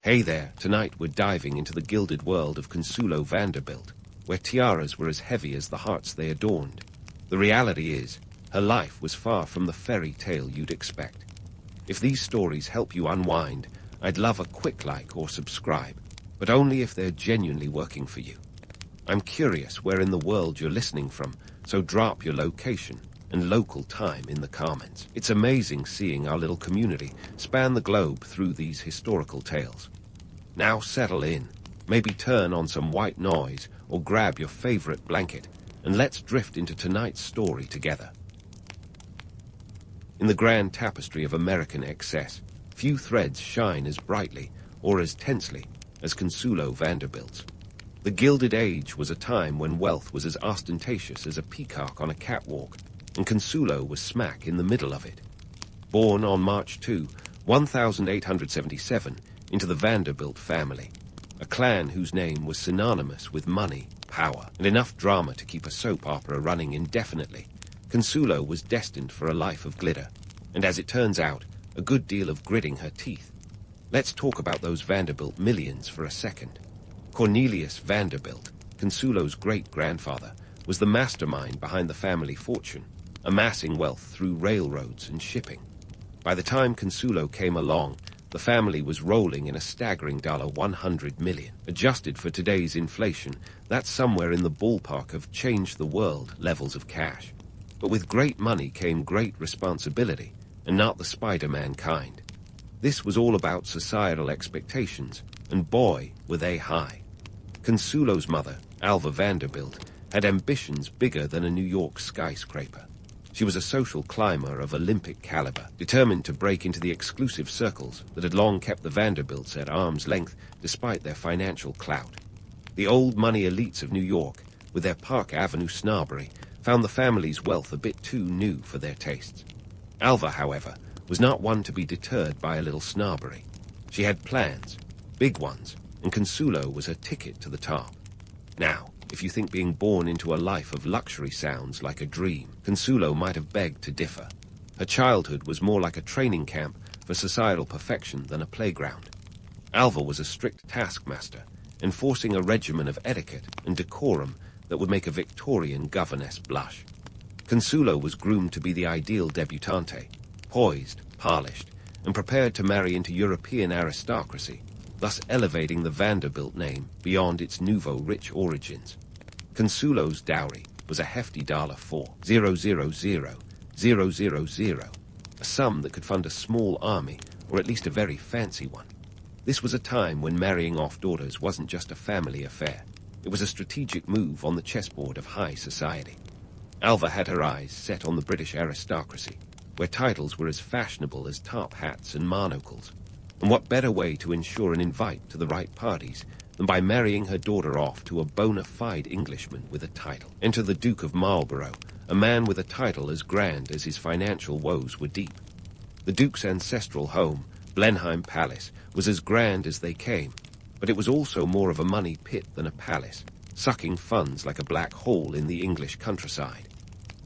Hey there, tonight we're diving into the gilded world of Consuelo Vanderbilt, where tiaras were as heavy as the hearts they adorned. The reality is, her life was far from the fairy tale you'd expect. If these stories help you unwind, I'd love a quick like or subscribe, but only if they're genuinely working for you. I'm curious where in the world you're listening from, so drop your location and local time in the comments. It's amazing seeing our little community span the globe through these historical tales. Now settle in, maybe turn on some white noise or grab your favorite blanket, and let's drift into tonight's story together. In the grand tapestry of American excess, few threads shine as brightly or as tensely as Consuelo Vanderbilt's. The Gilded Age was a time when wealth was as ostentatious as a peacock on a catwalk, and Consuelo was smack in the middle of it. Born on March 2, 1877, into the Vanderbilt family, a clan whose name was synonymous with money, power, and enough drama to keep a soap opera running indefinitely, Consuelo was destined for a life of glitter, and as it turns out, a good deal of gritting her teeth. Let's talk about those Vanderbilt millions for a second. Cornelius Vanderbilt, Consuelo's great-grandfather, was the mastermind behind the family fortune, amassing wealth through railroads and shipping. By the time Consuelo came along, the family was rolling in a staggering $100 million. Adjusted for today's inflation, that's somewhere in the ballpark of change-the-world levels of cash. But with great money came great responsibility, and not the Spider-Man kind. This was all about societal expectations, and boy, were they high. Consuelo's mother, Alva Vanderbilt, had ambitions bigger than a New York skyscraper. She was a social climber of Olympic caliber, determined to break into the exclusive circles that had long kept the Vanderbilts at arm's length despite their financial clout. The old money elites of New York, with their Park Avenue snobbery, found the family's wealth a bit too new for their tastes. Alva, however, was not one to be deterred by a little snobbery. She had plans, big ones, and Consuelo was her ticket to the top. Now, if you think being born into a life of luxury sounds like a dream, Consuelo might have begged to differ. Her childhood was more like a training camp for societal perfection than a playground. Alva was a strict taskmaster, enforcing a regimen of etiquette and decorum that would make a Victorian governess blush. Consuelo was groomed to be the ideal debutante, poised, polished, and prepared to marry into European aristocracy, thus elevating the Vanderbilt name beyond its nouveau rich origins. Consuelo's dowry was a hefty $4,000,000, a sum that could fund a small army, or at least a very fancy one. This was a time when marrying off daughters wasn't just a family affair. It was a strategic move on the chessboard of high society. Alva had her eyes set on the British aristocracy, where titles were as fashionable as top hats and monocles. And what better way to ensure an invite to the right parties than by marrying her daughter off to a bona fide Englishman with a title? Enter the Duke of Marlborough, a man with a title as grand as his financial woes were deep. The Duke's ancestral home, Blenheim Palace, was as grand as they came, but it was also more of a money pit than a palace, sucking funds like a black hole in the English countryside.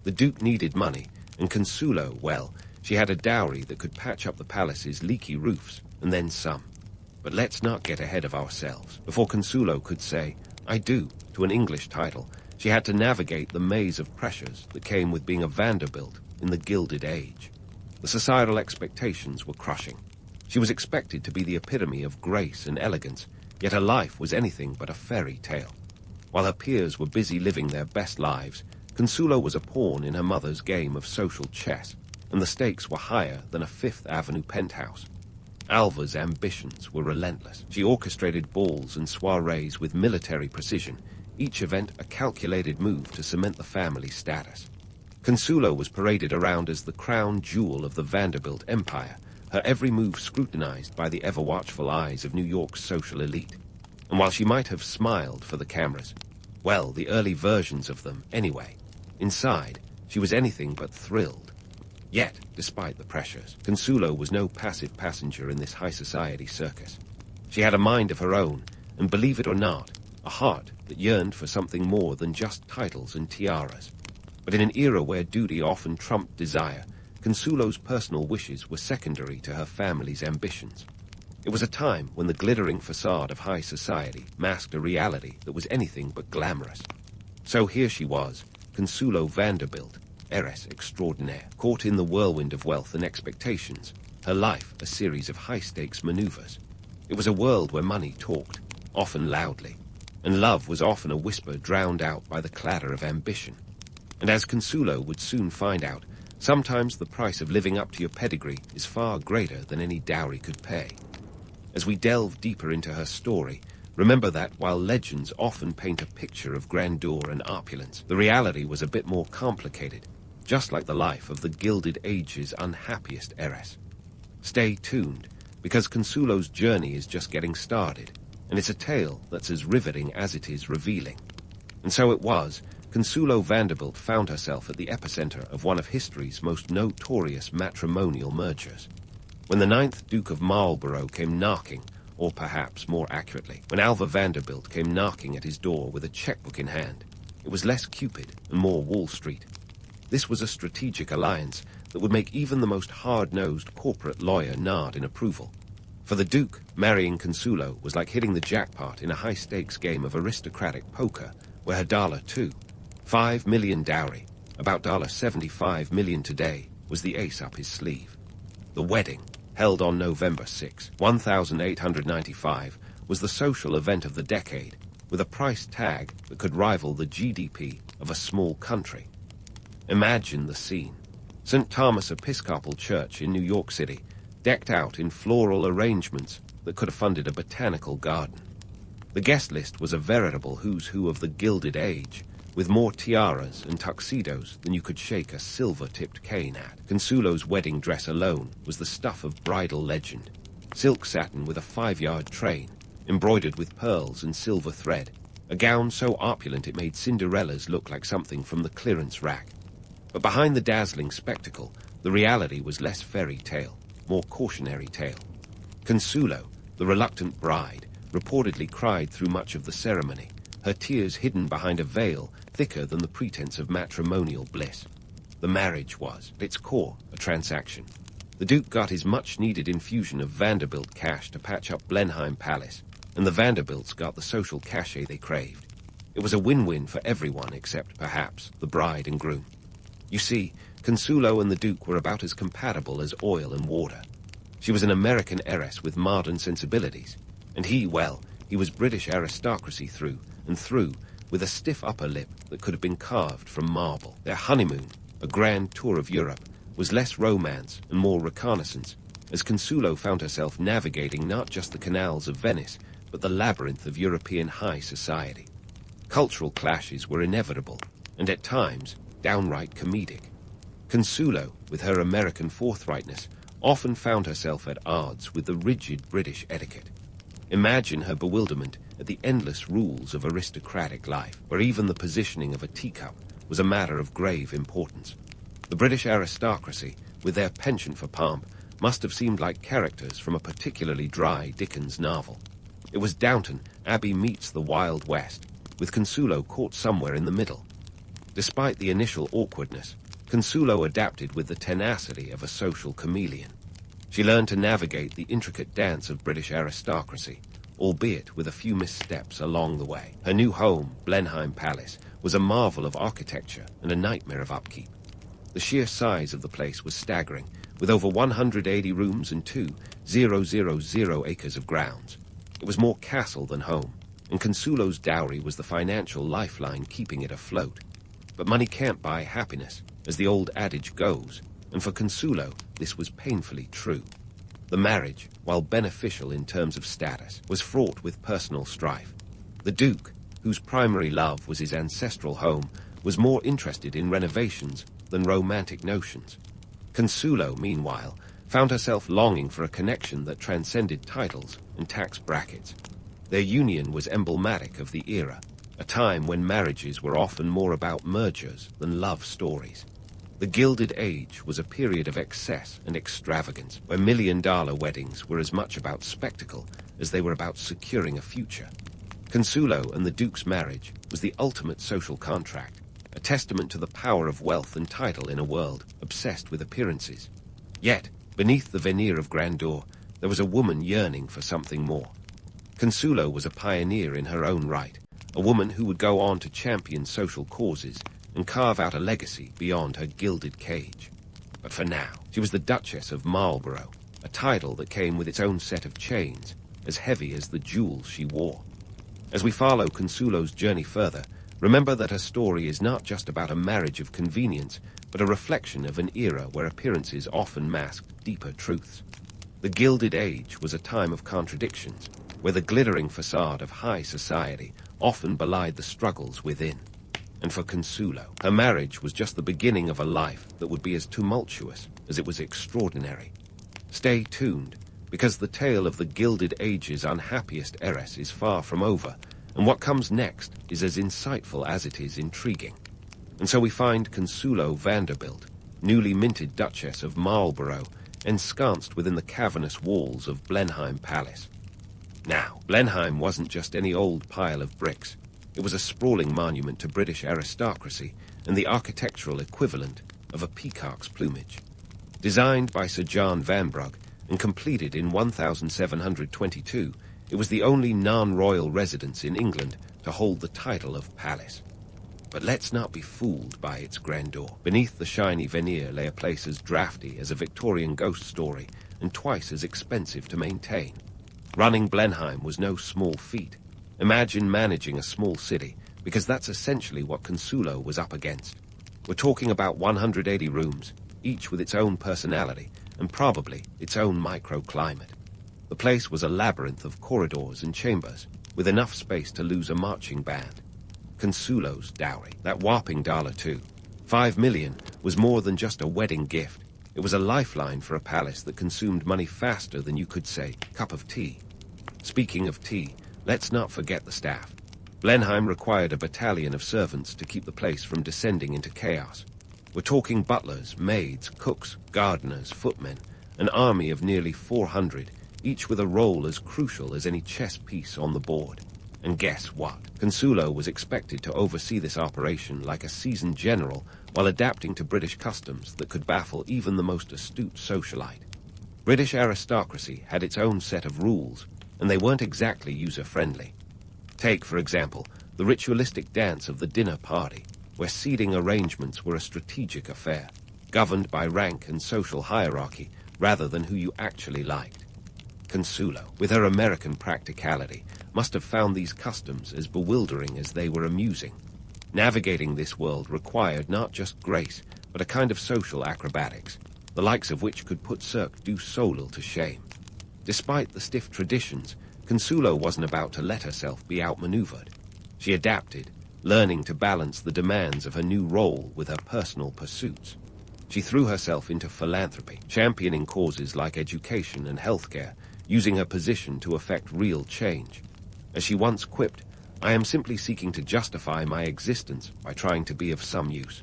The Duke needed money, and Consuelo, well, she had a dowry that could patch up the palace's leaky roofs, and then some. But let's not get ahead of ourselves. Before Consuelo could say, "I do," to an English title, she had to navigate the maze of pressures that came with being a Vanderbilt in the Gilded Age. The societal expectations were crushing. She was expected to be the epitome of grace and elegance, yet her life was anything but a fairy tale. While her peers were busy living their best lives, Consuelo was a pawn in her mother's game of social chess, and the stakes were higher than a Fifth Avenue penthouse. Alva's ambitions were relentless. She orchestrated balls and soirees with military precision, each event a calculated move to cement the family's status. Consuelo was paraded around as the crown jewel of the Vanderbilt empire, her every move scrutinized by the ever-watchful eyes of New York's social elite. And while she might have smiled for the cameras, well, the early versions of them anyway, inside, she was anything but thrilled. Yet, despite the pressures, Consuelo was no passive passenger in this high-society circus. She had a mind of her own, and believe it or not, a heart that yearned for something more than just titles and tiaras. But in an era where duty often trumped desire, Consuelo's personal wishes were secondary to her family's ambitions. It was a time when the glittering facade of high society masked a reality that was anything but glamorous. So here she was, Consuelo Vanderbilt, heiress extraordinaire, caught in the whirlwind of wealth and expectations, her life a series of high-stakes maneuvers. It was a world where money talked, often loudly, and love was often a whisper drowned out by the clatter of ambition. And as Consuelo would soon find out, sometimes the price of living up to your pedigree is far greater than any dowry could pay. As we delve deeper into her story, remember that while legends often paint a picture of grandeur and opulence, the reality was a bit more complicated, just like the life of the Gilded Age's unhappiest heiress. Stay tuned, because Consuelo's journey is just getting started, and it's a tale that's as riveting as it is revealing. And so it was, Consuelo Vanderbilt found herself at the epicenter of one of history's most notorious matrimonial mergers. When the 9th Duke of Marlborough came knocking, or perhaps more accurately, when Alva Vanderbilt came knocking at his door with a checkbook in hand, it was less Cupid and more Wall Street. This was a strategic alliance that would make even the most hard-nosed corporate lawyer nod in approval. For the Duke, marrying Consuelo was like hitting the jackpot in a high-stakes game of aristocratic poker, where her $2, $5 million dowry, about $75 million today, was the ace up his sleeve. The wedding, held on November 6, 1895, was the social event of the decade, with a price tag that could rival the GDP of a small country. Imagine the scene. St. Thomas Episcopal Church in New York City, decked out in floral arrangements that could have funded a botanical garden. The guest list was a veritable who's who of the Gilded Age, with more tiaras and tuxedos than you could shake a silver-tipped cane at. Consuelo's wedding dress alone was the stuff of bridal legend. Silk satin with a 5-yard train, embroidered with pearls and silver thread. A gown so opulent it made Cinderella's look like something from the clearance rack. But behind the dazzling spectacle, the reality was less fairy tale, more cautionary tale. Consuelo, the reluctant bride, reportedly cried through much of the ceremony, her tears hidden behind a veil thicker than the pretense of matrimonial bliss. The marriage was, at its core, a transaction. The Duke got his much-needed infusion of Vanderbilt cash to patch up Blenheim Palace, and the Vanderbilts got the social cachet they craved. It was a win-win for everyone except, perhaps, the bride and groom. You see, Consuelo and the Duke were about as compatible as oil and water. She was an American heiress with modern sensibilities, and he, well, he was British aristocracy through and through, with a stiff upper lip that could have been carved from marble. Their honeymoon, a grand tour of Europe, was less romance and more reconnaissance, as Consuelo found herself navigating not just the canals of Venice, but the labyrinth of European high society. Cultural clashes were inevitable, and at times, downright comedic. Consuelo, with her American forthrightness, often found herself at odds with the rigid British etiquette. Imagine her bewilderment at the endless rules of aristocratic life, where even the positioning of a teacup was a matter of grave importance. The British aristocracy, with their penchant for pomp, must have seemed like characters from a particularly dry Dickens novel. It was Downton Abbey meets the Wild West, with Consuelo caught somewhere in the middle. Despite the initial awkwardness, Consuelo adapted with the tenacity of a social chameleon. She learned to navigate the intricate dance of British aristocracy, albeit with a few missteps along the way. Her new home, Blenheim Palace, was a marvel of architecture and a nightmare of upkeep. The sheer size of the place was staggering, with over 180 rooms and 2,000 acres of grounds. It was more castle than home, and Consuelo's dowry was the financial lifeline keeping it afloat. But money can't buy happiness, as the old adage goes, and for Consuelo, this was painfully true. The marriage, while beneficial in terms of status, was fraught with personal strife. The Duke, whose primary love was his ancestral home, was more interested in renovations than romantic notions. Consuelo, meanwhile, found herself longing for a connection that transcended titles and tax brackets. Their union was emblematic of the era, a time when marriages were often more about mergers than love stories. The Gilded Age was a period of excess and extravagance, where million-dollar weddings were as much about spectacle as they were about securing a future. Consuelo and the Duke's marriage was the ultimate social contract, a testament to the power of wealth and title in a world obsessed with appearances. Yet, beneath the veneer of grandeur, there was a woman yearning for something more. Consuelo was a pioneer in her own right, a woman who would go on to champion social causes and carve out a legacy beyond her gilded cage. But for now, she was the Duchess of Marlborough, a title that came with its own set of chains, as heavy as the jewels she wore. As we follow Consuelo's journey further, remember that her story is not just about a marriage of convenience, but a reflection of an era where appearances often masked deeper truths. The Gilded Age was a time of contradictions, where the glittering facade of high society often belied the struggles within. And for Consuelo, her marriage was just the beginning of a life that would be as tumultuous as it was extraordinary. Stay tuned, because the tale of the Gilded Age's unhappiest heiress is far from over, and what comes next is as insightful as it is intriguing. And so we find Consuelo Vanderbilt, newly minted Duchess of Marlborough, ensconced within the cavernous walls of Blenheim Palace. Now, Blenheim wasn't just any old pile of bricks. It was a sprawling monument to British aristocracy and the architectural equivalent of a peacock's plumage. Designed by Sir John Vanbrugh and completed in 1722, it was the only non-royal residence in England to hold the title of palace. But let's not be fooled by its grandeur. Beneath the shiny veneer lay a place as drafty as a Victorian ghost story and twice as expensive to maintain. Running Blenheim was no small feat. Imagine managing a small city, because that's essentially what Consuelo was up against. We're talking about 180 rooms, each with its own personality, and probably its own microclimate. The place was a labyrinth of corridors and chambers, with enough space to lose a marching band. Consuelo's dowry, that whopping $2, 5 million, was more than just a wedding gift. It was a lifeline for a palace that consumed money faster than you could say, cup of tea. Speaking of tea, let's not forget the staff. Blenheim required a battalion of servants to keep the place from descending into chaos. We're talking butlers, maids, cooks, gardeners, footmen, an army of nearly 400, each with a role as crucial as any chess piece on the board. And guess what? Consuelo was expected to oversee this operation like a seasoned general while adapting to British customs that could baffle even the most astute socialite. British aristocracy had its own set of rules, and they weren't exactly user-friendly. Take, for example, the ritualistic dance of the dinner party, where seating arrangements were a strategic affair, governed by rank and social hierarchy rather than who you actually liked. Consuelo, with her American practicality, must have found these customs as bewildering as they were amusing. Navigating this world required not just grace, but a kind of social acrobatics, the likes of which could put Cirque du Soleil to shame. Despite the stiff traditions, Consuelo wasn't about to let herself be outmaneuvered. She adapted, learning to balance the demands of her new role with her personal pursuits. She threw herself into philanthropy, championing causes like education and healthcare, using her position to effect real change. As she once quipped, "I am simply seeking to justify my existence by trying to be of some use."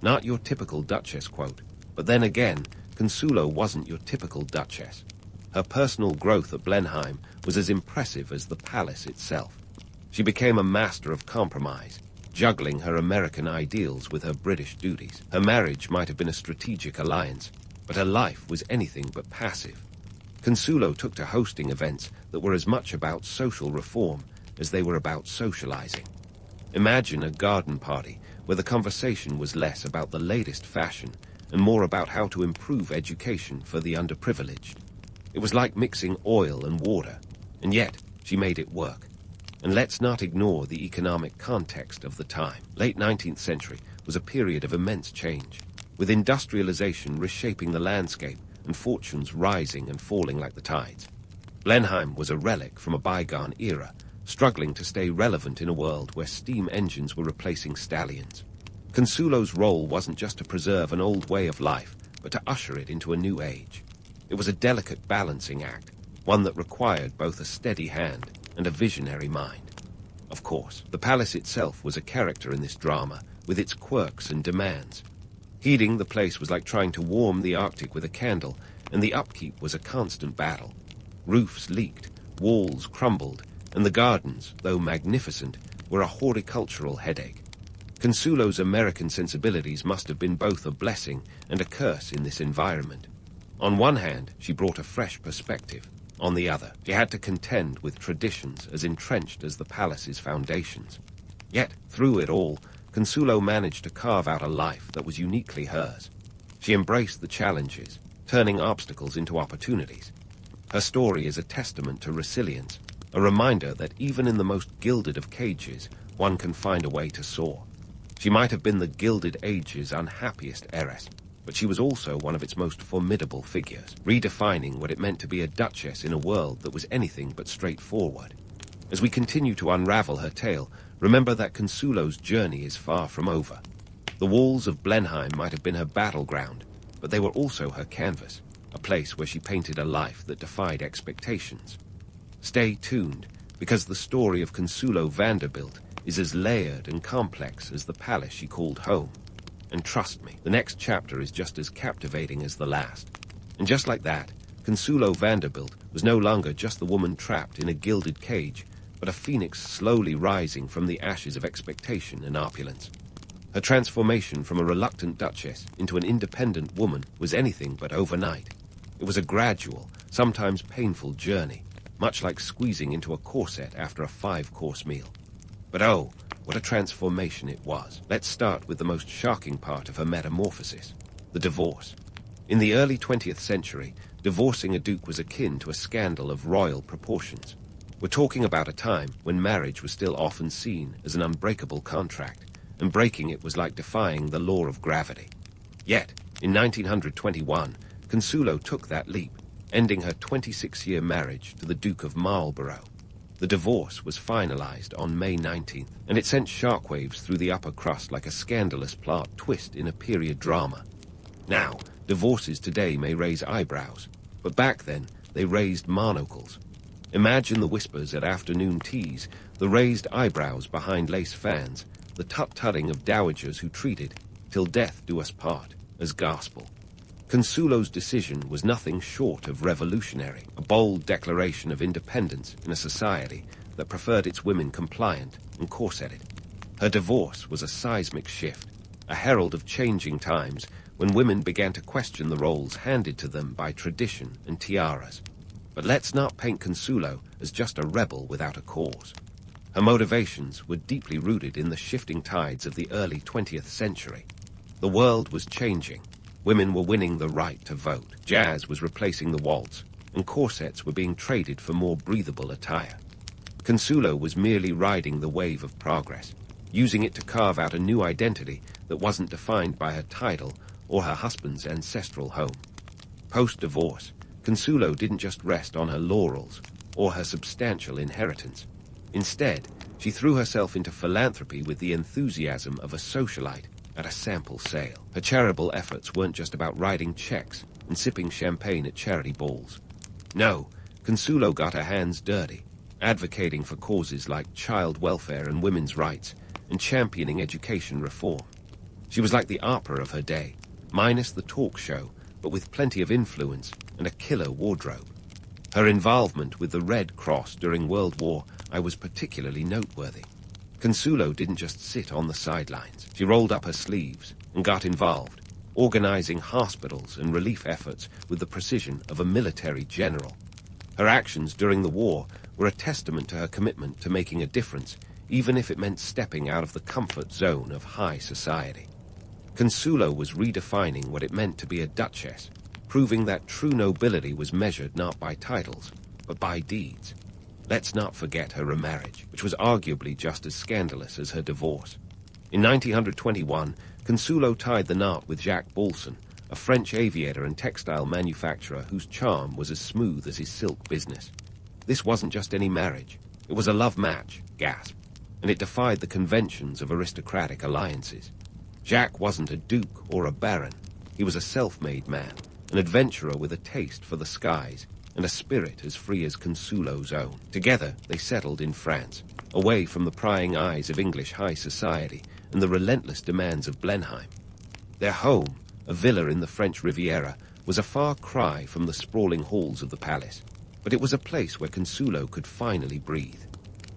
Not your typical Duchess quote, but then again, Consuelo wasn't your typical Duchess. Her personal growth at Blenheim was as impressive as the palace itself. She became a master of compromise, juggling her American ideals with her British duties. Her marriage might have been a strategic alliance, but her life was anything but passive. Consuelo took to hosting events that were as much about social reform as they were about socializing. Imagine a garden party where the conversation was less about the latest fashion and more about how to improve education for the underprivileged. It was like mixing oil and water, and yet she made it work. And let's not ignore the economic context of the time. Late 19th century was a period of immense change, with industrialization reshaping the landscape and fortunes rising and falling like the tides. Blenheim was a relic from a bygone era, struggling to stay relevant in a world where steam engines were replacing stallions. Consuelo's role wasn't just to preserve an old way of life, but to usher it into a new age. It was a delicate balancing act, one that required both a steady hand and a visionary mind. Of course, the palace itself was a character in this drama, with its quirks and demands. Heating the place was like trying to warm the Arctic with a candle, and the upkeep was a constant battle. Roofs leaked, walls crumbled, and the gardens, though magnificent, were a horticultural headache. Consuelo's American sensibilities must have been both a blessing and a curse in this environment. On one hand, she brought a fresh perspective. On the other, she had to contend with traditions as entrenched as the palace's foundations. Yet, through it all, Consuelo managed to carve out a life that was uniquely hers. She embraced the challenges, turning obstacles into opportunities. Her story is a testament to resilience, a reminder that even in the most gilded of cages, one can find a way to soar. She might have been the Gilded Age's unhappiest heiress, but she was also one of its most formidable figures, redefining what it meant to be a duchess in a world that was anything but straightforward. As we continue to unravel her tale, remember that Consuelo's journey is far from over. The walls of Blenheim might have been her battleground, but they were also her canvas, a place where she painted a life that defied expectations. Stay tuned, because the story of Consuelo Vanderbilt is as layered and complex as the palace she called home. And trust me, the next chapter is just as captivating as the last. And just like that, Consuelo Vanderbilt was no longer just the woman trapped in a gilded cage, but a phoenix slowly rising from the ashes of expectation and opulence. Her transformation from a reluctant duchess into an independent woman was anything but overnight. It was a gradual, sometimes painful journey, much like squeezing into a corset after a 5-course meal. But oh, what a transformation it was. Let's start with the most shocking part of her metamorphosis, the divorce. In the early 20th century, divorcing a duke was akin to a scandal of royal proportions. We're talking about a time when marriage was still often seen as an unbreakable contract, and breaking it was like defying the law of gravity. Yet, in 1921, Consuelo took that leap, ending her 26-year marriage to the Duke of Marlborough. The divorce was finalized on May 19th, and it sent shockwaves through the upper crust like a scandalous plot twist in a period drama. Now, divorces today may raise eyebrows, but back then they raised monocles. Imagine the whispers at afternoon teas, the raised eyebrows behind lace fans, the tut-tutting of dowagers who treated "till death do us part" as gospel. Consuelo's decision was nothing short of revolutionary, a bold declaration of independence in a society that preferred its women compliant and corseted. Her divorce was a seismic shift, a herald of changing times when women began to question the roles handed to them by tradition and tiaras. But let's not paint Consuelo as just a rebel without a cause. Her motivations were deeply rooted in the shifting tides of the early 20th century. The world was changing. Women were winning the right to vote. Jazz was replacing the waltz, and corsets were being traded for more breathable attire. Consuelo was merely riding the wave of progress, using it to carve out a new identity that wasn't defined by her title or her husband's ancestral home. Post-divorce, Consuelo didn't just rest on her laurels or her substantial inheritance. Instead, she threw herself into philanthropy with the enthusiasm of a socialite at a sample sale. Her charitable efforts weren't just about writing checks and sipping champagne at charity balls. No, Consuelo got her hands dirty, advocating for causes like child welfare and women's rights, and championing education reform. She was like the Oprah of her day, minus the talk show, but with plenty of influence and a killer wardrobe. Her involvement with the Red Cross during World War I was particularly noteworthy. Consuelo didn't just sit on the sidelines. She rolled up her sleeves and got involved, organizing hospitals and relief efforts with the precision of a military general. Her actions during the war were a testament to her commitment to making a difference, even if it meant stepping out of the comfort zone of high society. Consuelo was redefining what it meant to be a duchess, proving that true nobility was measured not by titles, but by deeds. Let's not forget her remarriage, which was arguably just as scandalous as her divorce. In 1921, Consuelo tied the knot with Jacques Bolson, a French aviator and textile manufacturer whose charm was as smooth as his silk business. This wasn't just any marriage. It was a love match, gasp, and it defied the conventions of aristocratic alliances. Jacques wasn't a duke or a baron. He was a self-made man, an adventurer with a taste for the skies, and a spirit as free as Consuelo's own. Together, they settled in France, away from the prying eyes of English high society and the relentless demands of Blenheim. Their home, a villa in the French Riviera, was a far cry from the sprawling halls of the palace, but it was a place where Consuelo could finally breathe.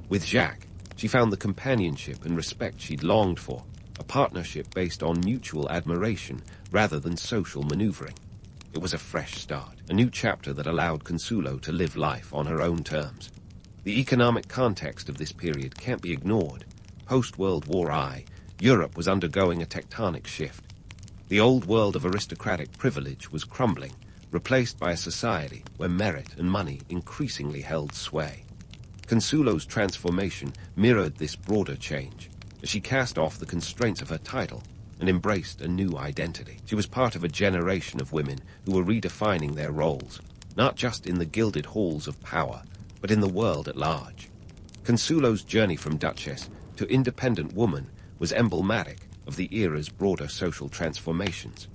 With Jacques, she found the companionship and respect she'd longed for, a partnership based on mutual admiration rather than social maneuvering. It was a fresh start, a new chapter that allowed Consuelo to live life on her own terms. The economic context of this period can't be ignored. Post-World War I, Europe was undergoing a tectonic shift. The old world of aristocratic privilege was crumbling, replaced by a society where merit and money increasingly held sway. Consuelo's transformation mirrored this broader change, as she cast off the constraints of her title and embraced a new identity. She was part of a generation of women who were redefining their roles, not just in the gilded halls of power, but in the world at large. Consuelo's journey from duchess to independent woman was emblematic of the era's broader social transformations.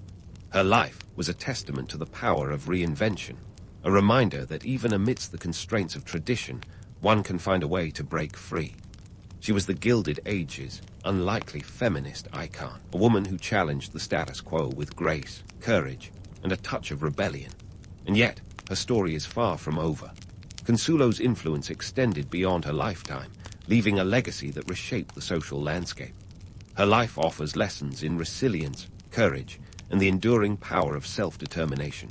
Her life was a testament to the power of reinvention, a reminder that even amidst the constraints of tradition, one can find a way to break free. She was the Gilded Age's unlikely feminist icon, a woman who challenged the status quo with grace, courage, and a touch of rebellion. And yet, her story is far from over. Consuelo's influence extended beyond her lifetime, leaving a legacy that reshaped the social landscape. Her life offers lessons in resilience, courage, and the enduring power of self-determination.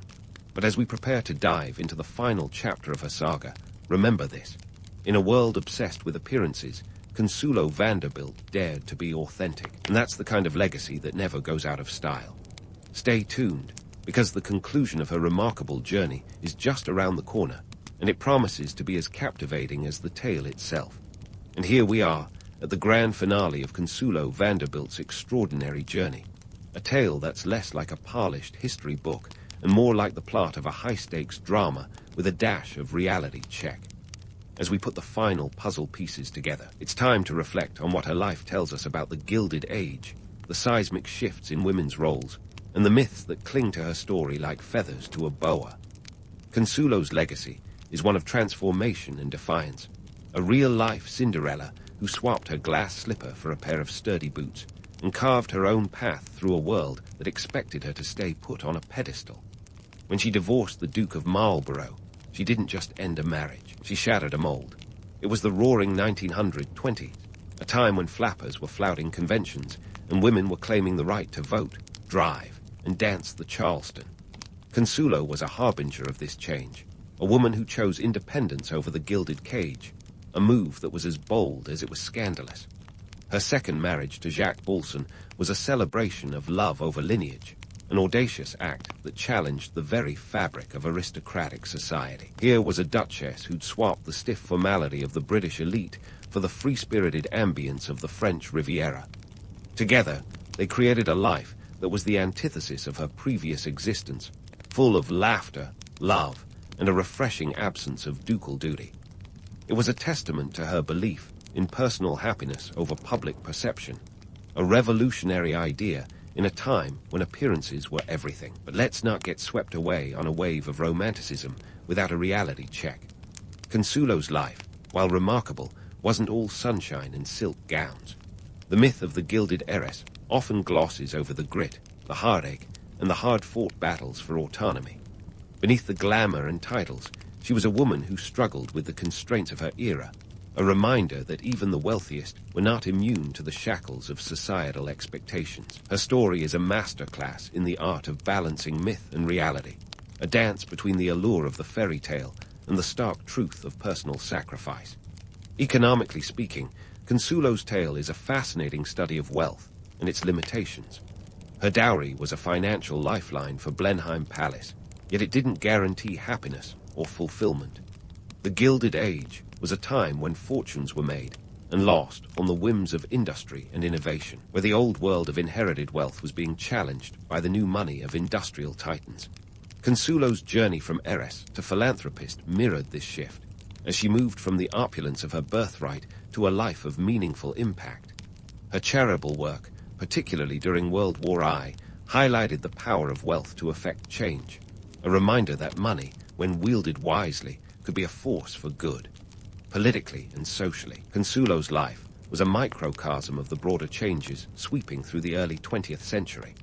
But as we prepare to dive into the final chapter of her saga, remember this. In a world obsessed with appearances, Consuelo Vanderbilt dared to be authentic, and that's the kind of legacy that never goes out of style. Stay tuned, because the conclusion of her remarkable journey is just around the corner, and it promises to be as captivating as the tale itself. And here we are, at the grand finale of Consuelo Vanderbilt's extraordinary journey, a tale that's less like a polished history book and more like the plot of a high-stakes drama with a dash of reality check. As we put the final puzzle pieces together, it's time to reflect on what her life tells us about the Gilded Age, the seismic shifts in women's roles, and the myths that cling to her story like feathers to a boa. Consuelo's legacy is one of transformation and defiance, a real-life Cinderella who swapped her glass slipper for a pair of sturdy boots and carved her own path through a world that expected her to stay put on a pedestal. When she divorced the Duke of Marlborough, she didn't just end a marriage, she shattered a mold. It was the roaring 1920s, a time when flappers were flouting conventions and women were claiming the right to vote, drive, and dance the Charleston. Consuelo was a harbinger of this change, a woman who chose independence over the gilded cage, a move that was as bold as it was scandalous. Her second marriage to Jacques Bolson was a celebration of love over lineage, an audacious act that challenged the very fabric of aristocratic society. Here was a duchess who'd swapped the stiff formality of the British elite for the free-spirited ambience of the French Riviera. Together, they created a life that was the antithesis of her previous existence, full of laughter, love, and a refreshing absence of ducal duty. It was a testament to her belief in personal happiness over public perception, a revolutionary idea in a time when appearances were everything. But let's not get swept away on a wave of romanticism without a reality check. Consuelo's life, while remarkable, wasn't all sunshine and silk gowns. The myth of the Gilded Heiress often glosses over the grit, the heartache, and the hard-fought battles for autonomy. Beneath the glamour and titles, she was a woman who struggled with the constraints of her era, a reminder that even the wealthiest were not immune to the shackles of societal expectations. Her story is a masterclass in the art of balancing myth and reality, a dance between the allure of the fairy tale and the stark truth of personal sacrifice. Economically speaking, Consuelo's tale is a fascinating study of wealth and its limitations. Her dowry was a financial lifeline for Blenheim Palace, yet it didn't guarantee happiness or fulfillment. The Gilded Age was a time when fortunes were made and lost on the whims of industry and innovation, where the old world of inherited wealth was being challenged by the new money of industrial titans. Consuelo's journey from heiress to philanthropist mirrored this shift, as she moved from the opulence of her birthright to a life of meaningful impact. Her charitable work, particularly during World War I, highlighted the power of wealth to effect change, a reminder that money, when wielded wisely, could be a force for good. Politically and socially, Consuelo's life was a microcosm of the broader changes sweeping through the early 20th century.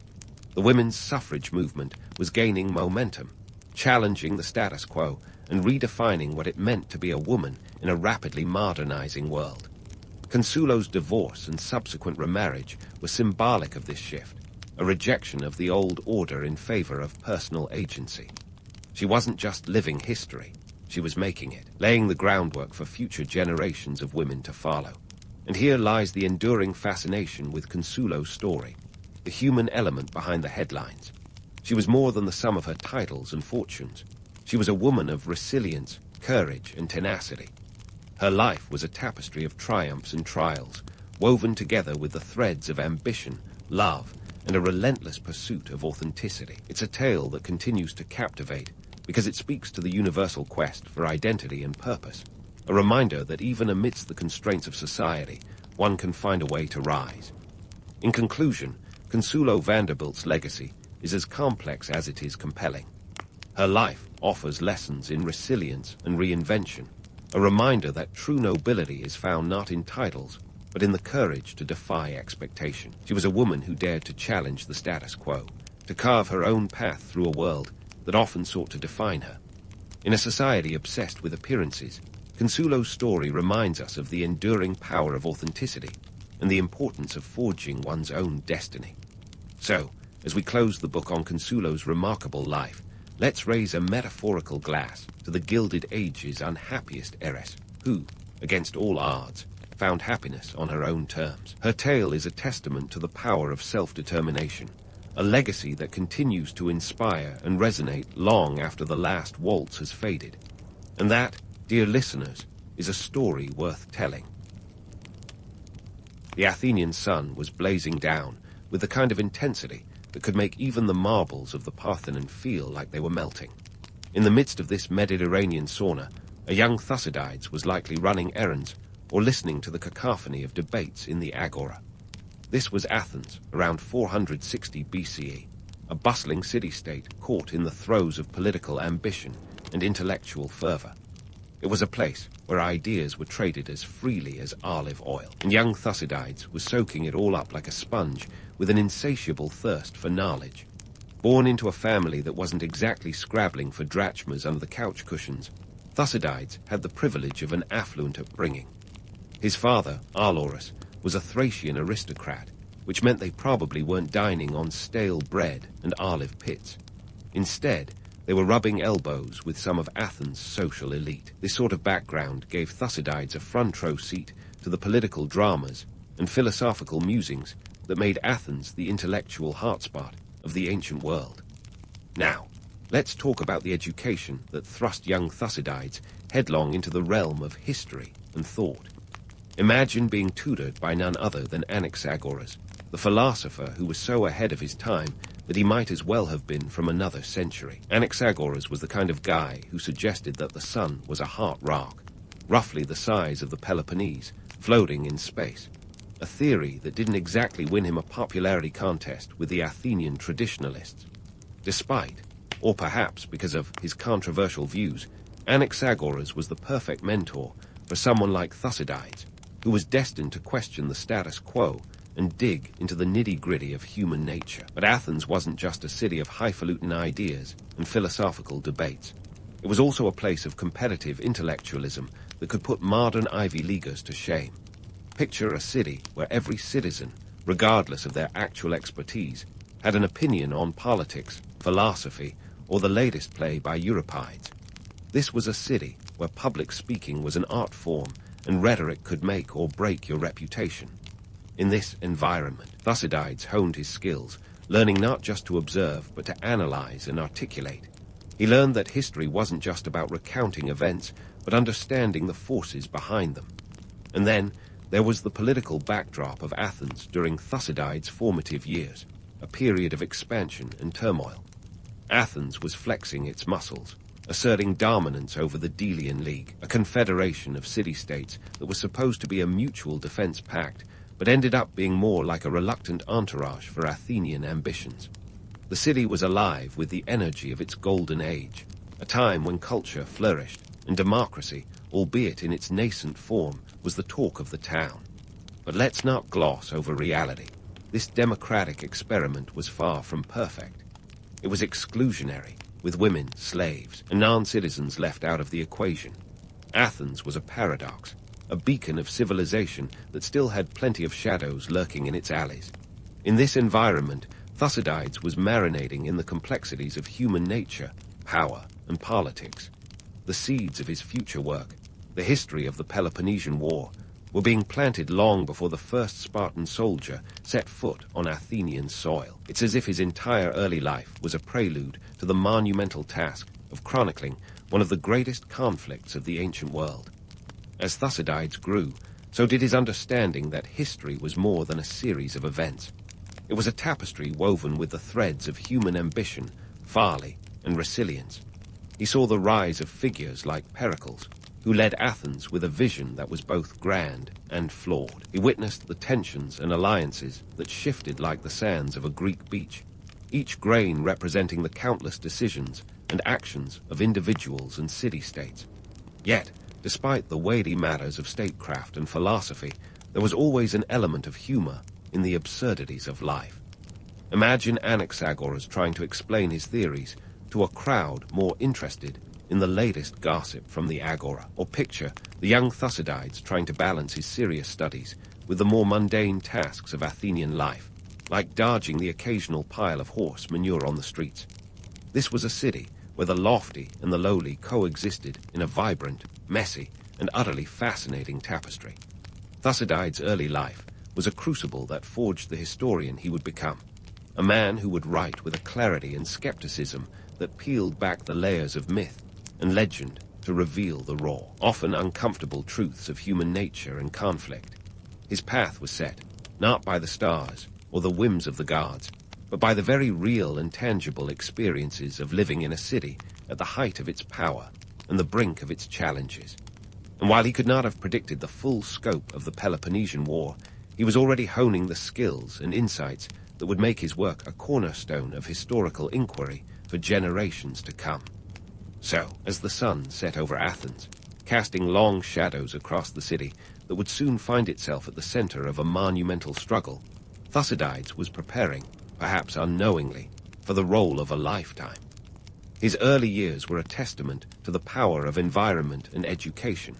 The women's suffrage movement was gaining momentum, challenging the status quo and redefining what it meant to be a woman in a rapidly modernizing world. Consuelo's divorce and subsequent remarriage were symbolic of this shift, a rejection of the old order in favor of personal agency. She wasn't just living history, she was making it, laying the groundwork for future generations of women to follow. And here lies the enduring fascination with Consuelo's story, the human element behind the headlines. She was more than the sum of her titles and fortunes. She was a woman of resilience, courage, and tenacity. Her life was a tapestry of triumphs and trials, woven together with the threads of ambition, love, and a relentless pursuit of authenticity. It's a tale that continues to captivate because it speaks to the universal quest for identity and purpose, a reminder that even amidst the constraints of society, one can find a way to rise. In conclusion, Consuelo Vanderbilt's legacy is as complex as it is compelling. Her life offers lessons in resilience and reinvention, a reminder that true nobility is found not in titles, but in the courage to defy expectation. She was a woman who dared to challenge the status quo, to carve her own path through a world that often sought to define her. In a society obsessed with appearances, Consuelo's story reminds us of the enduring power of authenticity and the importance of forging one's own destiny. So, as we close the book on Consuelo's remarkable life, let's raise a metaphorical glass to the Gilded Age's unhappiest heiress, who, against all odds, found happiness on her own terms. Her tale is a testament to the power of self-determination, a legacy that continues to inspire and resonate long after the last waltz has faded. And that, dear listeners, is a story worth telling. The Athenian sun was blazing down with the kind of intensity that could make even the marbles of the Parthenon feel like they were melting. In the midst of this Mediterranean sauna, a young Thucydides was likely running errands or listening to the cacophony of debates in the agora. This was Athens, around 460 BCE, a bustling city-state caught in the throes of political ambition and intellectual fervor. It was a place where ideas were traded as freely as olive oil, and young Thucydides was soaking it all up like a sponge with an insatiable thirst for knowledge. Born into a family that wasn't exactly scrabbling for drachmas under the couch cushions, Thucydides had the privilege of an affluent upbringing. His father, Arlorus, was a Thracian aristocrat, which meant they probably weren't dining on stale bread and olive pits. Instead, they were rubbing elbows with some of Athens' social elite. This sort of background gave Thucydides a front-row seat to the political dramas and philosophical musings that made Athens the intellectual hotspot of the ancient world. Now, let's talk about the education that thrust young Thucydides headlong into the realm of history and thought. Imagine being tutored by none other than Anaxagoras, the philosopher who was so ahead of his time that he might as well have been from another century. Anaxagoras was the kind of guy who suggested that the sun was a hot rock, roughly the size of the Peloponnese, floating in space, a theory that didn't exactly win him a popularity contest with the Athenian traditionalists. Despite, or perhaps because of his controversial views, Anaxagoras was the perfect mentor for someone like Thucydides, who was destined to question the status quo and dig into the nitty-gritty of human nature. But Athens wasn't just a city of highfalutin ideas and philosophical debates. It was also a place of competitive intellectualism that could put modern Ivy Leaguers to shame. Picture a city where every citizen, regardless of their actual expertise, had an opinion on politics, philosophy, or the latest play by Euripides. This was a city where public speaking was an art form and rhetoric could make or break your reputation. In this environment, Thucydides honed his skills, learning not just to observe, but to analyze and articulate. He learned that history wasn't just about recounting events, but understanding the forces behind them. And then, there was the political backdrop of Athens during Thucydides' formative years, a period of expansion and turmoil. Athens was flexing its muscles, asserting dominance over the Delian League, a confederation of city-states that was supposed to be a mutual defense pact, but ended up being more like a reluctant entourage for Athenian ambitions. The city was alive with the energy of its golden age, a time when culture flourished, and democracy, albeit in its nascent form, was the talk of the town. But let's not gloss over reality. This democratic experiment was far from perfect. It was exclusionary, with women, slaves, and non-citizens left out of the equation. Athens was a paradox, a beacon of civilization that still had plenty of shadows lurking in its alleys. In this environment, Thucydides was marinating in the complexities of human nature, power, and politics. The seeds of his future work, the history of the Peloponnesian War, were being planted long before the first Spartan soldier set foot on Athenian soil. It's as if his entire early life was a prelude to the monumental task of chronicling one of the greatest conflicts of the ancient world. As Thucydides grew, so did his understanding that history was more than a series of events. It was a tapestry woven with the threads of human ambition, folly, and resilience. He saw the rise of figures like Pericles, who led Athens with a vision that was both grand and flawed. He witnessed the tensions and alliances that shifted like the sands of a Greek beach, each grain representing the countless decisions and actions of individuals and city-states. Yet, despite the weighty matters of statecraft and philosophy, there was always an element of humor in the absurdities of life. Imagine Anaxagoras trying to explain his theories to a crowd more interested in the latest gossip from the agora, or picture the young Thucydides trying to balance his serious studies with the more mundane tasks of Athenian life, like dodging the occasional pile of horse manure on the streets. This was a city where the lofty and the lowly coexisted in a vibrant, messy, and utterly fascinating tapestry. Thucydides' early life was a crucible that forged the historian he would become, a man who would write with a clarity and skepticism that peeled back the layers of myth and legend to reveal the raw, often uncomfortable truths of human nature and conflict. His path was set, not by the stars or the whims of the gods, but by the very real and tangible experiences of living in a city at the height of its power and the brink of its challenges. And while he could not have predicted the full scope of the Peloponnesian War, he was already honing the skills and insights that would make his work a cornerstone of historical inquiry for generations to come. So, as the sun set over Athens, casting long shadows across the city that would soon find itself at the center of a monumental struggle, Thucydides was preparing, perhaps unknowingly, for the role of a lifetime. His early years were a testament to the power of environment and education,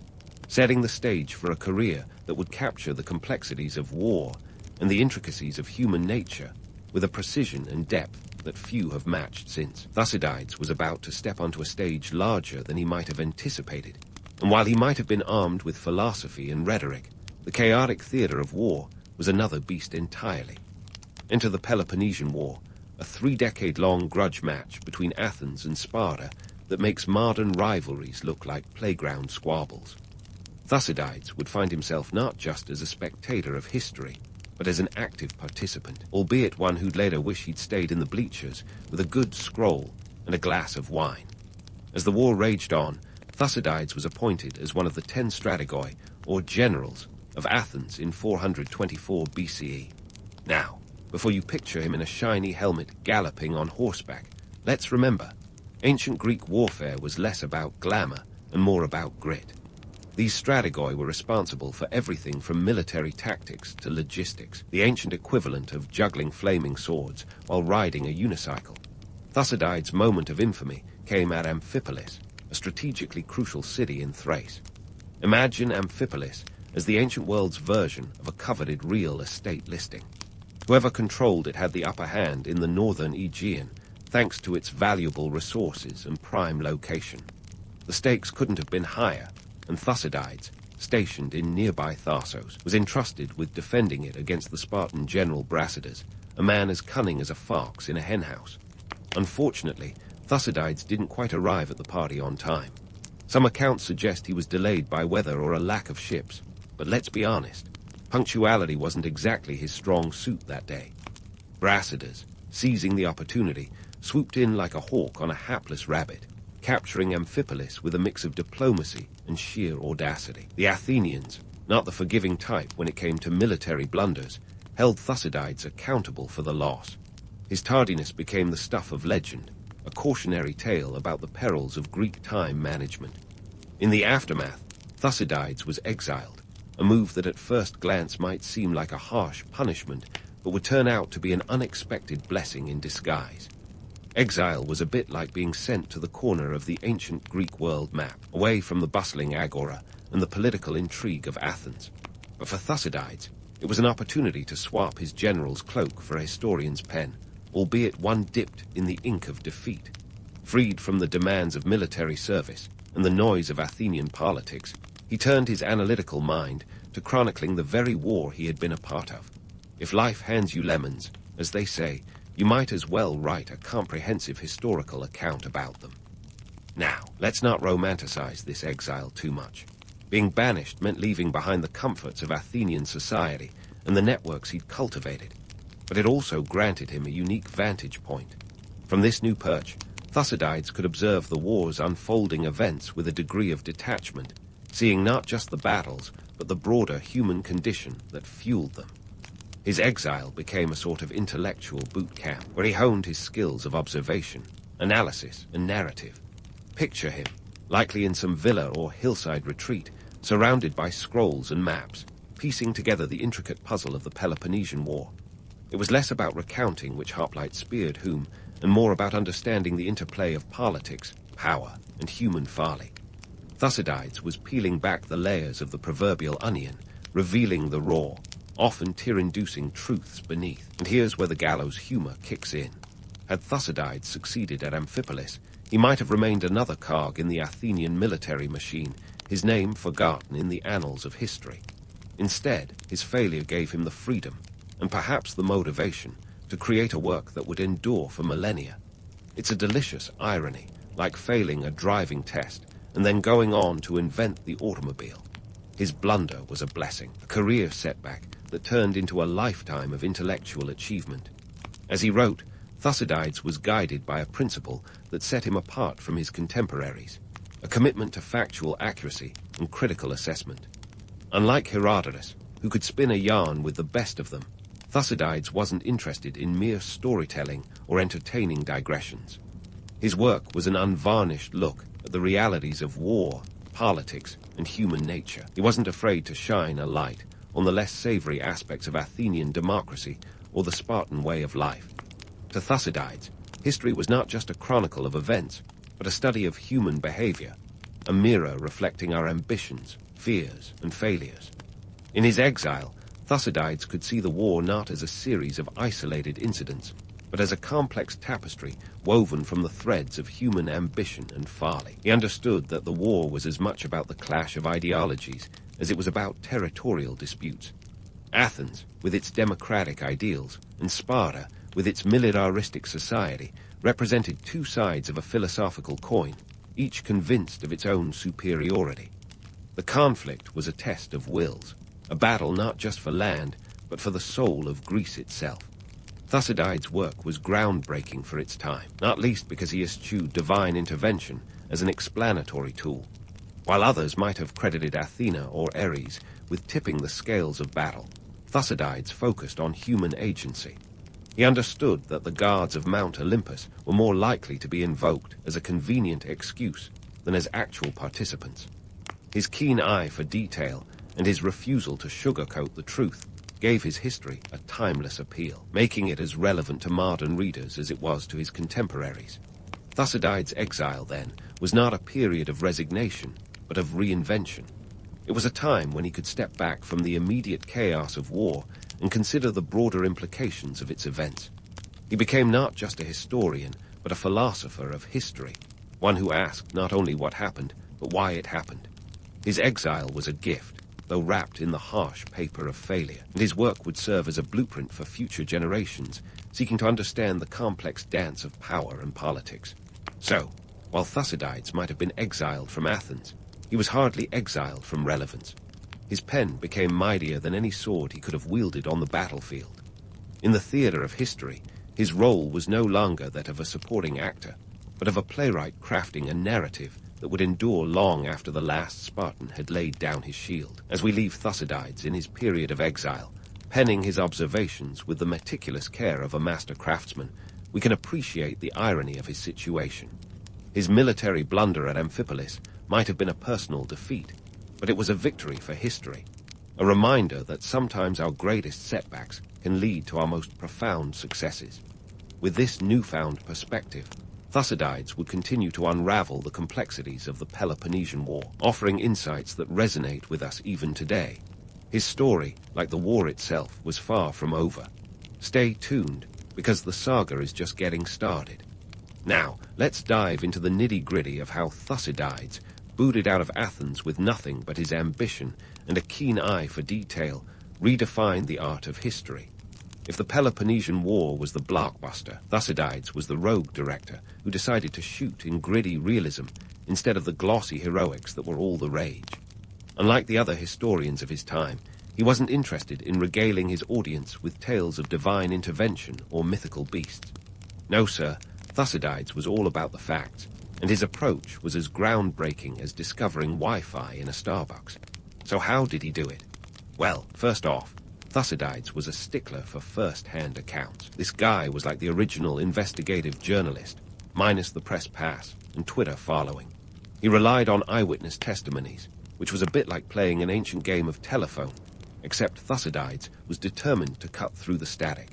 setting the stage for a career that would capture the complexities of war and the intricacies of human nature with a precision and depth that few have matched since. Thucydides was about to step onto a stage larger than he might have anticipated, and while he might have been armed with philosophy and rhetoric, the chaotic theater of war was another beast entirely. Enter the Peloponnesian War, a 3-decade-long grudge match between Athens and Sparta that makes modern rivalries look like playground squabbles. Thucydides would find himself not just as a spectator of history, but as an active participant, albeit one who'd later wish he'd stayed in the bleachers with a good scroll and a glass of wine. As the war raged on, Thucydides was appointed as one of the 10 strategoi, or generals, of Athens in 424 BCE. Now, before you picture him in a shiny helmet galloping on horseback, let's remember, ancient Greek warfare was less about glamour and more about grit. These strategoi were responsible for everything from military tactics to logistics, the ancient equivalent of juggling flaming swords while riding a unicycle. Thucydides' moment of infamy came at Amphipolis, a strategically crucial city in Thrace. Imagine Amphipolis as the ancient world's version of a coveted real estate listing. Whoever controlled it had the upper hand in the northern Aegean, thanks to its valuable resources and prime location. The stakes couldn't have been higher, and Thucydides, stationed in nearby Tharsos, was entrusted with defending it against the Spartan general Brasidas, a man as cunning as a fox in a henhouse. Unfortunately, Thucydides didn't quite arrive at the party on time. Some accounts suggest he was delayed by weather or a lack of ships, but let's be honest, punctuality wasn't exactly his strong suit that day. Brasidas, seizing the opportunity, swooped in like a hawk on a hapless rabbit, capturing Amphipolis with a mix of diplomacy and sheer audacity. The Athenians, not the forgiving type when it came to military blunders, held Thucydides accountable for the loss. His tardiness became the stuff of legend, a cautionary tale about the perils of Greek time management. In the aftermath, Thucydides was exiled, a move that at first glance might seem like a harsh punishment, but would turn out to be an unexpected blessing in disguise. Exile was a bit like being sent to the corner of the ancient Greek world map, away from the bustling agora and the political intrigue of Athens. But for Thucydides, it was an opportunity to swap his general's cloak for a historian's pen, albeit one dipped in the ink of defeat. Freed from the demands of military service and the noise of Athenian politics, he turned his analytical mind to chronicling the very war he had been a part of. If life hands you lemons, as they say, you might as well write a comprehensive historical account about them. Now, let's not romanticize this exile too much. Being banished meant leaving behind the comforts of Athenian society and the networks he'd cultivated, but it also granted him a unique vantage point. From this new perch, Thucydides could observe the war's unfolding events with a degree of detachment, seeing not just the battles, but the broader human condition that fueled them. His exile became a sort of intellectual boot camp, where he honed his skills of observation, analysis, and narrative. Picture him, likely in some villa or hillside retreat, surrounded by scrolls and maps, piecing together the intricate puzzle of the Peloponnesian War. It was less about recounting which hoplite speared whom, and more about understanding the interplay of politics, power, and human folly. Thucydides was peeling back the layers of the proverbial onion, revealing the raw, often tear-inducing truths beneath. And here's where the gallows humor kicks in. Had Thucydides succeeded at Amphipolis, he might have remained another cog in the Athenian military machine, his name forgotten in the annals of history. Instead, his failure gave him the freedom, and perhaps the motivation, to create a work that would endure for millennia. It's a delicious irony, like failing a driving test, and then going on to invent the automobile. His blunder was a blessing, a career setback that turned into a lifetime of intellectual achievement. As he wrote, Thucydides was guided by a principle that set him apart from his contemporaries, a commitment to factual accuracy and critical assessment. Unlike Herodotus, who could spin a yarn with the best of them, Thucydides wasn't interested in mere storytelling or entertaining digressions. His work was an unvarnished look at the realities of war, politics, and human nature. He wasn't afraid to shine a light on the less savory aspects of Athenian democracy or the Spartan way of life. To Thucydides, history was not just a chronicle of events, but a study of human behavior, a mirror reflecting our ambitions, fears, and failures. In his exile, Thucydides could see the war not as a series of isolated incidents, but as a complex tapestry woven from the threads of human ambition and folly. He understood that the war was as much about the clash of ideologies as it was about territorial disputes. Athens, with its democratic ideals, and Sparta, with its militaristic society, represented two sides of a philosophical coin, each convinced of its own superiority. The conflict was a test of wills, a battle not just for land, but for the soul of Greece itself. Thucydides' work was groundbreaking for its time, not least because he eschewed divine intervention as an explanatory tool. While others might have credited Athena or Ares with tipping the scales of battle, Thucydides focused on human agency. He understood that the gods of Mount Olympus were more likely to be invoked as a convenient excuse than as actual participants. His keen eye for detail and his refusal to sugarcoat the truth gave his history a timeless appeal, making it as relevant to modern readers as it was to his contemporaries. Thucydides' exile, then, was not a period of resignation, but of reinvention. It was a time when he could step back from the immediate chaos of war and consider the broader implications of its events. He became not just a historian, but a philosopher of history, one who asked not only what happened, but why it happened. His exile was a gift, though wrapped in the harsh paper of failure, and his work would serve as a blueprint for future generations seeking to understand the complex dance of power and politics. So, while Thucydides might have been exiled from Athens, he was hardly exiled from relevance. His pen became mightier than any sword he could have wielded on the battlefield. In the theater of history, his role was no longer that of a supporting actor, but of a playwright crafting a narrative that would endure long after the last Spartan had laid down his shield. As we leave Thucydides in his period of exile, penning his observations with the meticulous care of a master craftsman, we can appreciate the irony of his situation. His military blunder at Amphipolis might have been a personal defeat, but it was a victory for history, a reminder that sometimes our greatest setbacks can lead to our most profound successes. With this newfound perspective, Thucydides would continue to unravel the complexities of the Peloponnesian War, offering insights that resonate with us even today. His story, like the war itself, was far from over. Stay tuned, because the saga is just getting started. Now, let's dive into the nitty-gritty of how Thucydides, booted out of Athens with nothing but his ambition and a keen eye for detail, redefined the art of history. If the Peloponnesian War was the blockbuster, Thucydides was the rogue director who decided to shoot in gritty realism instead of the glossy heroics that were all the rage. Unlike the other historians of his time, he wasn't interested in regaling his audience with tales of divine intervention or mythical beasts. No, sir, Thucydides was all about the facts, and his approach was as groundbreaking as discovering Wi-Fi in a Starbucks. So how did he do it? Well, first off, Thucydides was a stickler for first-hand accounts. This guy was like the original investigative journalist, minus the press pass and Twitter following. He relied on eyewitness testimonies, which was a bit like playing an ancient game of telephone, except Thucydides was determined to cut through the static.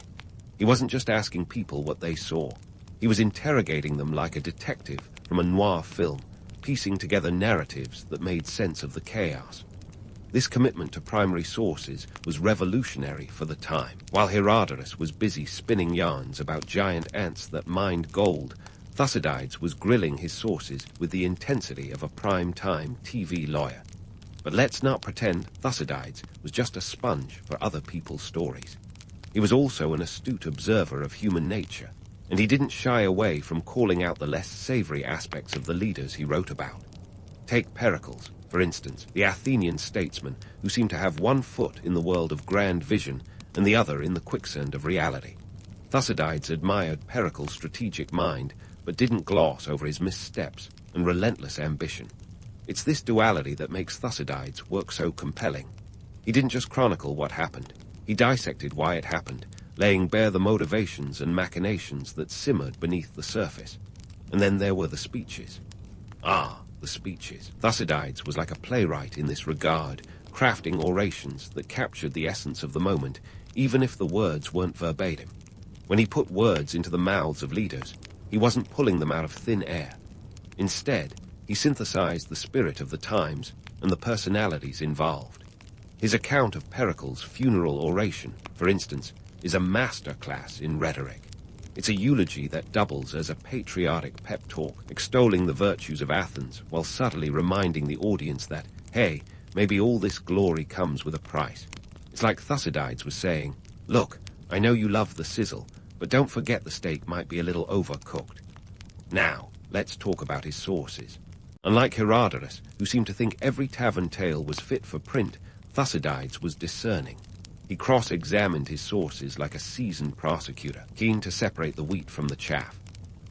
He wasn't just asking people what they saw. He was interrogating them like a detective from a noir film, piecing together narratives that made sense of the chaos. This commitment to primary sources was revolutionary for the time. While Herodotus was busy spinning yarns about giant ants that mined gold, Thucydides was grilling his sources with the intensity of a prime-time TV lawyer. But let's not pretend Thucydides was just a sponge for other people's stories. He was also an astute observer of human nature, and he didn't shy away from calling out the less savory aspects of the leaders he wrote about. Take Pericles, for instance, the Athenian statesman who seemed to have one foot in the world of grand vision and the other in the quicksand of reality. Thucydides admired Pericles' strategic mind, but didn't gloss over his missteps and relentless ambition. It's this duality that makes Thucydides work so compelling. He didn't just chronicle what happened. He dissected why it happened, laying bare the motivations and machinations that simmered beneath the surface. And then there were the speeches. The speeches. Thucydides was like a playwright in this regard, crafting orations that captured the essence of the moment, even if the words weren't verbatim. When he put words into the mouths of leaders, he wasn't pulling them out of thin air. Instead, he synthesized the spirit of the times and the personalities involved. His account of Pericles' funeral oration, for instance, is a masterclass in rhetoric. It's a eulogy that doubles as a patriotic pep talk, extolling the virtues of Athens while subtly reminding the audience that, hey, maybe all this glory comes with a price. It's like Thucydides was saying, look, I know you love the sizzle, but don't forget the steak might be a little overcooked. Now, let's talk about his sources. Unlike Herodotus, who seemed to think every tavern tale was fit for print, Thucydides was discerning. He cross-examined his sources like a seasoned prosecutor, keen to separate the wheat from the chaff.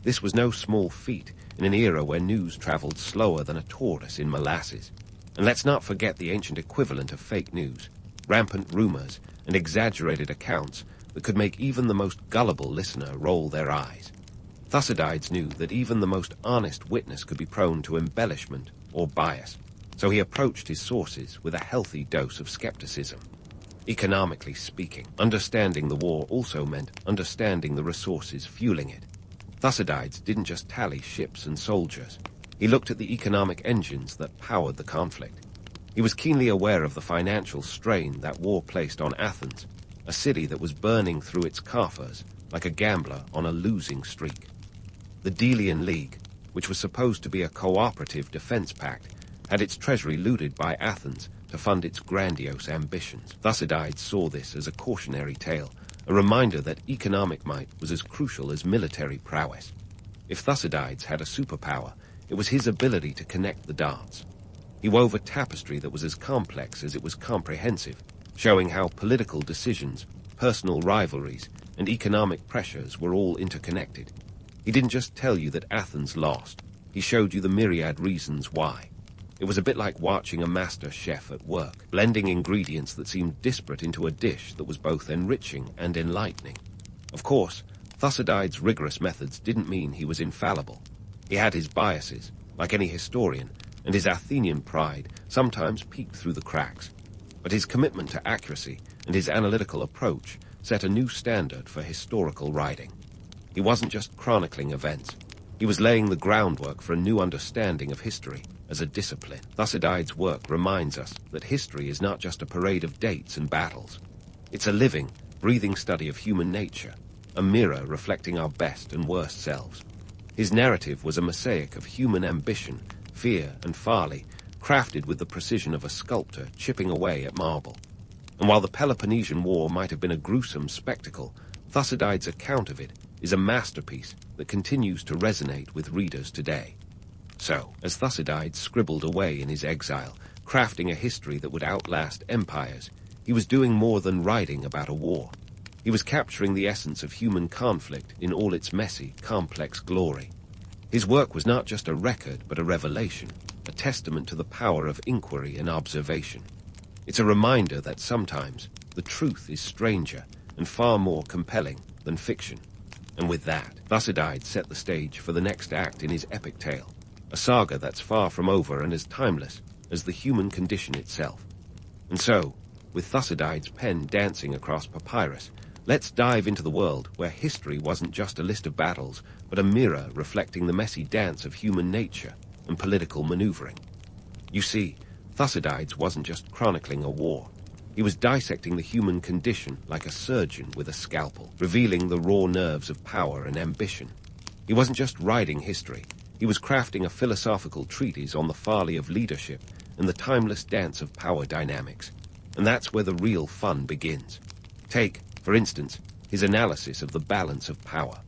This was no small feat in an era where news traveled slower than a tortoise in molasses. And let's not forget the ancient equivalent of fake news, rampant rumors and exaggerated accounts that could make even the most gullible listener roll their eyes. Thucydides knew that even the most honest witness could be prone to embellishment or bias, so he approached his sources with a healthy dose of skepticism. Economically speaking, understanding the war also meant understanding the resources fueling it. Thucydides didn't just tally ships and soldiers. He looked at the economic engines that powered the conflict. He was keenly aware of the financial strain that war placed on Athens, a city that was burning through its coffers like a gambler on a losing streak. The Delian League, which was supposed to be a cooperative defense pact, had its treasury looted by Athens to fund its grandiose ambitions. Thucydides saw this as a cautionary tale, a reminder that economic might was as crucial as military prowess. If Thucydides had a superpower, it was his ability to connect the dots. He wove a tapestry that was as complex as it was comprehensive, showing how political decisions, personal rivalries, and economic pressures were all interconnected. He didn't just tell you that Athens lost. He showed you the myriad reasons why. It was a bit like watching a master chef at work, blending ingredients that seemed disparate into a dish that was both enriching and enlightening. Of course, Thucydides' rigorous methods didn't mean he was infallible. He had his biases, like any historian, and his Athenian pride sometimes peeked through the cracks. But his commitment to accuracy and his analytical approach set a new standard for historical writing. He wasn't just chronicling events. He was laying the groundwork for a new understanding of history as a discipline. Thucydides' work reminds us that history is not just a parade of dates and battles. It's a living, breathing study of human nature, a mirror reflecting our best and worst selves. His narrative was a mosaic of human ambition, fear, and folly, crafted with the precision of a sculptor chipping away at marble. And while the Peloponnesian War might have been a gruesome spectacle, Thucydides' account of it is a masterpiece that continues to resonate with readers today. So, as Thucydides scribbled away in his exile, crafting a history that would outlast empires, he was doing more than writing about a war. He was capturing the essence of human conflict in all its messy, complex glory. His work was not just a record, but a revelation, a testament to the power of inquiry and observation. It's a reminder that sometimes the truth is stranger and far more compelling than fiction. And with that, Thucydides set the stage for the next act in his epic tale, a saga that's far from over and as timeless as the human condition itself. And so, with Thucydides' pen dancing across papyrus, let's dive into the world where history wasn't just a list of battles, but a mirror reflecting the messy dance of human nature and political maneuvering. You see, Thucydides wasn't just chronicling a war. He was dissecting the human condition like a surgeon with a scalpel, revealing the raw nerves of power and ambition. He wasn't just writing history. He was crafting a philosophical treatise on the folly of leadership and the timeless dance of power dynamics. And that's where the real fun begins. Take, for instance, his analysis of the balance of power.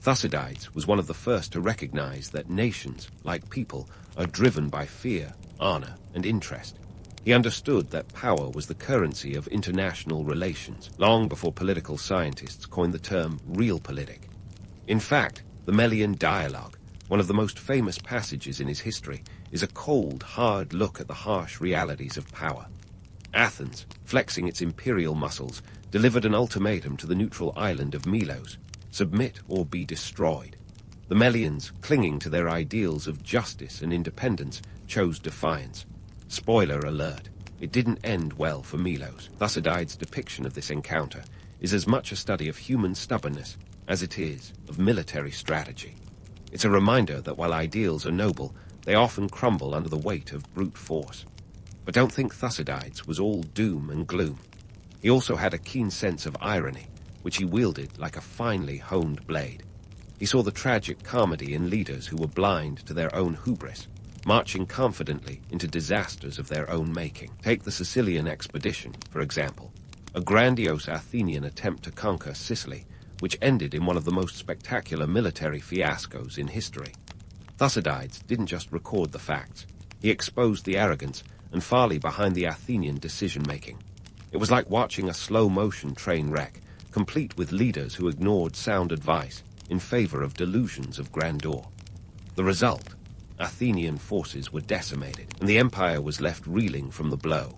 Thucydides was one of the first to recognize that nations, like people, are driven by fear, honor, and interest. He understood that power was the currency of international relations, long before political scientists coined the term realpolitik. In fact, the Melian Dialogue, one of the most famous passages in his history, is a cold, hard look at the harsh realities of power. Athens, flexing its imperial muscles, delivered an ultimatum to the neutral island of Melos: submit or be destroyed. The Melians, clinging to their ideals of justice and independence, chose defiance. Spoiler alert, it didn't end well for Melos. Thucydides' depiction of this encounter is as much a study of human stubbornness as it is of military strategy. It's a reminder that while ideals are noble, they often crumble under the weight of brute force. But don't think Thucydides was all doom and gloom. He also had a keen sense of irony, which he wielded like a finely honed blade. He saw the tragic comedy in leaders who were blind to their own hubris, marching confidently into disasters of their own making. Take the Sicilian expedition, for example, a grandiose Athenian attempt to conquer Sicily, which ended in one of the most spectacular military fiascos in history. Thucydides didn't just record the facts. He exposed the arrogance and folly behind the Athenian decision-making. It was like watching a slow-motion train wreck, complete with leaders who ignored sound advice in favor of delusions of grandeur. The result: Athenian forces were decimated, and the empire was left reeling from the blow.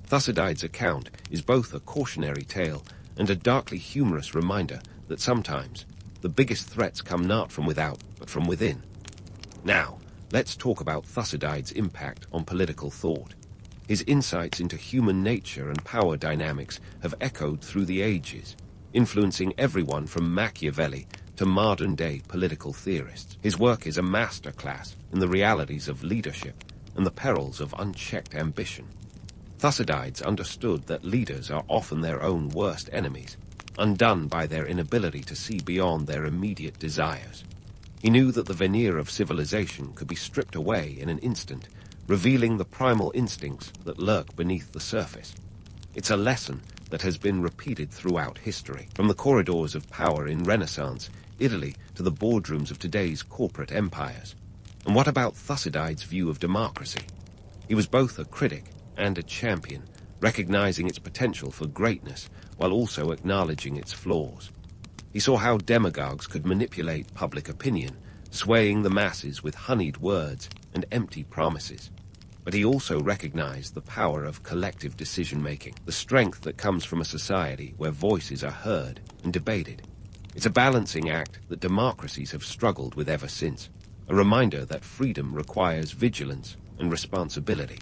Thucydides' account is both a cautionary tale and a darkly humorous reminder that sometimes the biggest threats come not from without, but from within. Now, let's talk about Thucydides' impact on political thought. His insights into human nature and power dynamics have echoed through the ages, influencing everyone from Machiavelli to modern-day political theorists. His work is a masterclass in the realities of leadership and the perils of unchecked ambition. Thucydides understood that leaders are often their own worst enemies, undone by their inability to see beyond their immediate desires. He knew that the veneer of civilization could be stripped away in an instant, revealing the primal instincts that lurk beneath the surface. It's a lesson that has been repeated throughout history, from the corridors of power in Renaissance Italy to the boardrooms of today's corporate empires. And what about Thucydides' view of democracy? He was both a critic and a champion, recognizing its potential for greatness while also acknowledging its flaws. He saw how demagogues could manipulate public opinion, swaying the masses with honeyed words and empty promises. But he also recognized the power of collective decision-making, the strength that comes from a society where voices are heard and debated. It's a balancing act that democracies have struggled with ever since, a reminder that freedom requires vigilance and responsibility.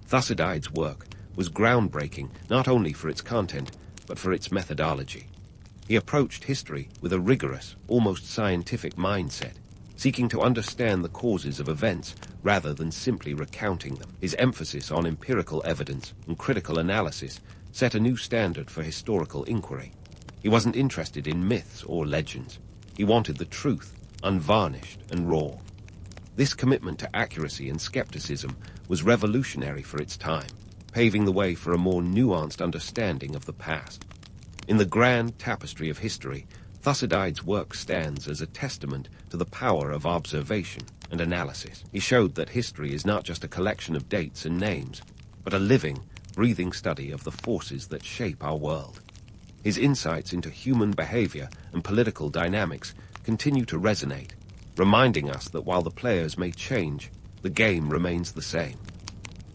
Thucydides' work was groundbreaking not only for its content, but for its methodology. He approached history with a rigorous, almost scientific mindset, seeking to understand the causes of events rather than simply recounting them. His emphasis on empirical evidence and critical analysis set a new standard for historical inquiry. He wasn't interested in myths or legends. He wanted the truth, unvarnished and raw. This commitment to accuracy and skepticism was revolutionary for its time, paving the way for a more nuanced understanding of the past. In the grand tapestry of history, Thucydides' work stands as a testament to the power of observation and analysis. He showed that history is not just a collection of dates and names, but a living, breathing study of the forces that shape our world. His insights into human behavior and political dynamics continue to resonate, reminding us that while the players may change, the game remains the same.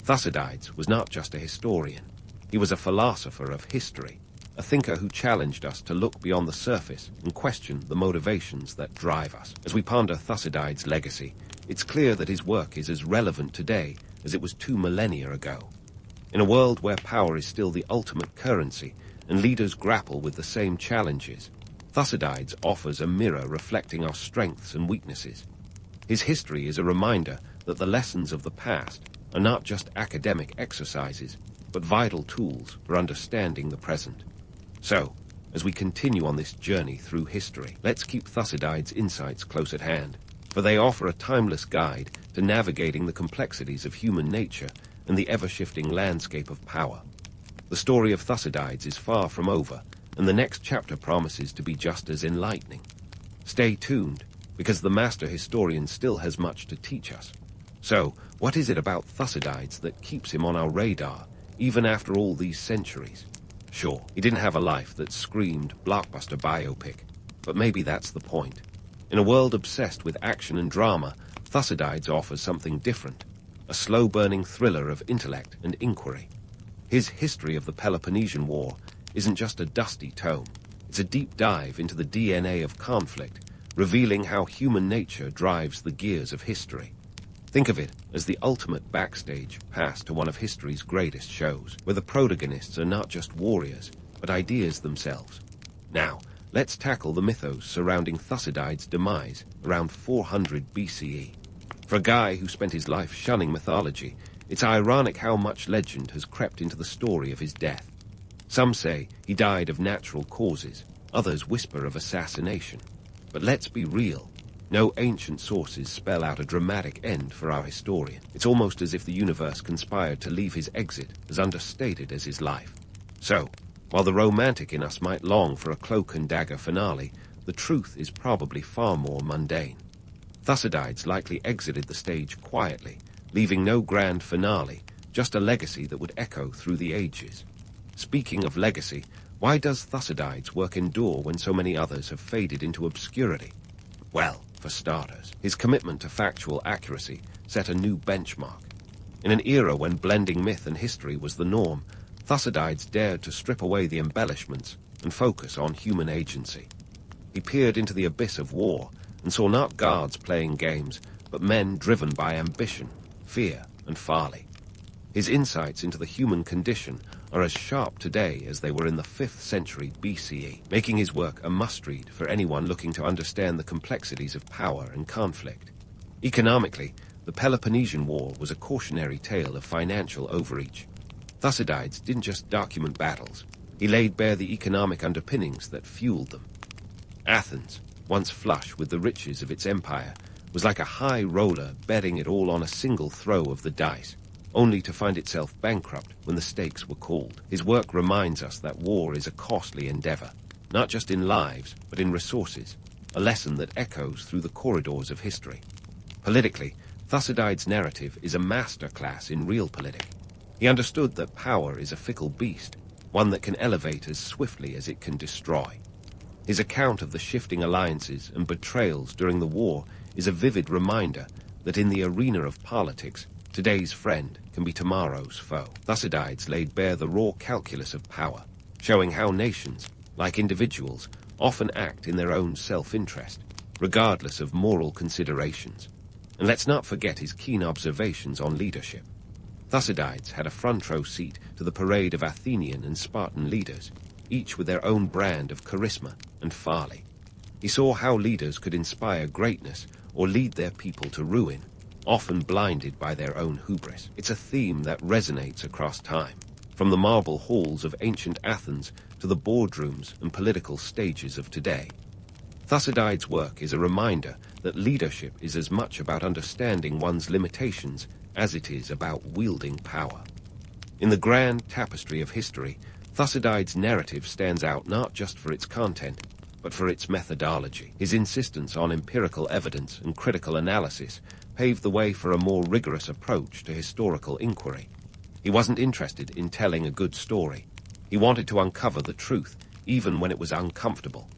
Thucydides was not just a historian. He was a philosopher of history, a thinker who challenged us to look beyond the surface and question the motivations that drive us. As we ponder Thucydides' legacy, it's clear that his work is as relevant today as it was 2 millennia ago. In a world where power is still the ultimate currency and leaders grapple with the same challenges, Thucydides offers a mirror reflecting our strengths and weaknesses. His history is a reminder that the lessons of the past are not just academic exercises, but vital tools for understanding the present. So, as we continue on this journey through history, let's keep Thucydides' insights close at hand, for they offer a timeless guide to navigating the complexities of human nature and the ever-shifting landscape of power. The story of Thucydides is far from over, and the next chapter promises to be just as enlightening. Stay tuned, because the master historian still has much to teach us. So, what is it about Thucydides that keeps him on our radar, even after all these centuries? Sure, he didn't have a life that screamed blockbuster biopic, but maybe that's the point. In a world obsessed with action and drama, Thucydides offers something different, a slow-burning thriller of intellect and inquiry. His History of the Peloponnesian War isn't just a dusty tome. It's a deep dive into the DNA of conflict, revealing how human nature drives the gears of history. Think of it as the ultimate backstage pass to one of history's greatest shows, where the protagonists are not just warriors, but ideas themselves. Now, let's tackle the mythos surrounding Thucydides' demise around 400 BCE. For a guy who spent his life shunning mythology, it's ironic how much legend has crept into the story of his death. Some say he died of natural causes, others whisper of assassination. But let's be real. No ancient sources spell out a dramatic end for our historian. It's almost as if the universe conspired to leave his exit as understated as his life. So, while the romantic in us might long for a cloak and dagger finale, the truth is probably far more mundane. Thucydides likely exited the stage quietly, leaving no grand finale, just a legacy that would echo through the ages. Speaking of legacy, why does Thucydides' work endure when so many others have faded into obscurity? Well, for starters, his commitment to factual accuracy set a new benchmark. In an era when blending myth and history was the norm, Thucydides dared to strip away the embellishments and focus on human agency. He peered into the abyss of war and saw not gods playing games, but men driven by ambition, fear, and folly. His insights into the human condition are as sharp today as they were in the 5th century BCE, making his work a must-read for anyone looking to understand the complexities of power and conflict. Economically, the Peloponnesian War was a cautionary tale of financial overreach. Thucydides didn't just document battles, he laid bare the economic underpinnings that fueled them. Athens, once flush with the riches of its empire, was like a high roller betting it all on a single throw of the dice, only to find itself bankrupt when the stakes were called. His work reminds us that war is a costly endeavor, not just in lives, but in resources, a lesson that echoes through the corridors of history. Politically, Thucydides' narrative is a masterclass in realpolitik. He understood that power is a fickle beast, one that can elevate as swiftly as it can destroy. His account of the shifting alliances and betrayals during the war is a vivid reminder that in the arena of politics, today's friend can be tomorrow's foe. Thucydides laid bare the raw calculus of power, showing how nations, like individuals, often act in their own self-interest, regardless of moral considerations. And let's not forget his keen observations on leadership. Thucydides had a front-row seat to the parade of Athenian and Spartan leaders, each with their own brand of charisma and folly. He saw how leaders could inspire greatness or lead their people to ruin, often blinded by their own hubris. It's a theme that resonates across time. from the marble halls of ancient Athens to the boardrooms and political stages of today. Thucydides' work is a reminder that leadership is as much about understanding one's limitations as it is about wielding power. In the grand tapestry of history, Thucydides' narrative stands out not just for its content, but for its methodology. His insistence on empirical evidence and critical analysis paved the way for a more rigorous approach to historical inquiry. He wasn't interested in telling a good story. He wanted to uncover the truth, even when it was uncomfortable.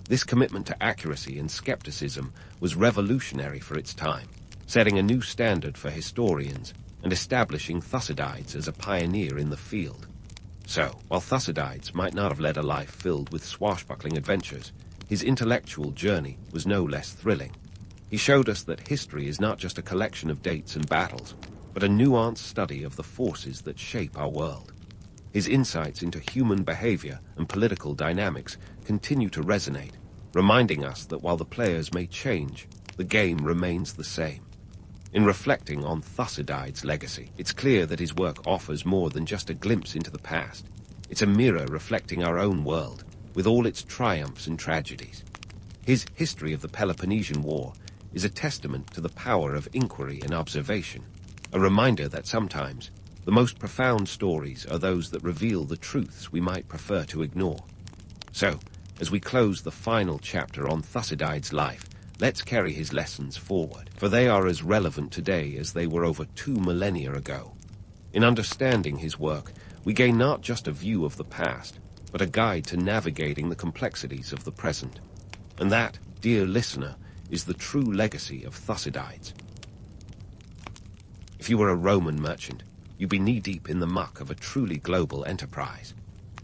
This commitment to accuracy and skepticism was revolutionary for its time, setting a new standard for historians and establishing Thucydides as a pioneer in the field. So, while Thucydides might not have led a life filled with swashbuckling adventures, his intellectual journey was no less thrilling. He showed us that history is not just a collection of dates and battles, but a nuanced study of the forces that shape our world. His insights into human behavior and political dynamics continue to resonate, reminding us that while the players may change, the game remains the same. In reflecting on Thucydides' legacy, it's clear that his work offers more than just a glimpse into the past. It's a mirror reflecting our own world, with all its triumphs and tragedies. His History of the Peloponnesian War is a testament to the power of inquiry and observation, a reminder that sometimes the most profound stories are those that reveal the truths we might prefer to ignore. So, as we close the final chapter on Thucydides' life, let's carry his lessons forward, for they are as relevant today as they were over 2 millennia ago. In understanding his work, we gain not just a view of the past, but a guide to navigating the complexities of the present. And that, dear listener, is the true legacy of Thucydides. If you were a Roman merchant, you'd be knee-deep in the muck of a truly global enterprise.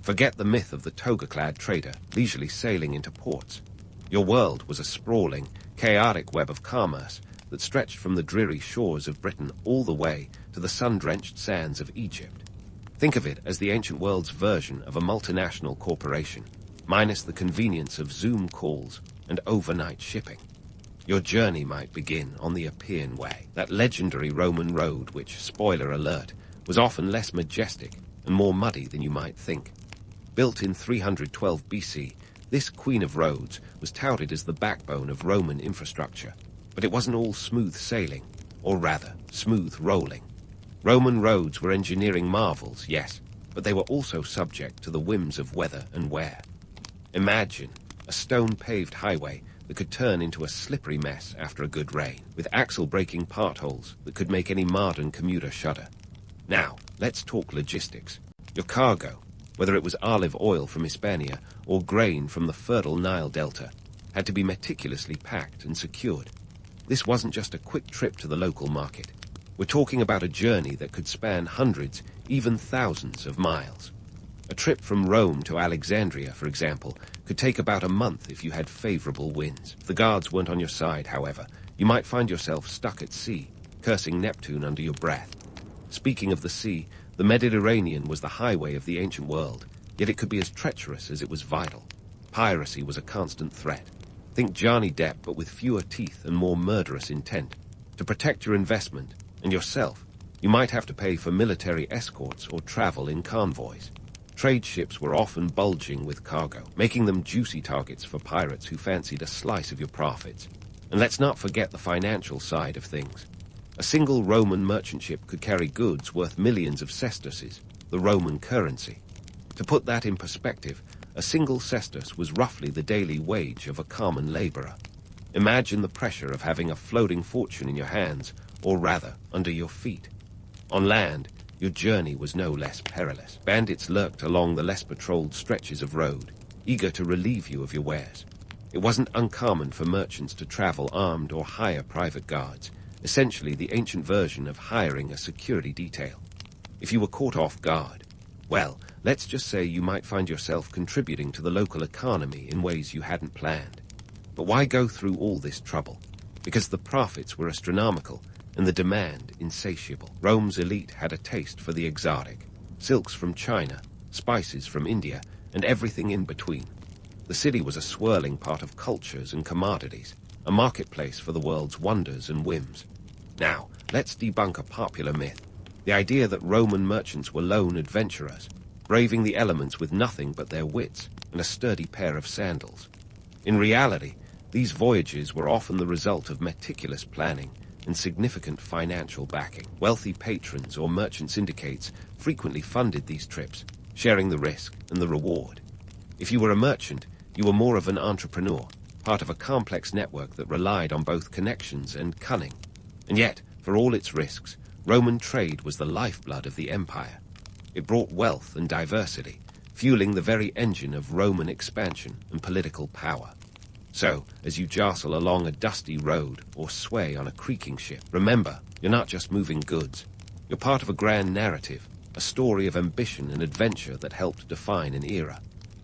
Forget the myth of the toga-clad trader leisurely sailing into ports. Your world was a sprawling, chaotic web of commerce that stretched from the dreary shores of Britain all the way to the sun-drenched sands of Egypt. Think of it as the ancient world's version of a multinational corporation, minus the convenience of Zoom calls and overnight shipping. Your journey might begin on the Appian Way, that legendary Roman road which, spoiler alert, was often less majestic and more muddy than you might think. Built in 312 BC, this Queen of Roads was touted as the backbone of Roman infrastructure, but it wasn't all smooth sailing, or rather, smooth rolling. Roman roads were engineering marvels, yes, but they were also subject to the whims of weather and wear. Imagine a stone-paved highway that could turn into a slippery mess after a good rain, with axle-breaking potholes that could make any modern commuter shudder. Now, let's talk logistics. Your cargo, whether it was olive oil from Hispania or grain from the fertile Nile Delta, had to be meticulously packed and secured. This wasn't just a quick trip to the local market. We're talking about a journey that could span hundreds, even thousands of miles. A trip from Rome to Alexandria, for example, could take about a month if you had favorable winds. If the guards weren't on your side, however, you might find yourself stuck at sea, cursing Neptune under your breath. Speaking of the sea, the Mediterranean was the highway of the ancient world, yet it could be as treacherous as it was vital. Piracy was a constant threat. Think Johnny Depp, but with fewer teeth and more murderous intent. To protect your investment, and yourself, you might have to pay for military escorts or travel in convoys. Trade ships were often bulging with cargo, making them juicy targets for pirates who fancied a slice of your profits. And let's not forget the financial side of things. A single Roman merchant ship could carry goods worth millions of sesterces, the Roman currency. To put that in perspective, a single sestus was roughly the daily wage of a common laborer. Imagine the pressure of having a floating fortune in your hands, or rather, under your feet. On land, your journey was no less perilous. Bandits lurked along the less patrolled stretches of road, eager to relieve you of your wares. It wasn't uncommon for merchants to travel armed or hire private guards, essentially the ancient version of hiring a security detail. If you were caught off guard, well, let's just say you might find yourself contributing to the local economy in ways you hadn't planned. But why go through all this trouble? Because the profits were astronomical and the demand insatiable. Rome's elite had a taste for the exotic. Silks from China, spices from India, and everything in between. The city was a swirling pot of cultures and commodities, a marketplace for the world's wonders and whims. Now, let's debunk a popular myth. The idea that Roman merchants were lone adventurers, braving the elements with nothing but their wits and a sturdy pair of sandals. In reality, these voyages were often the result of meticulous planning and significant financial backing. Wealthy patrons or merchant syndicates frequently funded these trips, sharing the risk and the reward. If you were a merchant, you were more of an entrepreneur, part of a complex network that relied on both connections and cunning. And yet, for all its risks, Roman trade was the lifeblood of the empire. It brought wealth and diversity, fueling the very engine of Roman expansion and political power. So, as you jostle along a dusty road or sway on a creaking ship, remember, you're not just moving goods. You're part of a grand narrative, a story of ambition and adventure that helped define an era.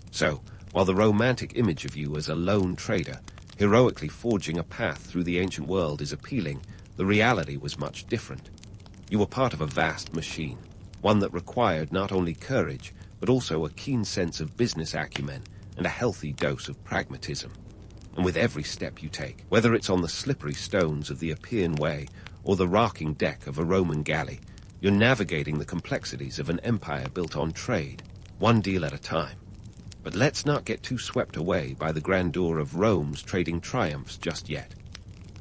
So, while the romantic image of you as a lone trader, heroically forging a path through the ancient world is appealing, the reality was much different. You were part of a vast machine, one that required not only courage, but also a keen sense of business acumen and a healthy dose of pragmatism. And with every step you take, whether it's on the slippery stones of the Appian Way or the rocking deck of a Roman galley, you're navigating the complexities of an empire built on trade, one deal at a time. But let's not get too swept away by the grandeur of Rome's trading triumphs just yet.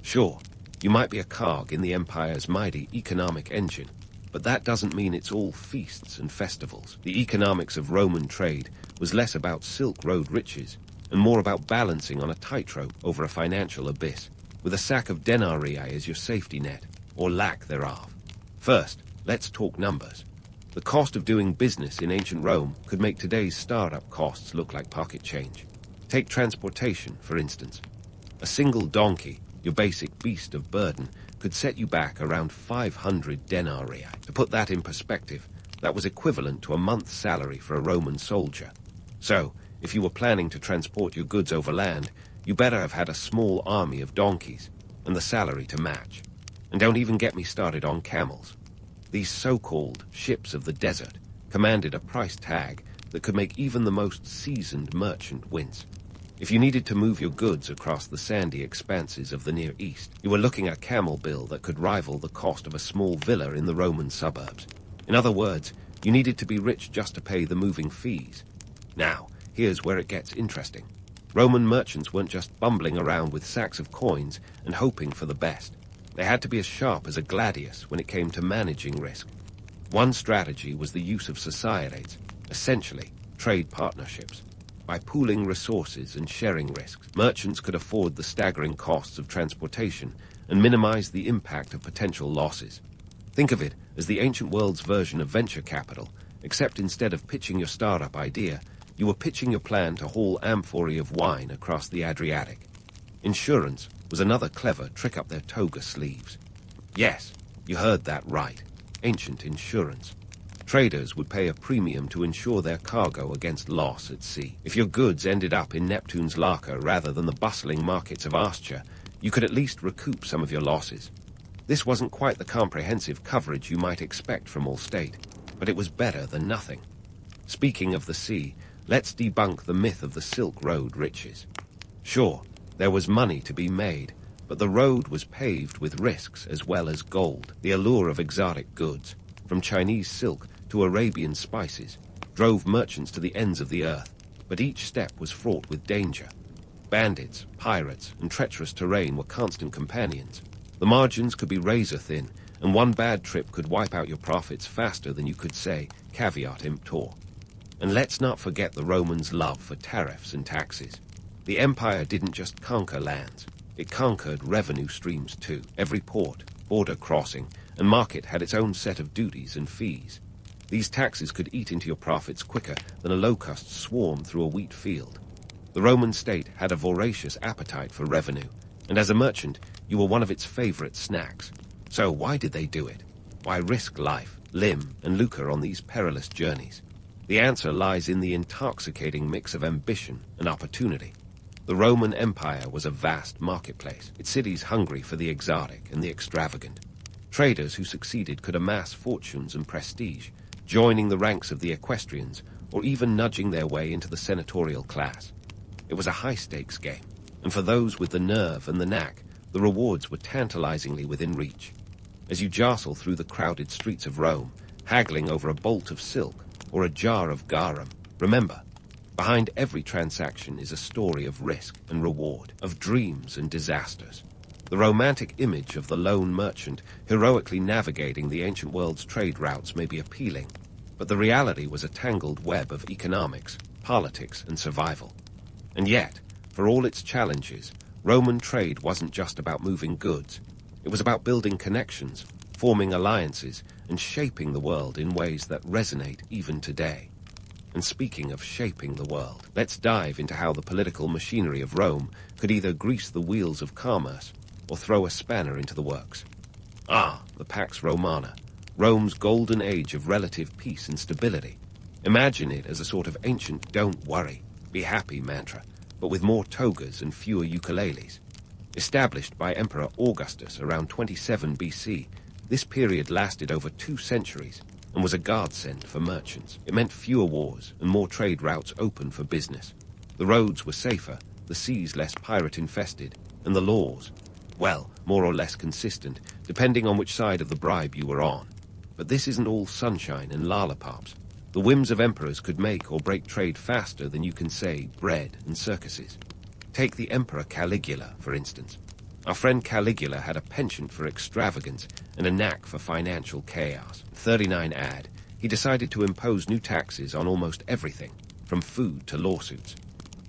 Sure, you might be a cog in the empire's mighty economic engine, but that doesn't mean it's all feasts and festivals. The economics of Roman trade was less about Silk Road riches and more about balancing on a tightrope over a financial abyss, with a sack of denarii as your safety net, or lack thereof. First, let's talk numbers. The cost of doing business in ancient Rome could make today's startup costs look like pocket change. Take transportation, for instance. A single donkey, your basic beast of burden, could set you back around 500 denarii. To put that in perspective, that was equivalent to a month's salary for a Roman soldier. So, if you were planning to transport your goods over land, you better have had a small army of donkeys, and the salary to match. And don't even get me started on camels. These so-called ships of the desert commanded a price tag that could make even the most seasoned merchant wince. If you needed to move your goods across the sandy expanses of the Near East, you were looking at a camel bill that could rival the cost of a small villa in the Roman suburbs. In other words, you needed to be rich just to pay the moving fees. Now, here's where it gets interesting. Roman merchants weren't just bumbling around with sacks of coins and hoping for the best. They had to be as sharp as a gladius when it came to managing risk. One strategy was the use of societies, essentially trade partnerships. By pooling resources and sharing risks, merchants could afford the staggering costs of transportation and minimize the impact of potential losses. Think of it as the ancient world's version of venture capital, except instead of pitching your startup idea, you were pitching your plan to haul amphorae of wine across the Adriatic. Insurance was another clever trick up their toga sleeves. Yes, you heard that right. Ancient insurance. Traders would pay a premium to insure their cargo against loss at sea. If your goods ended up in Neptune's Larker rather than the bustling markets of Astia, you could at least recoup some of your losses. This wasn't quite the comprehensive coverage you might expect from Allstate, but it was better than nothing. Speaking of the sea, let's debunk the myth of the Silk Road riches. Sure, there was money to be made, but the road was paved with risks as well as gold. The allure of exotic goods, from Chinese silk to Arabian spices, drove merchants to the ends of the earth, but each step was fraught with danger. Bandits, pirates, and treacherous terrain were constant companions. The margins could be razor thin, and one bad trip could wipe out your profits faster than you could say, caveat emptor. And let's not forget the Romans' love for tariffs and taxes. The empire didn't just conquer lands, it conquered revenue streams too. Every port, border crossing, and market had its own set of duties and fees. These taxes could eat into your profits quicker than a locust swarm through a wheat field. The Roman state had a voracious appetite for revenue, and as a merchant, you were one of its favorite snacks. So why did they do it? Why risk life, limb, and lucre on these perilous journeys? The answer lies in the intoxicating mix of ambition and opportunity. The Roman Empire was a vast marketplace, its cities hungry for the exotic and the extravagant. Traders who succeeded could amass fortunes and prestige, joining the ranks of the equestrians, or even nudging their way into the senatorial class. It was a high-stakes game, and for those with the nerve and the knack, the rewards were tantalizingly within reach. as you jostle through the crowded streets of Rome, haggling over a bolt of silk or a jar of garum. Remember, behind every transaction is a story of risk and reward, of dreams and disasters. The romantic image of the lone merchant heroically navigating the ancient world's trade routes may be appealing, but the reality was a tangled web of economics, politics, and survival. And yet, for all its challenges, Roman trade wasn't just about moving goods. It was about building connections, forming alliances, and shaping the world in ways that resonate even today. And speaking of shaping the world, let's dive into how the political machinery of Rome could either grease the wheels of commerce or throw a spanner into the works. The Pax Romana, Rome's golden age of relative peace and stability. Imagine it as a sort of ancient "don't worry, be happy" mantra, but with more togas and fewer ukuleles. Established by Emperor Augustus around 27 BC, this period lasted over 2 centuries and was a godsend for merchants. It meant fewer wars and more trade routes open for business. The roads were safer, the seas less pirate-infested, and the laws, well, more or less consistent, depending on which side of the bribe you were on. But this isn't all sunshine and lollipops. The whims of emperors could make or break trade faster than you can say bread and circuses. Take the Emperor Caligula, for instance. Our friend Caligula had a penchant for extravagance and a knack for financial chaos. 39 AD, he decided to impose new taxes on almost everything, from food to lawsuits.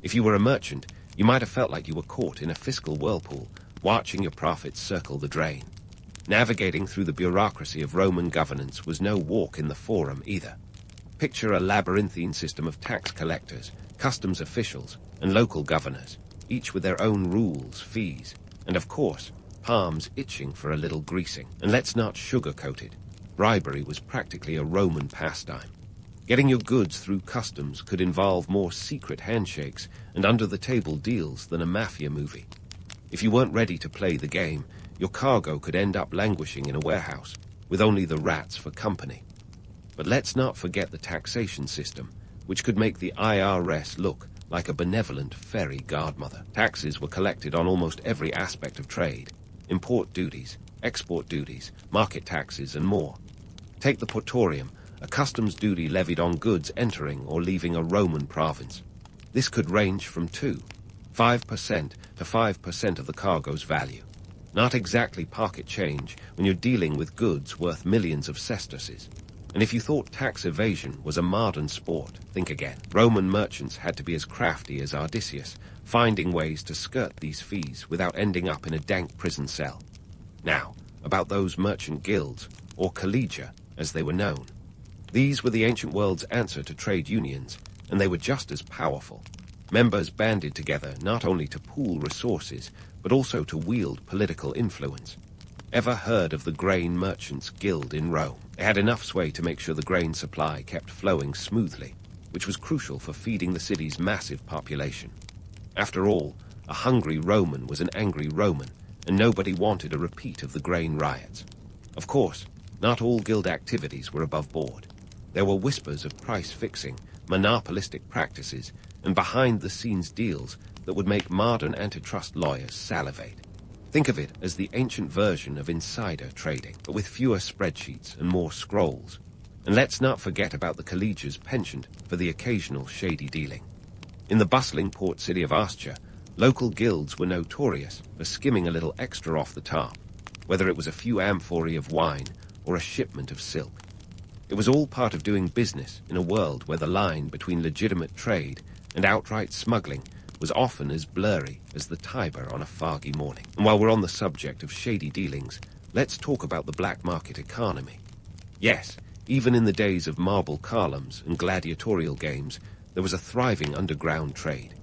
If you were a merchant, you might have felt like you were caught in a fiscal whirlpool, watching your profits circle the drain. Navigating through the bureaucracy of Roman governance was no walk in the forum either. Picture a labyrinthine system of tax collectors, customs officials, and local governors, each with their own rules, fees, and of course, palms itching for a little greasing. And let's not sugarcoat it. Bribery was practically a Roman pastime. Getting your goods through customs could involve more secret handshakes and under-the-table deals than a mafia movie. If you weren't ready to play the game, your cargo could end up languishing in a warehouse, with only the rats for company. But let's not forget the taxation system, which could make the IRS look like a benevolent fairy godmother. Taxes were collected on almost every aspect of trade: import duties, export duties, market taxes, and more. Take the portorium, a customs duty levied on goods entering or leaving a Roman province. This could range from 5% to 5% of the cargo's value. Not exactly pocket change when you're dealing with goods worth millions of sesterces. And if you thought tax evasion was a modern sport, think again. Roman merchants had to be as crafty as Odysseus, finding ways to skirt these fees without ending up in a dank prison cell. Now, about those merchant guilds, or collegia, as they were known. These were the ancient world's answer to trade unions, and they were just as powerful. Members banded together not only to pool resources, but also to wield political influence. Ever heard of the Grain Merchants Guild in Rome? They had enough sway to make sure the grain supply kept flowing smoothly, which was crucial for feeding the city's massive population. After all, a hungry Roman was an angry Roman, and nobody wanted a repeat of the grain riots. Of course, not all guild activities were above board. There were whispers of price-fixing, monopolistic practices, and behind-the-scenes deals that would make modern antitrust lawyers salivate. Think of it as the ancient version of insider trading, but with fewer spreadsheets and more scrolls. And let's not forget about the collegia's penchant for the occasional shady dealing. In the bustling port city of Ostia, local guilds were notorious for skimming a little extra off the top, whether it was a few amphorae of wine or a shipment of silk. It was all part of doing business in a world where the line between legitimate trade and outright smuggling was often as blurry as the Tiber on a foggy morning. And while we're on the subject of shady dealings, let's talk about the black market economy. Yes, even in the days of marble columns and gladiatorial games, there was a thriving underground trade.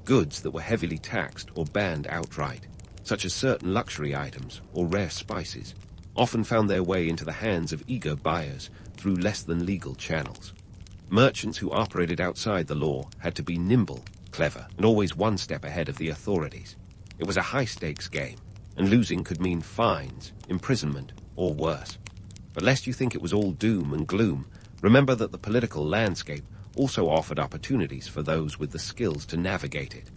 Goods that were heavily taxed or banned outright, such as certain luxury items or rare spices, often found their way into the hands of eager buyers through less than legal channels. Merchants who operated outside the law had to be nimble, clever, and always one step ahead of the authorities. It was a high-stakes game, and losing could mean fines, imprisonment, or worse. But lest you think it was all doom and gloom, remember that the political landscape also offered opportunities for those with the skills to navigate it.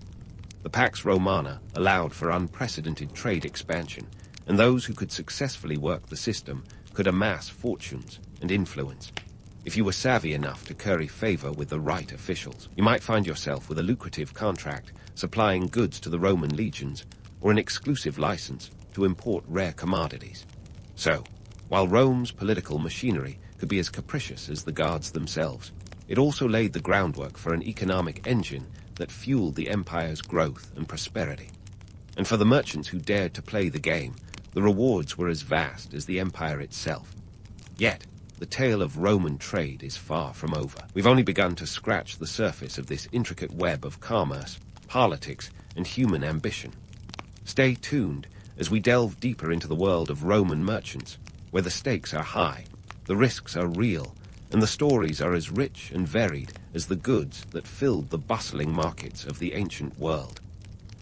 The Pax Romana allowed for unprecedented trade expansion, and those who could successfully work the system could amass fortunes and influence. If you were savvy enough to curry favor with the right officials, you might find yourself with a lucrative contract supplying goods to the Roman legions, or an exclusive license to import rare commodities. So, while Rome's political machinery could be as capricious as the gods themselves, it also laid the groundwork for an economic engine that fueled the empire's growth and prosperity. And for the merchants who dared to play the game, the rewards were as vast as the empire itself. Yet, the tale of Roman trade is far from over. We've only begun to scratch the surface of this intricate web of commerce, politics, and human ambition. Stay tuned as we delve deeper into the world of Roman merchants, where the stakes are high, the risks are real, and the stories are as rich and varied as the goods that filled the bustling markets of the ancient world.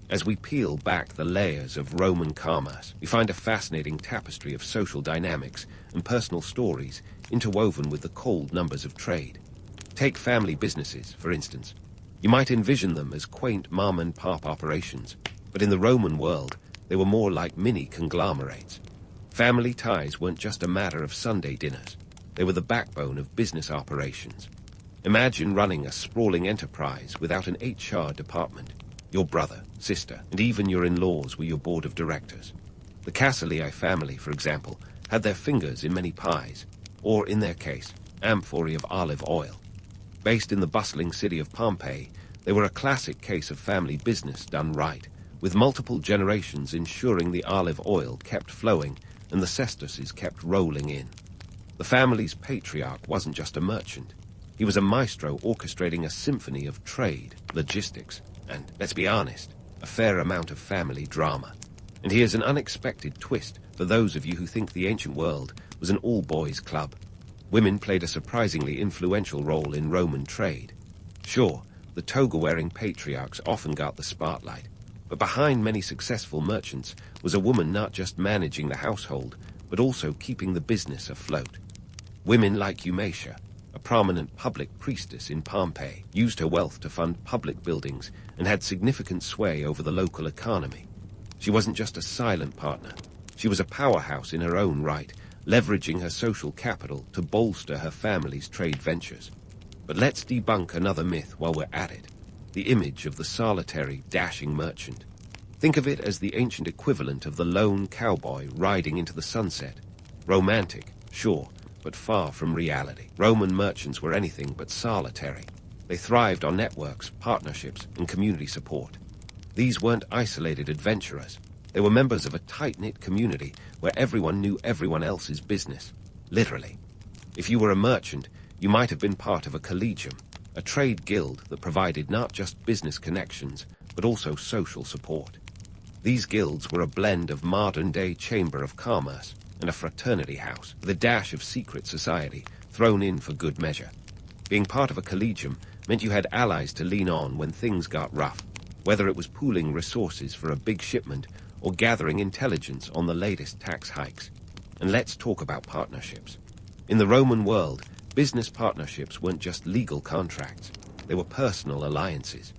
As we peel back the layers of Roman commerce, we find a fascinating tapestry of social dynamics and personal stories interwoven with the cold numbers of trade. Take family businesses, for instance. You might envision them as quaint mom-and-pop operations, but in the Roman world, they were more like mini-conglomerates. Family ties weren't just a matter of Sunday dinners. They were the backbone of business operations. Imagine running a sprawling enterprise without an HR department. Your brother, sister, and even your in-laws were your board of directors. The Cassili family, for example, had their fingers in many pies, or, in their case, amphorae of olive oil. Based in the bustling city of Pompeii, they were a classic case of family business done right, with multiple generations ensuring the olive oil kept flowing and the cestuses kept rolling in. The family's patriarch wasn't just a merchant. He was a maestro orchestrating a symphony of trade, logistics, and, let's be honest, a fair amount of family drama. And here's an unexpected twist for those of you who think the ancient world was an all-boys club. Women played a surprisingly influential role in Roman trade. Sure, the toga-wearing patriarchs often got the spotlight, but behind many successful merchants was a woman not just managing the household, but also keeping the business afloat. Women like Eumatia, a prominent public priestess in Pompeii, used her wealth to fund public buildings and had significant sway over the local economy. She wasn't just a silent partner. She was a powerhouse in her own right, leveraging her social capital to bolster her family's trade ventures. But let's debunk another myth while we're at it: the image of the solitary, dashing merchant. Think of it as the ancient equivalent of the lone cowboy riding into the sunset. Romantic, sure, but far from reality. Roman merchants were anything but solitary. They thrived on networks, partnerships, and community support. These weren't isolated adventurers. They were members of a tight-knit community where everyone knew everyone else's business, literally. If you were a merchant, you might have been part of a collegium, a trade guild that provided not just business connections, but also social support. These guilds were a blend of modern-day chamber of commerce and a fraternity house, with a dash of secret society thrown in for good measure. Being part of a collegium meant you had allies to lean on when things got rough, whether it was pooling resources for a big shipment or gathering intelligence on the latest tax hikes. And let's talk about partnerships. In the Roman world, business partnerships weren't just legal contracts. They were personal alliances.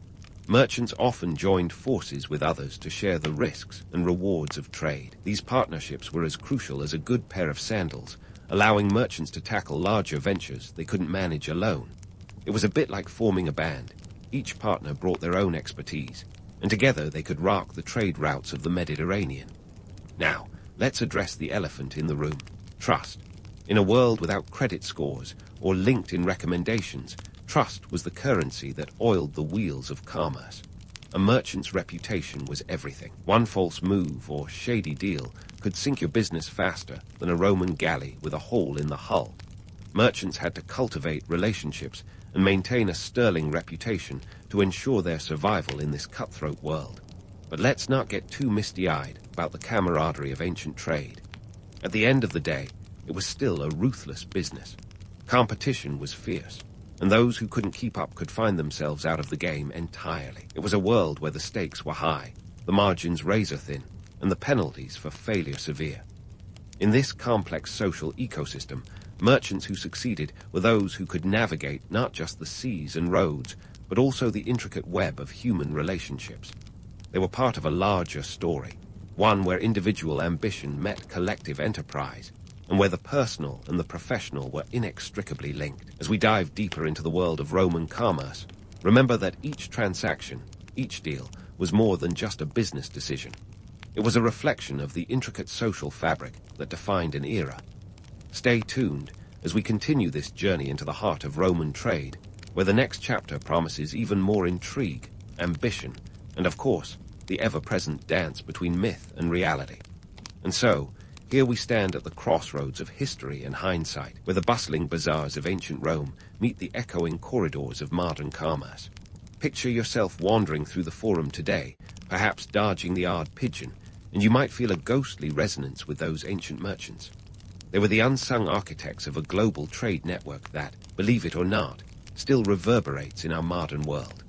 Merchants often joined forces with others to share the risks and rewards of trade. These partnerships were as crucial as a good pair of sandals, allowing merchants to tackle larger ventures they couldn't manage alone. It was a bit like forming a band. Each partner brought their own expertise, and together they could rock the trade routes of the Mediterranean. Now, let's address the elephant in the room: trust. In a world without credit scores or LinkedIn recommendations, trust was the currency that oiled the wheels of commerce. A merchant's reputation was everything. One false move or shady deal could sink your business faster than a Roman galley with a hole in the hull. Merchants had to cultivate relationships and maintain a sterling reputation to ensure their survival in this cutthroat world. But let's not get too misty-eyed about the camaraderie of ancient trade. At the end of the day, it was still a ruthless business. Competition was fierce, and those who couldn't keep up could find themselves out of the game entirely. It was a world where the stakes were high, the margins razor-thin, and the penalties for failure severe. In this complex social ecosystem, merchants who succeeded were those who could navigate not just the seas and roads, but also the intricate web of human relationships. They were part of a larger story, one where individual ambition met collective enterprise, and where the personal and the professional were inextricably linked. As we dive deeper into the world of Roman commerce, remember that each transaction, each deal, was more than just a business decision. It was a reflection of the intricate social fabric that defined an era. Stay tuned as we continue this journey into the heart of Roman trade, where the next chapter promises even more intrigue, ambition, and of course, the ever-present dance between myth and reality. And so, here we stand at the crossroads of history and hindsight, where the bustling bazaars of ancient Rome meet the echoing corridors of modern commerce. Picture yourself wandering through the forum today, perhaps dodging the odd pigeon, and you might feel a ghostly resonance with those ancient merchants. They were the unsung architects of a global trade network that, believe it or not, still reverberates in our modern world.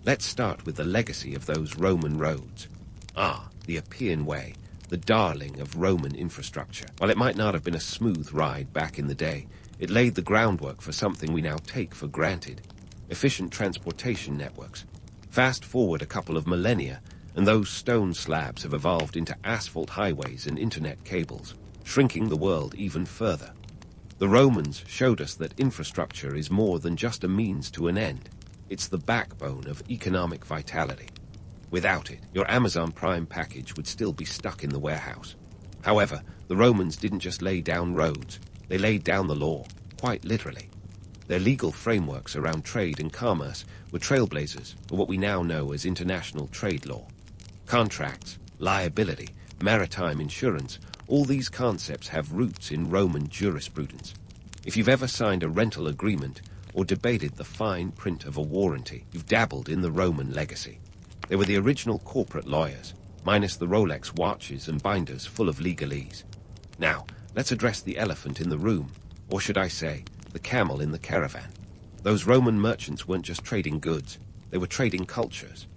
Let's start with the legacy of those Roman roads. The Appian Way, the darling of Roman infrastructure. While it might not have been a smooth ride back in the day, it laid the groundwork for something we now take for granted: efficient transportation networks. Fast forward a couple of millennia, and those stone slabs have evolved into asphalt highways and internet cables, shrinking the world even further. The Romans showed us that infrastructure is more than just a means to an end. It's the backbone of economic vitality. Without it, your Amazon Prime package would still be stuck in the warehouse. However, the Romans didn't just lay down roads, they laid down the law, quite literally. Their legal frameworks around trade and commerce were trailblazers for what we now know as international trade law. Contracts, liability, maritime insurance, all these concepts have roots in Roman jurisprudence. If you've ever signed a rental agreement or debated the fine print of a warranty, you've dabbled in the Roman legacy. They were the original corporate lawyers, minus the Rolex watches and binders full of legalese. Now, let's address the elephant in the room, or should I say, the camel in the caravan. Those Roman merchants weren't just trading goods, they were trading cultures.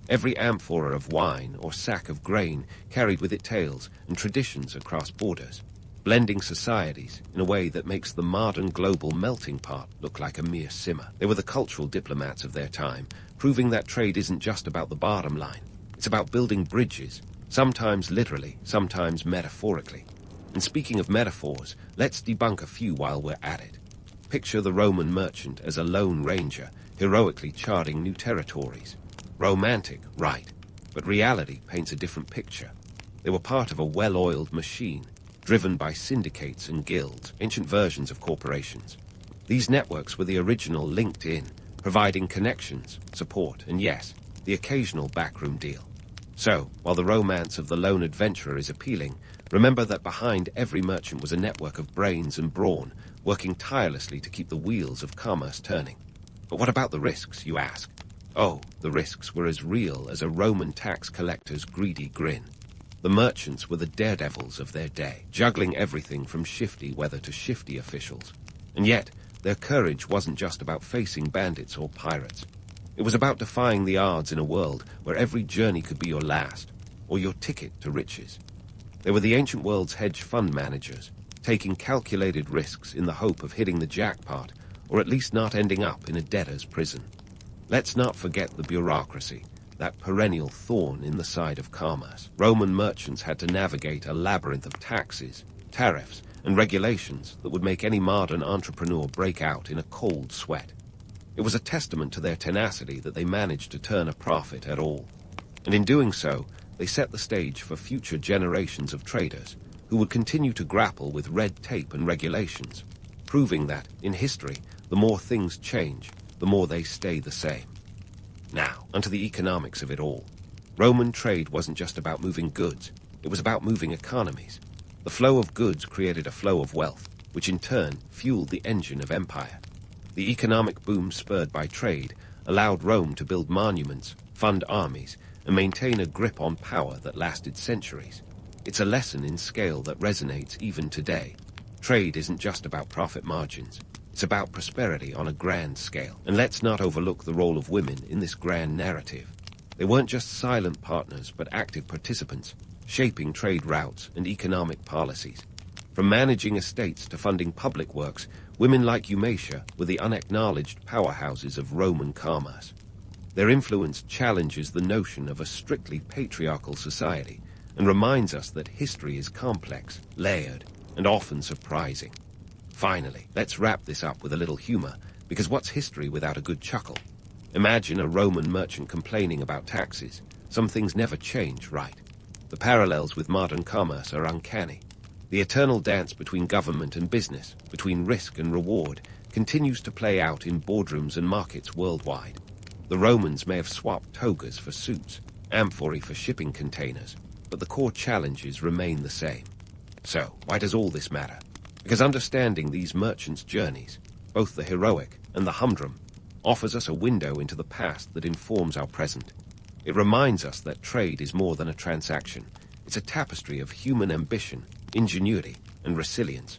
Every amphora of wine or sack of grain carried with it tales and traditions across borders, blending societies in a way that makes the modern global melting pot look like a mere simmer. They were the cultural diplomats of their time, proving that trade isn't just about the bottom line. It's about building bridges, sometimes literally, sometimes metaphorically. And speaking of metaphors, let's debunk a few while we're at it. Picture the Roman merchant as a lone ranger, heroically charting new territories. Romantic, right, but reality paints a different picture. They were part of a well-oiled machine, driven by syndicates and guilds, ancient versions of corporations. These networks were the original LinkedIn, providing connections, support, and yes, the occasional backroom deal. So, while the romance of the lone adventurer is appealing, remember that behind every merchant was a network of brains and brawn, working tirelessly to keep the wheels of commerce turning. But what about the risks, you ask? Oh, the risks were as real as a Roman tax collector's greedy grin. The merchants were the daredevils of their day, juggling everything from shifty weather to shifty officials. And yet, their courage wasn't just about facing bandits or pirates. It was about defying the odds in a world where every journey could be your last, or your ticket to riches. They were the ancient world's hedge fund managers, taking calculated risks in the hope of hitting the jackpot, or at least not ending up in a debtor's prison. Let's not forget the bureaucracy, that perennial thorn in the side of commerce. Roman merchants had to navigate a labyrinth of taxes, tariffs, and regulations that would make any modern entrepreneur break out in a cold sweat. It was a testament to their tenacity that they managed to turn a profit at all. And in doing so, they set the stage for future generations of traders who would continue to grapple with red tape and regulations, proving that, in history, the more things change, the more they stay the same. Now, onto the economics of it all. Roman trade wasn't just about moving goods, it was about moving economies. The flow of goods created a flow of wealth, which in turn fueled the engine of empire. The economic boom spurred by trade allowed Rome to build monuments, fund armies, and maintain a grip on power that lasted centuries. It's a lesson in scale that resonates even today. Trade isn't just about profit margins. It's about prosperity on a grand scale. And let's not overlook the role of women in this grand narrative. They weren't just silent partners, but active participants, shaping trade routes and economic policies. From managing estates to funding public works, women like Eumacia were the unacknowledged powerhouses of Roman commerce. Their influence challenges the notion of a strictly patriarchal society, and reminds us that history is complex, layered, and often surprising. Finally, let's wrap this up with a little humor, because what's history without a good chuckle? Imagine a Roman merchant complaining about taxes. Some things never change, right? The parallels with modern commerce are uncanny. The eternal dance between government and business, between risk and reward, continues to play out in boardrooms and markets worldwide. The Romans may have swapped togas for suits, amphorae for shipping containers, but the core challenges remain the same. So, why does all this matter? Because understanding these merchants' journeys, both the heroic and the humdrum, offers us a window into the past that informs our present. It reminds us that trade is more than a transaction. It's a tapestry of human ambition, ingenuity, and resilience.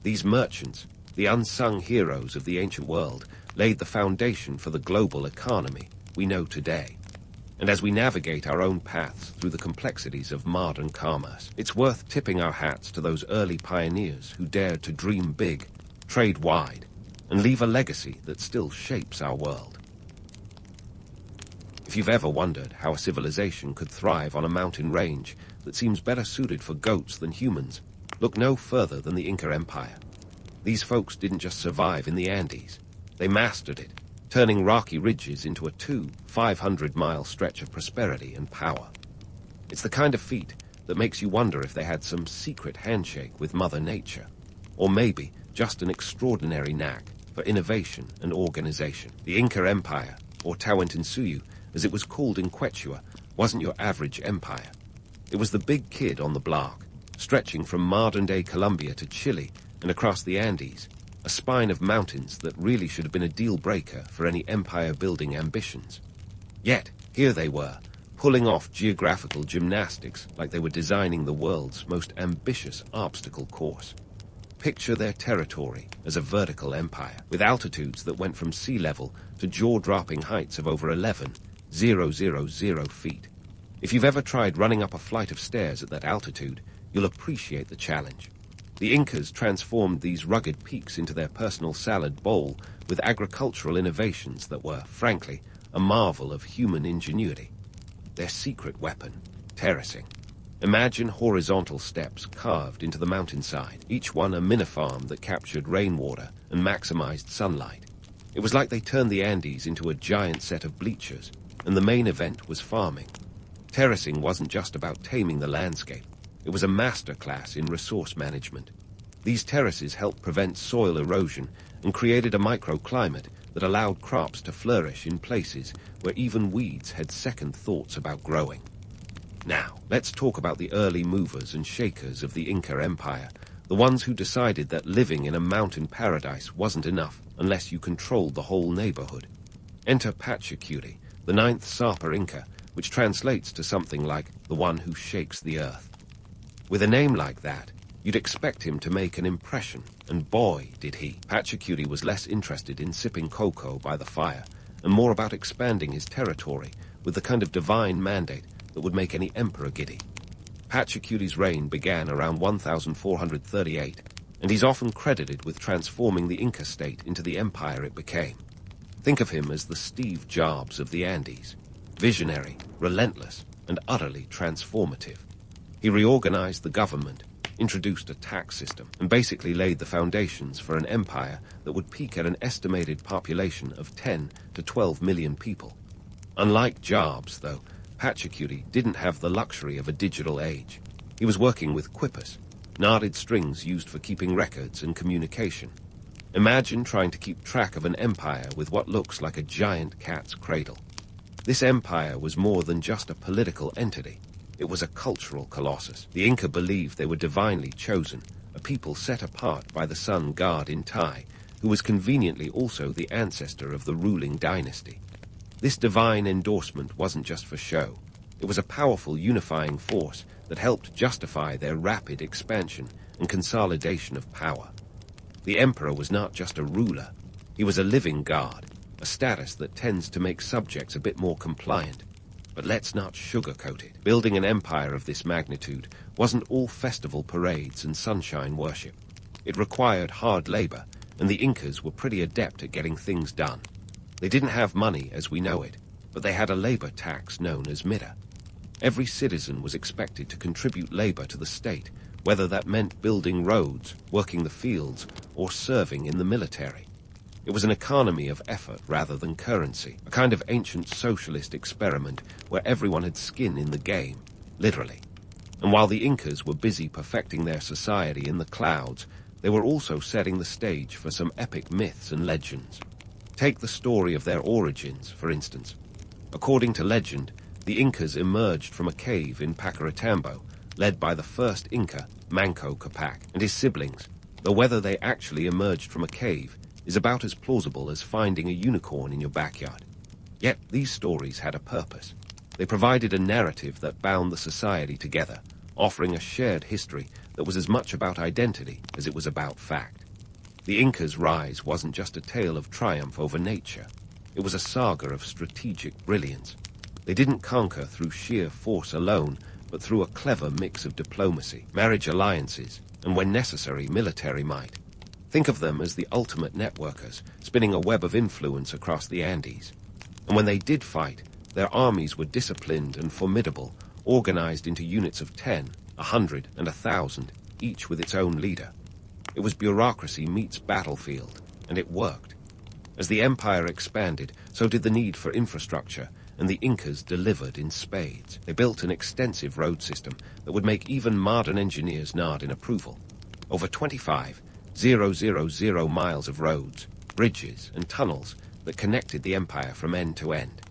These merchants, the unsung heroes of the ancient world, laid the foundation for the global economy we know today. And as we navigate our own paths through the complexities of modern commerce, it's worth tipping our hats to those early pioneers who dared to dream big, trade wide, and leave a legacy that still shapes our world. If you've ever wondered how a civilization could thrive on a mountain range that seems better suited for goats than humans, look no further than the Inca Empire. These folks didn't just survive in the Andes. They mastered it, turning rocky ridges into a 500-mile stretch of prosperity and power. It's the kind of feat that makes you wonder if they had some secret handshake with Mother Nature, or maybe just an extraordinary knack for innovation and organization. The Inca Empire, or Tawantinsuyu, as it was called in Quechua, wasn't your average empire. It was the big kid on the block, stretching from modern-day Colombia to Chile and across the Andes, a spine of mountains that really should have been a deal-breaker for any empire-building ambitions. Yet, here they were, pulling off geographical gymnastics like they were designing the world's most ambitious obstacle course. Picture their territory as a vertical empire, with altitudes that went from sea level to jaw-dropping heights of over 11,000 feet. If you've ever tried running up a flight of stairs at that altitude, you'll appreciate the challenge. The Incas transformed these rugged peaks into their personal salad bowl with agricultural innovations that were, frankly, a marvel of human ingenuity. Their secret weapon, terracing. Imagine horizontal steps carved into the mountainside, each one a mini-farm that captured rainwater and maximized sunlight. It was like they turned the Andes into a giant set of bleachers, and the main event was farming. Terracing wasn't just about taming the landscape. It was a masterclass in resource management. These terraces helped prevent soil erosion and created a microclimate that allowed crops to flourish in places where even weeds had second thoughts about growing. Now, let's talk about the early movers and shakers of the Inca Empire, the ones who decided that living in a mountain paradise wasn't enough unless you controlled the whole neighborhood. Enter Pachacuti, the 9th Sapa Inca, which translates to something like the one who shakes the earth. With a name like that, you'd expect him to make an impression, and boy, did he. Pachacuti was less interested in sipping cocoa by the fire, and more about expanding his territory with the kind of divine mandate that would make any emperor giddy. Pachacuti's reign began around 1438, and he's often credited with transforming the Inca state into the empire it became. Think of him as the Steve Jobs of the Andes, visionary, relentless, and utterly transformative. He reorganized the government, introduced a tax system, and basically laid the foundations for an empire that would peak at an estimated population of 10 to 12 million people. Unlike Jobs, though, Pachacuti didn't have the luxury of a digital age. He was working with quippers, knotted strings used for keeping records and communication. Imagine trying to keep track of an empire with what looks like a giant cat's cradle. This empire was more than just a political entity. It was a cultural colossus. The Inca believed they were divinely chosen, a people set apart by the sun god Inti, who was conveniently also the ancestor of the ruling dynasty. This divine endorsement wasn't just for show. It was a powerful unifying force that helped justify their rapid expansion and consolidation of power. The emperor was not just a ruler. He was a living god, a status that tends to make subjects a bit more compliant. But let's not sugarcoat it. Building an empire of this magnitude wasn't all festival parades and sunshine worship. It required hard labor, and the Incas were pretty adept at getting things done. They didn't have money as we know it, but they had a labor tax known as mida. Every citizen was expected to contribute labor to the state, whether that meant building roads, working the fields, or serving in the military. It was an economy of effort rather than currency, a kind of ancient socialist experiment where everyone had skin in the game, literally. And while the Incas were busy perfecting their society in the clouds, they were also setting the stage for some epic myths and legends. Take the story of their origins, for instance. According to legend, the Incas emerged from a cave in Paccaritambo, led by the first Inca, Manco Capac, and his siblings, though whether they actually emerged from a cave is about as plausible as finding a unicorn in your backyard. Yet these stories had a purpose. They provided a narrative that bound the society together, offering a shared history that was as much about identity as it was about fact. The Incas' rise wasn't just a tale of triumph over nature. It was a saga of strategic brilliance. They didn't conquer through sheer force alone, but through a clever mix of diplomacy, marriage alliances, and when necessary, military might. Think of them as the ultimate networkers, spinning a web of influence across the Andes. And when they did fight, their armies were disciplined and formidable, organized into units of 10, 100, and 1,000, each with its own leader. It was bureaucracy meets battlefield, and it worked. As the empire expanded, so did the need for infrastructure, and the Incas delivered in spades. They built an extensive road system that would make even modern engineers nod in approval. Over 25,000 miles of roads, bridges, and tunnels that connected the empire from end to end.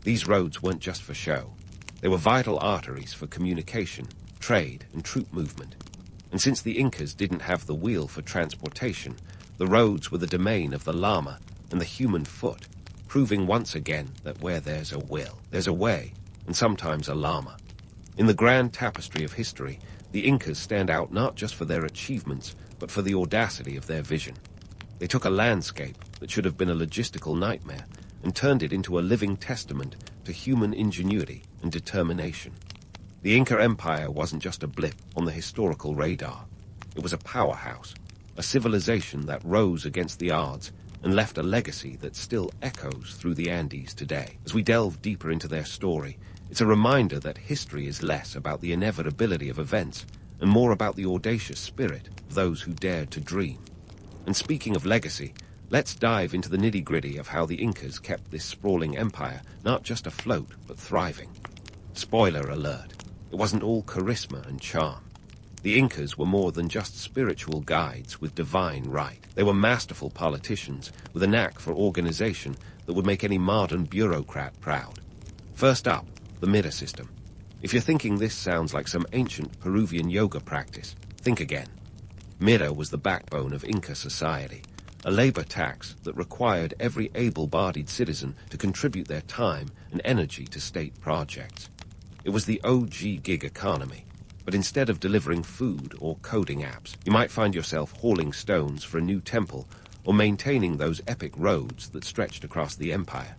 These roads weren't just for show. They were vital arteries for communication, trade, and troop movement. And since the Incas didn't have the wheel for transportation, the roads were the domain of the llama and the human foot, proving once again that where there's a will, there's a way, and sometimes a llama. In the grand tapestry of history, the Incas stand out not just for their achievements, but for the audacity of their vision. They took a landscape that should have been a logistical nightmare and turned it into a living testament to human ingenuity and determination. The Inca Empire wasn't just a blip on the historical radar. It was a powerhouse, a civilization that rose against the odds and left a legacy that still echoes through the Andes today. As we delve deeper into their story, it's a reminder that history is less about the inevitability of events and more about the audacious spirit of those who dared to dream. And speaking of legacy, let's dive into the nitty-gritty of how the Incas kept this sprawling empire not just afloat, but thriving. Spoiler alert, it wasn't all charisma and charm. The Incas were more than just spiritual guides with divine right. They were masterful politicians with a knack for organization that would make any modern bureaucrat proud. First up, the Mida system. If you're thinking this sounds like some ancient Peruvian yoga practice, think again. Mida was the backbone of Inca society, a labor tax that required every able-bodied citizen to contribute their time and energy to state projects. It was the OG gig economy, but instead of delivering food or coding apps, you might find yourself hauling stones for a new temple or maintaining those epic roads that stretched across the empire.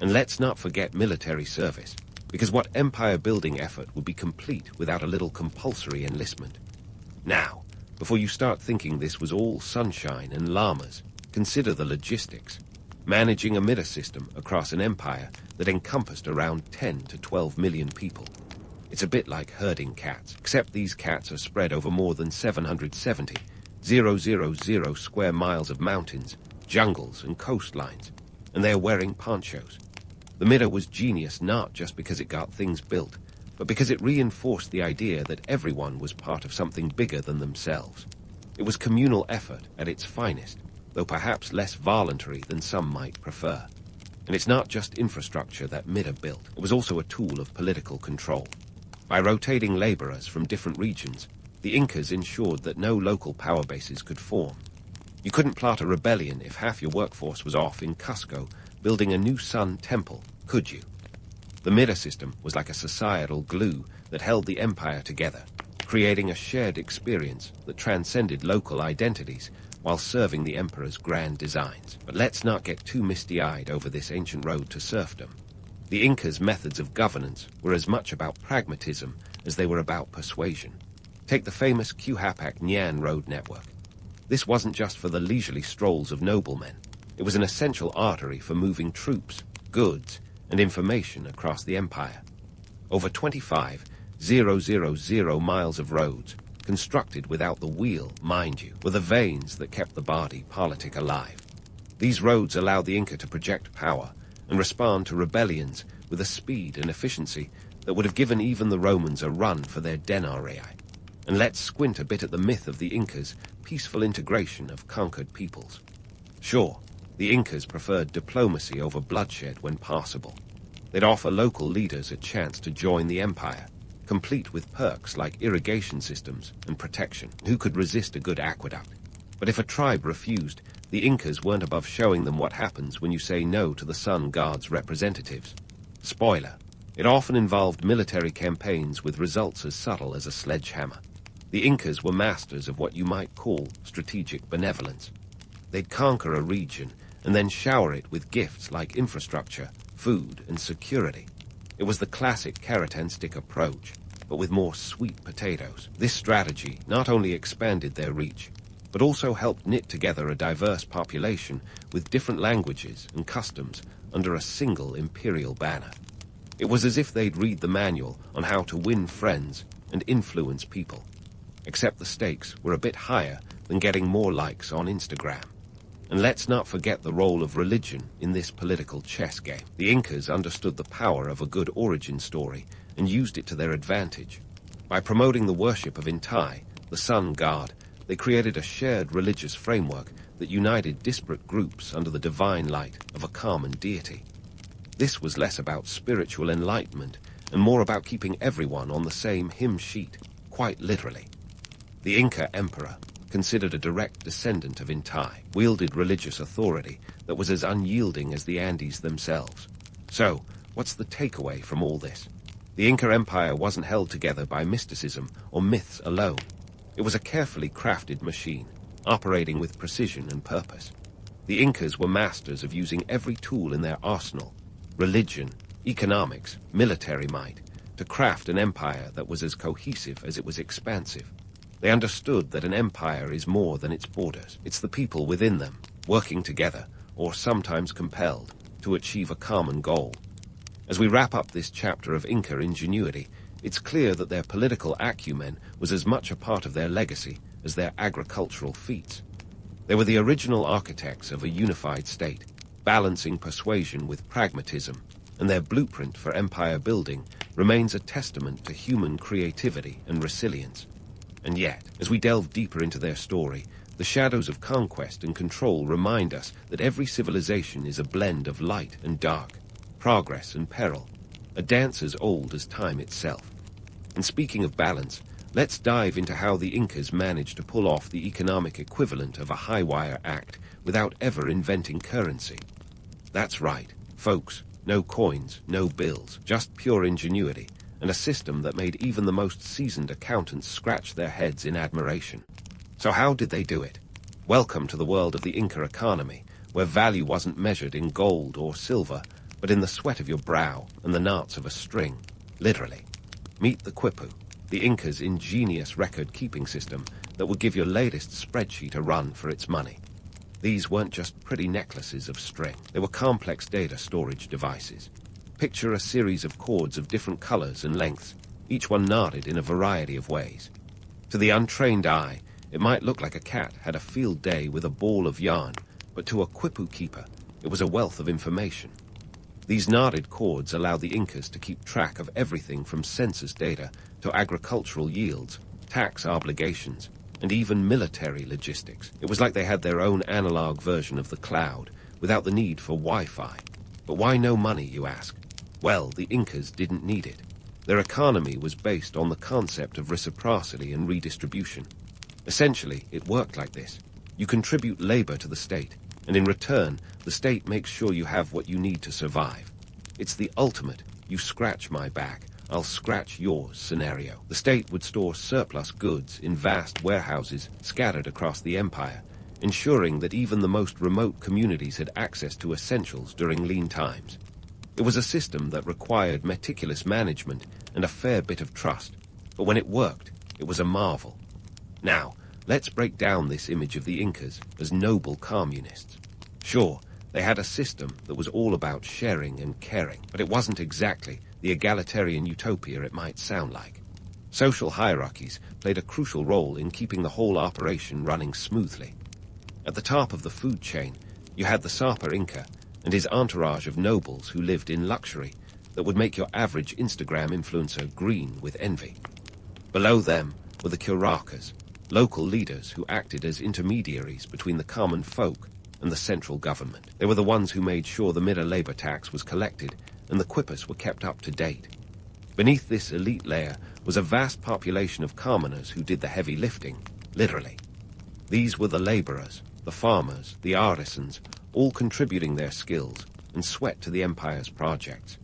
And let's not forget military service, because what empire-building effort would be complete without a little compulsory enlistment? Now, before you start thinking this was all sunshine and llamas, consider the logistics. Managing a Mida system across an empire that encompassed around 10 to 12 million people. It's a bit like herding cats, except these cats are spread over more than 770,000 square miles of mountains, jungles, and coastlines, and they are wearing ponchos. The Mida was genius not just because it got things built, but because it reinforced the idea that everyone was part of something bigger than themselves. It was communal effort at its finest, though perhaps less voluntary than some might prefer. And it's not just infrastructure that Mida built, it was also a tool of political control. By rotating laborers from different regions, the Incas ensured that no local power bases could form. You couldn't plot a rebellion if half your workforce was off in Cusco building a new sun temple, could you? The Mida system was like a societal glue that held the empire together, creating a shared experience that transcended local identities while serving the emperor's grand designs. But let's not get too misty-eyed over this ancient road to serfdom. The Incas' methods of governance were as much about pragmatism as they were about persuasion. Take the famous Quhapac-Nyan road network. This wasn't just for the leisurely strolls of noblemen. It was an essential artery for moving troops, goods, and information across the empire. Over 25,000 miles of roads, constructed without the wheel, mind you, were the veins that kept the body politic alive. These roads allowed the Inca to project power and respond to rebellions with a speed and efficiency that would have given even the Romans a run for their denarii. And let's squint a bit at the myth of the Incas' peaceful integration of conquered peoples. Sure, the Incas preferred diplomacy over bloodshed when possible. They'd offer local leaders a chance to join the empire, complete with perks like irrigation systems and protection. Who could resist a good aqueduct? But if a tribe refused, the Incas weren't above showing them what happens when you say no to the sun god's representatives. Spoiler, it often involved military campaigns with results as subtle as a sledgehammer. The Incas were masters of what you might call strategic benevolence. They'd conquer a region and then shower it with gifts like infrastructure, food, and security. It was the classic carrot and stick approach, but with more sweet potatoes. This strategy not only expanded their reach, but also helped knit together a diverse population with different languages and customs under a single imperial banner. It was as if they'd read the manual on how to win friends and influence people. Except the stakes were a bit higher than getting more likes on Instagram. And let's not forget the role of religion in this political chess game. The Incas understood the power of a good origin story and used it to their advantage. By promoting the worship of Intai, the sun god, they created a shared religious framework that united disparate groups under the divine light of a common deity. This was less about spiritual enlightenment and more about keeping everyone on the same hymn sheet, quite literally. The Inca emperor, considered a direct descendant of Intai, wielded religious authority that was as unyielding as the Andes themselves. So, what's the takeaway from all this? The Inca Empire wasn't held together by mysticism or myths alone. It was a carefully crafted machine, operating with precision and purpose. The Incas were masters of using every tool in their arsenal, religion, economics, military might, to craft an empire that was as cohesive as it was expansive. They understood that an empire is more than its borders. It's the people within them, working together, or sometimes compelled, to achieve a common goal. As we wrap up this chapter of Inca ingenuity, it's clear that their political acumen was as much a part of their legacy as their agricultural feats. They were the original architects of a unified state, balancing persuasion with pragmatism, and their blueprint for empire building remains a testament to human creativity and resilience. And yet, as we delve deeper into their story, the shadows of conquest and control remind us that every civilization is a blend of light and dark, progress and peril, a dance as old as time itself. And speaking of balance, let's dive into how the Incas managed to pull off the economic equivalent of a high-wire act without ever inventing currency. That's right, folks, no coins, no bills, just pure ingenuity, and a system that made even the most seasoned accountants scratch their heads in admiration. So how did they do it? Welcome to the world of the Inca economy, where value wasn't measured in gold or silver, but in the sweat of your brow and the knots of a string, literally. Meet the Quipu, the Inca's ingenious record-keeping system that would give your latest spreadsheet a run for its money. These weren't just pretty necklaces of string. They were complex data storage devices. Picture a series of cords of different colors and lengths, each one knotted in a variety of ways. To the untrained eye, it might look like a cat had a field day with a ball of yarn, but to a Quipu keeper, it was a wealth of information. These knotted cords allowed the Incas to keep track of everything from census data to agricultural yields, tax obligations, and even military logistics. It was like they had their own analog version of the cloud, without the need for Wi-Fi. But why no money, you ask? Well, the Incas didn't need it. Their economy was based on the concept of reciprocity and redistribution. Essentially, it worked like this. You contribute labor to the state, and in return, the state makes sure you have what you need to survive. It's the ultimate, you scratch my back, I'll scratch yours scenario. The state would store surplus goods in vast warehouses scattered across the empire, ensuring that even the most remote communities had access to essentials during lean times. It was a system that required meticulous management and a fair bit of trust, but when it worked, it was a marvel. Now, let's break down this image of the Incas as noble communists. Sure, They had a system that was all about sharing and caring, but it wasn't exactly the egalitarian utopia it might sound like. Social hierarchies played a crucial role in keeping the whole operation running smoothly. At the top of the food chain, you had the Sapa Inca and his entourage of nobles who lived in luxury that would make your average Instagram influencer green with envy. Below them were the Curakas, local leaders who acted as intermediaries between the common folk and the central government. They were the ones who made sure the Mira labor tax was collected and the quippers were kept up to date. Beneath this elite layer was a vast population of commoners who did the heavy lifting, literally. These were the laborers, the farmers, the artisans, all contributing their skills and sweat to the empire's projects.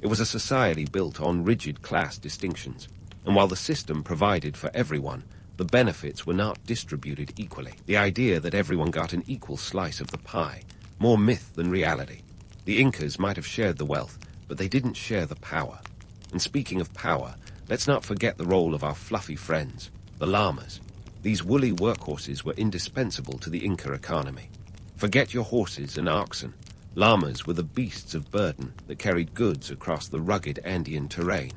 It was a society built on rigid class distinctions, and while the system provided for everyone, the benefits were not distributed equally. The idea that everyone got an equal slice of the pie, more myth than reality. The Incas might have shared the wealth, but they didn't share the power. And speaking of power, let's not forget the role of our fluffy friends, the llamas. These woolly workhorses were indispensable to the Inca economy. Forget your horses and oxen. Llamas were the beasts of burden that carried goods across the rugged Andean terrain.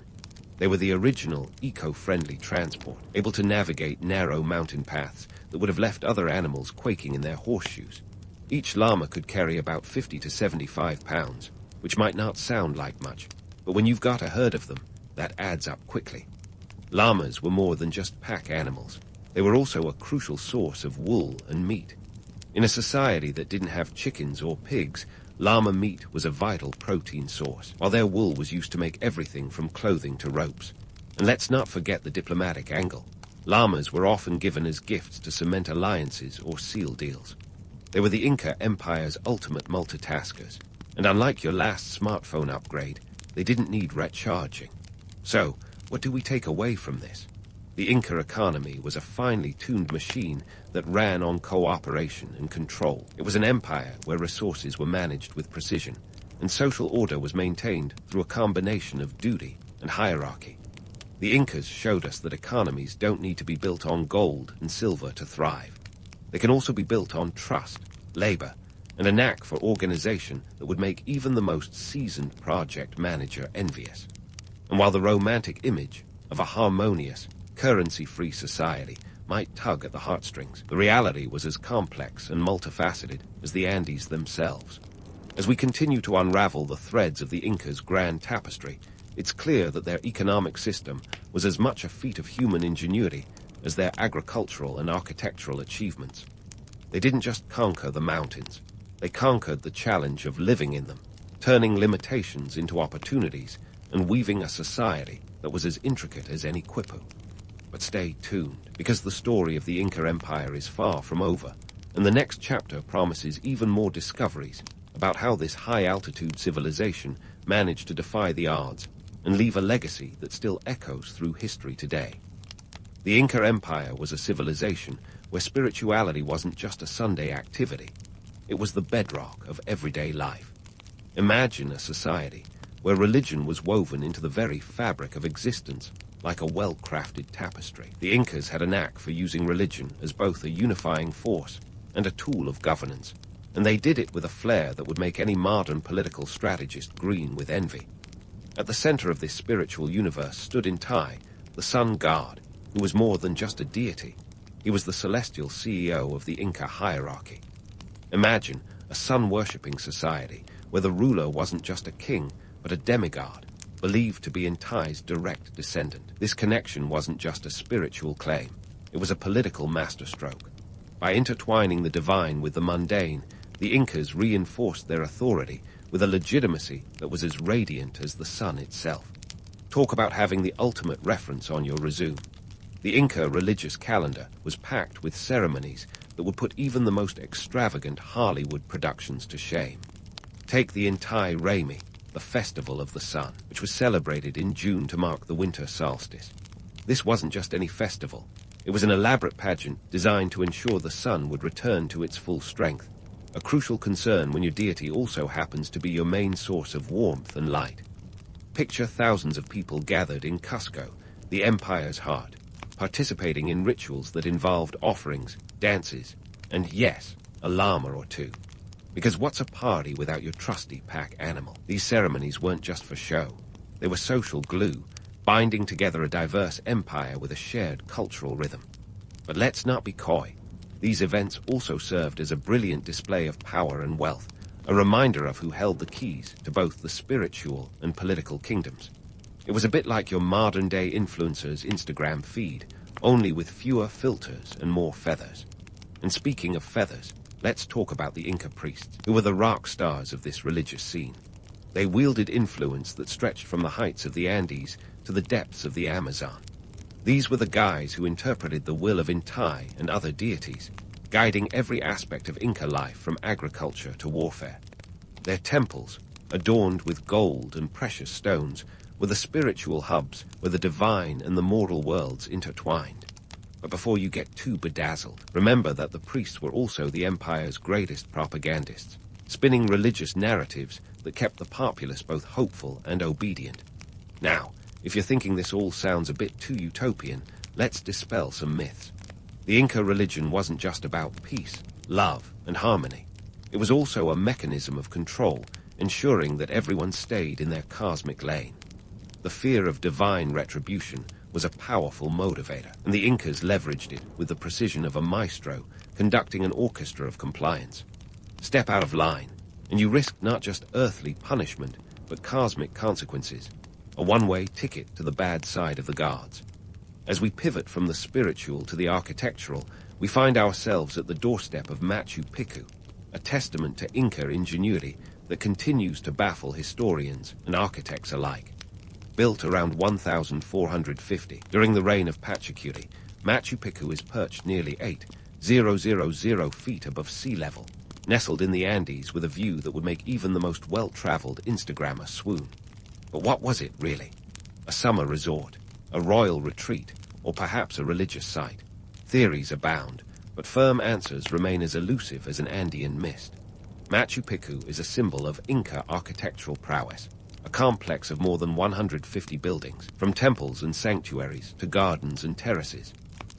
They were the original, eco-friendly transport, able to navigate narrow mountain paths that would have left other animals quaking in their horseshoes. Each llama could carry about 50 to 75 pounds, which might not sound like much, but when you've got a herd of them, that adds up quickly. Llamas were more than just pack animals. They were also a crucial source of wool and meat. In a society that didn't have chickens or pigs, llama meat was a vital protein source, while their wool was used to make everything from clothing to ropes. And let's not forget the diplomatic angle. Llamas were often given as gifts to cement alliances or seal deals. They were the Inca Empire's ultimate multitaskers, and unlike your last smartphone upgrade, they didn't need recharging. So, what do we take away from this? The Inca economy was a finely tuned machine that ran on cooperation and control. It was an empire where resources were managed with precision, and social order was maintained through a combination of duty and hierarchy. The Incas showed us that economies don't need to be built on gold and silver to thrive. They can also be built on trust, labor, and a knack for organization that would make even the most seasoned project manager envious. And while the romantic image of a harmonious, currency-free society might tug at the heartstrings, the reality was as complex and multifaceted as the Andes themselves. As we continue to unravel the threads of the Incas' grand tapestry, it's clear that their economic system was as much a feat of human ingenuity as their agricultural and architectural achievements. They didn't just conquer the mountains, they conquered the challenge of living in them, turning limitations into opportunities and weaving a society that was as intricate as any quipu. But stay tuned, because the story of the Inca Empire is far from over, and the next chapter promises even more discoveries about how this high-altitude civilization managed to defy the odds and leave a legacy that still echoes through history today. The Inca Empire was a civilization where spirituality wasn't just a Sunday activity. It was the bedrock of everyday life. Imagine a society where religion was woven into the very fabric of existence, like a well-crafted tapestry. The Incas had a knack for using religion as both a unifying force and a tool of governance, and they did it with a flair that would make any modern political strategist green with envy. At the center of this spiritual universe stood in Tai, the sun god, who was more than just a deity. He was the celestial CEO of the Inca hierarchy. Imagine a sun-worshipping society where the ruler wasn't just a king, but a demigod, believed to be in Tai's direct descendant. This connection wasn't just a spiritual claim, it was a political masterstroke. By intertwining the divine with the mundane, the Incas reinforced their authority with a legitimacy that was as radiant as the sun itself. Talk about having the ultimate reference on your resume. The Inca religious calendar was packed with ceremonies that would put even the most extravagant Hollywood productions to shame. Take the Inti Raymi, the Festival of the Sun, which was celebrated in June to mark the winter solstice. This wasn't just any festival. It was an elaborate pageant designed to ensure the sun would return to its full strength, a crucial concern when your deity also happens to be your main source of warmth and light. Picture thousands of people gathered in Cusco, the empire's heart, participating in rituals that involved offerings, dances, and yes, a llama or two. Because what's a party without your trusty pack animal? These ceremonies weren't just for show. They were social glue, binding together a diverse empire with a shared cultural rhythm. But let's not be coy. These events also served as a brilliant display of power and wealth, a reminder of who held the keys to both the spiritual and political kingdoms. It was a bit like your modern-day influencer's Instagram feed, only with fewer filters and more feathers. And speaking of feathers, let's talk about the Inca priests, who were the rock stars of this religious scene. They wielded influence that stretched from the heights of the Andes to the depths of the Amazon. These were the guys who interpreted the will of Inti and other deities, guiding every aspect of Inca life from agriculture to warfare. Their temples, adorned with gold and precious stones, were the spiritual hubs where the divine and the mortal worlds intertwined. But before you get too bedazzled, remember that the priests were also the empire's greatest propagandists, spinning religious narratives that kept the populace both hopeful and obedient. Now, if you're thinking this all sounds a bit too utopian, let's dispel some myths. The Inca religion wasn't just about peace, love, and harmony. It was also a mechanism of control, ensuring that everyone stayed in their cosmic lane. The fear of divine retribution was a powerful motivator, and the Incas leveraged it with the precision of a maestro conducting an orchestra of compliance. Step out of line, and you risk not just earthly punishment, but cosmic consequences. A one-way ticket to the bad side of the gods. As we pivot from the spiritual to the architectural, we find ourselves at the doorstep of Machu Picchu, a testament to Inca ingenuity that continues to baffle historians and architects alike. Built around 1450, during the reign of Pachacuti, Machu Picchu is perched nearly 8,000 feet above sea level, nestled in the Andes with a view that would make even the most well-traveled Instagrammer swoon. But what was it, really? A summer resort, a royal retreat, or perhaps a religious site? Theories abound, but firm answers remain as elusive as an Andean mist. Machu Picchu is a symbol of Inca architectural prowess, a complex of more than 150 buildings, from temples and sanctuaries to gardens and terraces.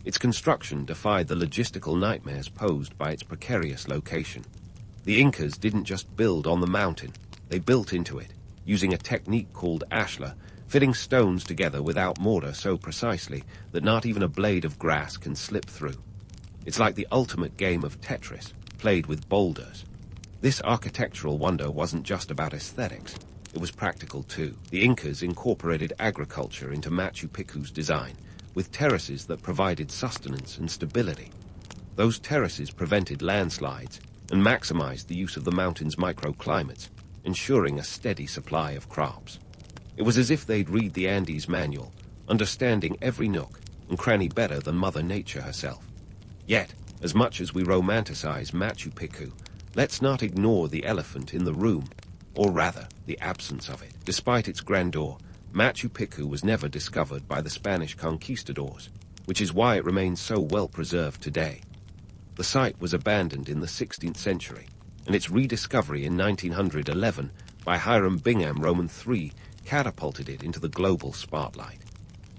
Its construction defied the logistical nightmares posed by its precarious location. The Incas didn't just build on the mountain, they built into it, using a technique called ashlar, fitting stones together without mortar so precisely that not even a blade of grass can slip through. It's like the ultimate game of Tetris, played with boulders. This architectural wonder wasn't just about aesthetics, it was practical too. The Incas incorporated agriculture into Machu Picchu's design, with terraces that provided sustenance and stability. Those terraces prevented landslides and maximized the use of the mountain's microclimates, ensuring a steady supply of crops. It was as if they'd read the Andes manual, understanding every nook and cranny better than Mother Nature herself. Yet, as much as we romanticize Machu Picchu, let's not ignore the elephant in the room, or rather, the absence of it. Despite its grandeur, Machu Picchu was never discovered by the Spanish conquistadors, which is why it remains so well preserved today. The site was abandoned in the 16th century, and its rediscovery in 1911 by Hiram Bingham Roman III catapulted it into the global spotlight.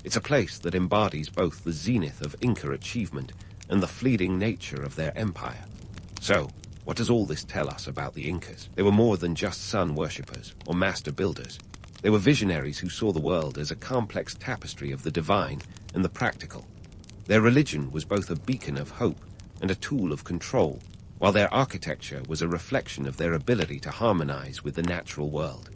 It's a place that embodies both the zenith of Inca achievement and the fleeting nature of their empire. So, what does all this tell us about the Incas? They were more than just sun worshippers or master builders. They were visionaries who saw the world as a complex tapestry of the divine and the practical. Their religion was both a beacon of hope and a tool of control, while their architecture was a reflection of their ability to harmonize with the natural world.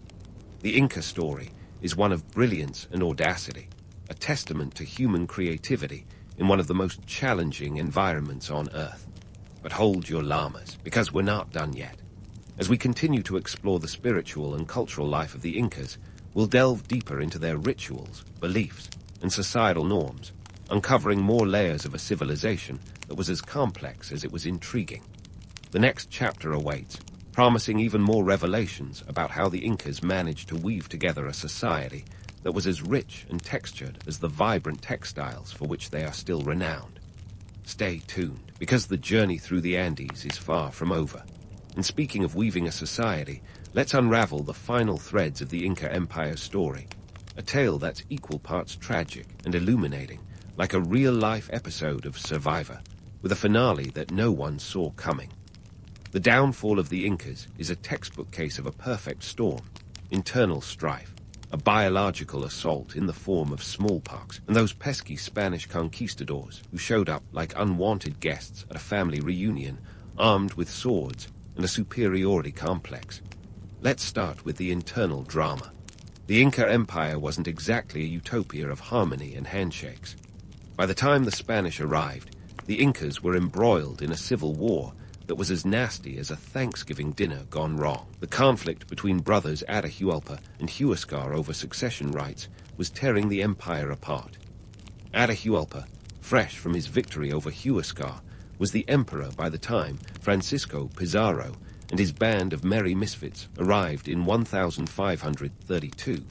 The Inca story is one of brilliance and audacity, a testament to human creativity in one of the most challenging environments on Earth. But hold your llamas, because we're not done yet. As we continue to explore the spiritual and cultural life of the Incas, we'll delve deeper into their rituals, beliefs, and societal norms, uncovering more layers of a civilization that was as complex as it was intriguing. The next chapter awaits, promising even more revelations about how the Incas managed to weave together a society that was as rich and textured as the vibrant textiles for which they are still renowned. Stay tuned, because the journey through the Andes is far from over. And speaking of weaving a society, let's unravel the final threads of the Inca Empire's story, a tale that's equal parts tragic and illuminating, like a real-life episode of Survivor, with a finale that no one saw coming. The downfall of the Incas is a textbook case of a perfect storm: internal strife, a biological assault in the form of smallpox, and those pesky Spanish conquistadors who showed up like unwanted guests at a family reunion, armed with swords and a superiority complex. Let's start with the internal drama. The Inca Empire wasn't exactly a utopia of harmony and handshakes. By the time the Spanish arrived, the Incas were embroiled in a civil war that was as nasty as a Thanksgiving dinner gone wrong. The conflict between brothers Atahualpa and Huascar over succession rights was tearing the empire apart. Atahualpa, fresh from his victory over Huascar, was the emperor by the time Francisco Pizarro and his band of merry misfits arrived in 1532.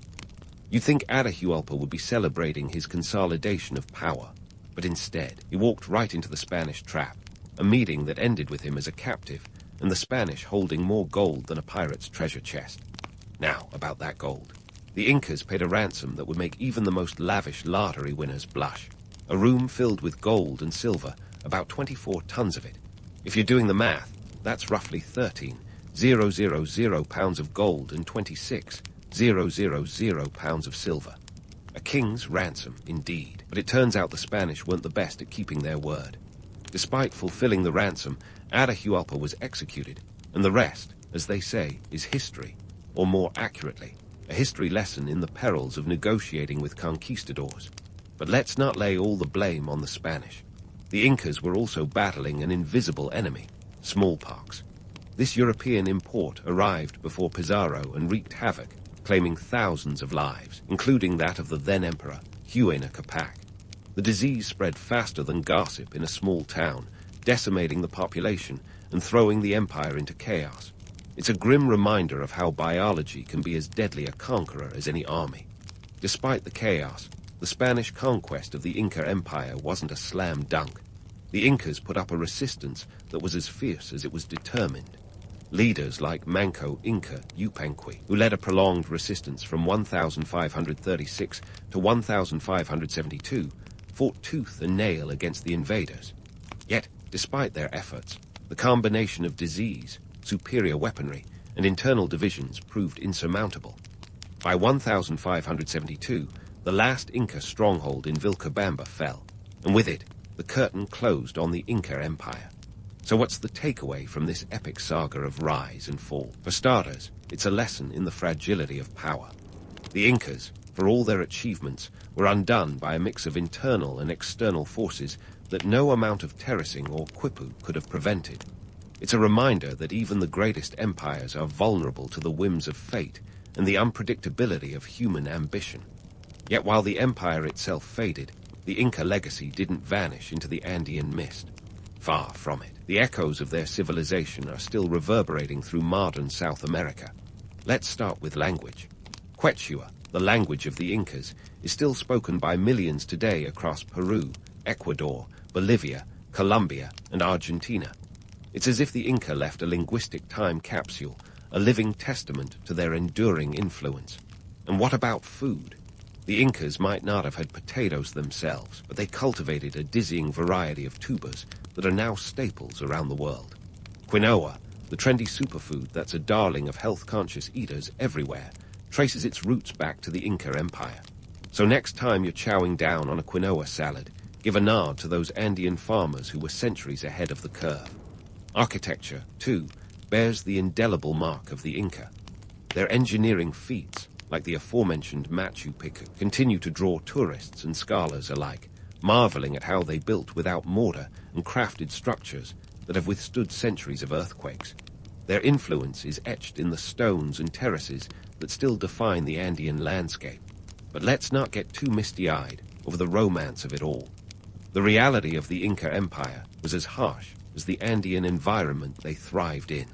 You'd think Atahualpa would be celebrating his consolidation of power, but instead he walked right into the Spanish trap, a meeting that ended with him as a captive, and the Spanish holding more gold than a pirate's treasure chest. Now, about that gold. The Incas paid a ransom that would make even the most lavish lottery winners blush. A room filled with gold and silver, about 24 tons of it. If you're doing the math, that's roughly 13,000 pounds of gold and 26,000 pounds of silver. A king's ransom, indeed. But it turns out the Spanish weren't the best at keeping their word. Despite fulfilling the ransom, Atahualpa was executed, and the rest, as they say, is history, or more accurately, a history lesson in the perils of negotiating with conquistadors. But let's not lay all the blame on the Spanish. The Incas were also battling an invisible enemy: smallpox. This European import arrived before Pizarro and wreaked havoc, claiming thousands of lives, including that of the then-emperor, Huayna Capac. The disease spread faster than gossip in a small town, decimating the population and throwing the empire into chaos. It's a grim reminder of how biology can be as deadly a conqueror as any army. Despite the chaos, the Spanish conquest of the Inca Empire wasn't a slam dunk. The Incas put up a resistance that was as fierce as it was determined. Leaders like Manco Inca Yupanqui, who led a prolonged resistance from 1536 to 1572, fought tooth and nail against the invaders. Yet, despite their efforts, the combination of disease, superior weaponry, and internal divisions proved insurmountable. By 1572, the last Inca stronghold in Vilcabamba fell, and with it, the curtain closed on the Inca Empire. So what's the takeaway from this epic saga of rise and fall? For starters, it's a lesson in the fragility of power. The Incas, for all their achievements, were undone by a mix of internal and external forces that no amount of terracing or quipu could have prevented. It's a reminder that even the greatest empires are vulnerable to the whims of fate and the unpredictability of human ambition. Yet while the empire itself faded, the Inca legacy didn't vanish into the Andean mist. Far from it. The echoes of their civilization are still reverberating through modern South America. Let's start with language. Quechua, the language of the Incas, is still spoken by millions today across Peru, Ecuador, Bolivia, Colombia, and Argentina. It's as if the Inca left a linguistic time capsule, a living testament to their enduring influence. And what about food? The Incas might not have had potatoes themselves, but they cultivated a dizzying variety of tubers that are now staples around the world. Quinoa, the trendy superfood that's a darling of health-conscious eaters everywhere, traces its roots back to the Inca Empire. So next time you're chowing down on a quinoa salad, give a nod to those Andean farmers who were centuries ahead of the curve. Architecture, too, bears the indelible mark of the Inca. Their engineering feats, like the aforementioned Machu Picchu, continue to draw tourists and scholars alike, marveling at how they built without mortar and crafted structures that have withstood centuries of earthquakes. Their influence is etched in the stones and terraces that still define the Andean landscape. But let's not get too misty-eyed over the romance of it all. The reality of the Inca Empire was as harsh as the Andean environment they thrived in.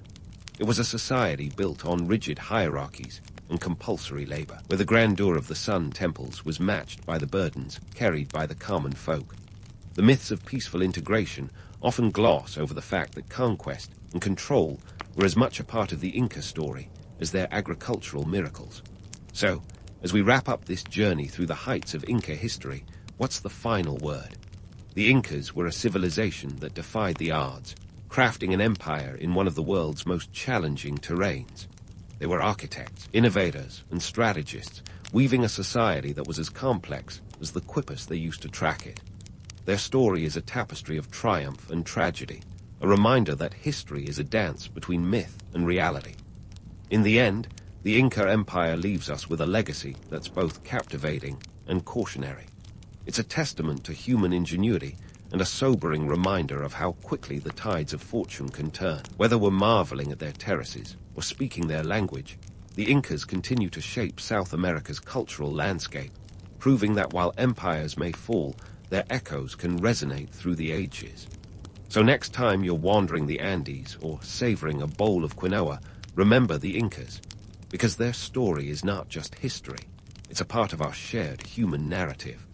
It was a society built on rigid hierarchies and compulsory labor, where the grandeur of the sun temples was matched by the burdens carried by the common folk. The myths of peaceful integration often gloss over the fact that conquest and control were as much a part of the Inca story as their agricultural miracles. So, as we wrap up this journey through the heights of Inca history, what's the final word? The Incas were a civilization that defied the odds, crafting an empire in one of the world's most challenging terrains. They were architects, innovators, and strategists, weaving a society that was as complex as the quippers they used to track it. Their story is a tapestry of triumph and tragedy, a reminder that history is a dance between myth and reality. In the end, the Inca Empire leaves us with a legacy that's both captivating and cautionary. It's a testament to human ingenuity and a sobering reminder of how quickly the tides of fortune can turn. Whether we're marveling at their terraces or speaking their language, the Incas continue to shape South America's cultural landscape, proving that while empires may fall, their echoes can resonate through the ages. So next time you're wandering the Andes or savoring a bowl of quinoa, remember the Incas, because their story is not just history, it's a part of our shared human narrative.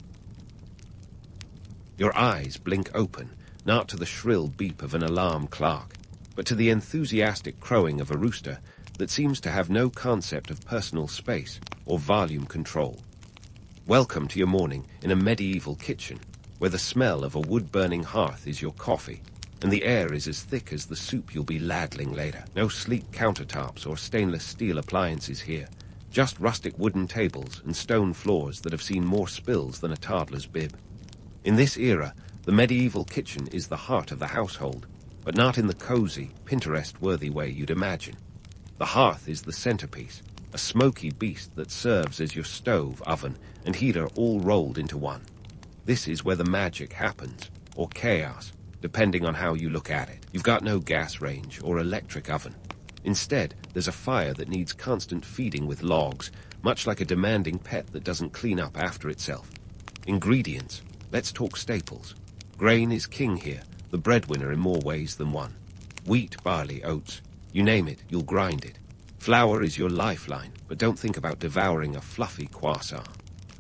Your eyes blink open, not to the shrill beep of an alarm clock, but to the enthusiastic crowing of a rooster that seems to have no concept of personal space or volume control. Welcome to your morning in a medieval kitchen, where the smell of a wood-burning hearth is your coffee, and the air is as thick as the soup you'll be ladling later. No sleek countertops or stainless steel appliances here, just rustic wooden tables and stone floors that have seen more spills than a toddler's bib. In this era, the medieval kitchen is the heart of the household, but not in the cozy, Pinterest-worthy way you'd imagine. The hearth is the centerpiece, a smoky beast that serves as your stove, oven, and heater all rolled into one. This is where the magic happens, or chaos, depending on how you look at it. You've got no gas range or electric oven. Instead, there's a fire that needs constant feeding with logs, much like a demanding pet that doesn't clean up after itself. Ingredients. Let's talk staples. Grain is king here, the breadwinner in more ways than one. Wheat, barley, oats. You name it, you'll grind it. Flour is your lifeline, but don't think about devouring a fluffy croissant.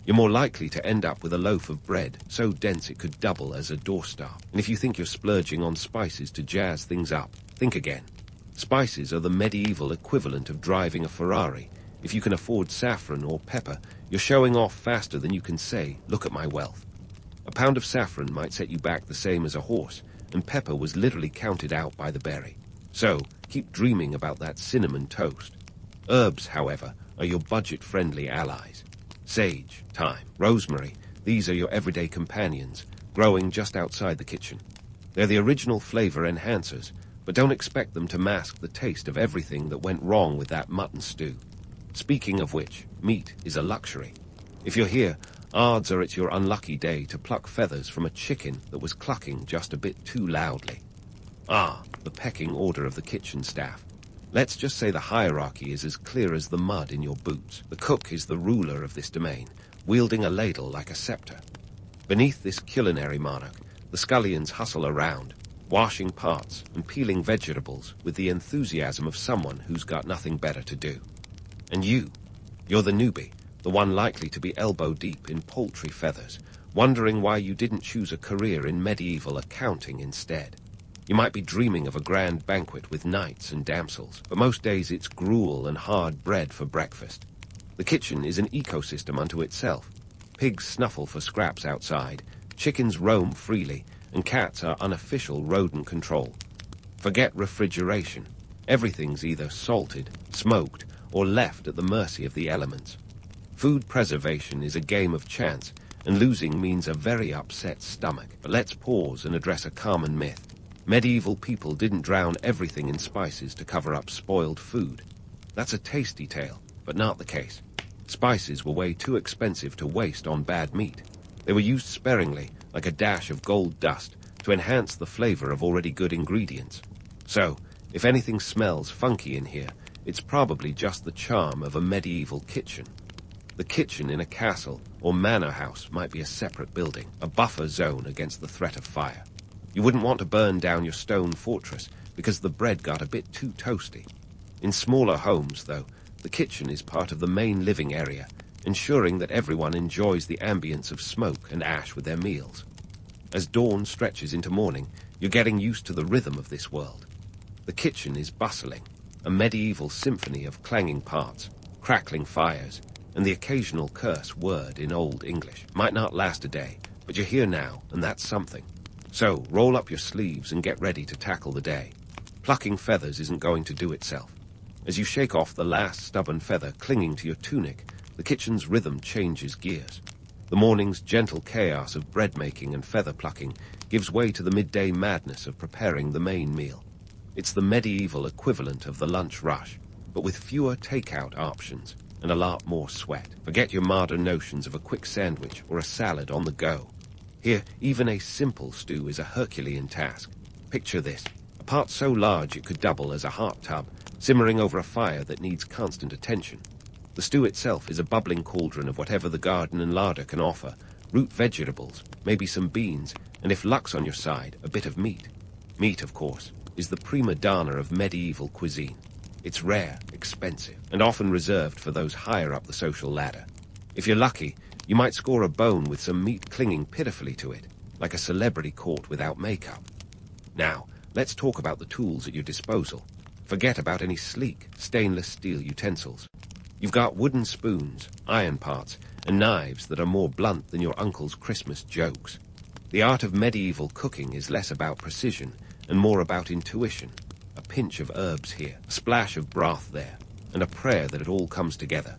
You're more likely to end up with a loaf of bread so dense it could double as a doorstop. And if you think you're splurging on spices to jazz things up, think again. Spices are the medieval equivalent of driving a Ferrari. If you can afford saffron or pepper, you're showing off faster than you can say, "Look at my wealth." A pound of saffron might set you back the same as a horse, and pepper was literally counted out by the berry. So, keep dreaming about that cinnamon toast. Herbs, however, are your budget-friendly allies. Sage, thyme, rosemary, these are your everyday companions, growing just outside the kitchen. They're the original flavor enhancers, but don't expect them to mask the taste of everything that went wrong with that mutton stew. Speaking of which, meat is a luxury. If you're here, odds are it's your unlucky day to pluck feathers from a chicken that was clucking just a bit too loudly. Ah, the pecking order of the kitchen staff. Let's just say the hierarchy is as clear as the mud in your boots. The cook is the ruler of this domain, wielding a ladle like a scepter. Beneath this culinary monarch, the scullions hustle around, washing pots and peeling vegetables with the enthusiasm of someone who's got nothing better to do. And you're the newbie, the one likely to be elbow-deep in poultry feathers, wondering why you didn't choose a career in medieval accounting instead. You might be dreaming of a grand banquet with knights and damsels, but most days it's gruel and hard bread for breakfast. The kitchen is an ecosystem unto itself. Pigs snuffle for scraps outside, chickens roam freely, and cats are unofficial rodent control. Forget refrigeration. Everything's either salted, smoked, or left at the mercy of the elements. Food preservation is a game of chance, and losing means a very upset stomach. But let's pause and address a common myth. Medieval people didn't drown everything in spices to cover up spoiled food. That's a tasty tale, but not the case. Spices were way too expensive to waste on bad meat. They were used sparingly, like a dash of gold dust, to enhance the flavor of already good ingredients. So, if anything smells funky in here, it's probably just the charm of a medieval kitchen. The kitchen in a castle or manor house might be a separate building, a buffer zone against the threat of fire. You wouldn't want to burn down your stone fortress because the bread got a bit too toasty. In smaller homes, though, the kitchen is part of the main living area, ensuring that everyone enjoys the ambience of smoke and ash with their meals. As dawn stretches into morning, you're getting used to the rhythm of this world. The kitchen is bustling, a medieval symphony of clanging pots, crackling fires, and the occasional curse word in Old English. Might not last a day, but you're here now, and that's something. So, roll up your sleeves and get ready to tackle the day. Plucking feathers isn't going to do itself. As you shake off the last stubborn feather clinging to your tunic, the kitchen's rhythm changes gears. The morning's gentle chaos of bread-making and feather-plucking gives way to the midday madness of preparing the main meal. It's the medieval equivalent of the lunch rush, but with fewer takeout options and a lot more sweat. Forget your modern notions of a quick sandwich or a salad on the go. Here, even a simple stew is a Herculean task. Picture this, a pot so large it could double as a hot tub, simmering over a fire that needs constant attention. The stew itself is a bubbling cauldron of whatever the garden and larder can offer, root vegetables, maybe some beans, and if luck's on your side, a bit of meat. Meat, of course, is the prima donna of medieval cuisine. It's rare, expensive, and often reserved for those higher up the social ladder. If you're lucky, you might score a bone with some meat clinging pitifully to it, like a celebrity caught without makeup. Now, let's talk about the tools at your disposal. Forget about any sleek, stainless steel utensils. You've got wooden spoons, iron pots, and knives that are more blunt than your uncle's Christmas jokes. The art of medieval cooking is less about precision and more about intuition. A pinch of herbs here, a splash of broth there, and a prayer that it all comes together.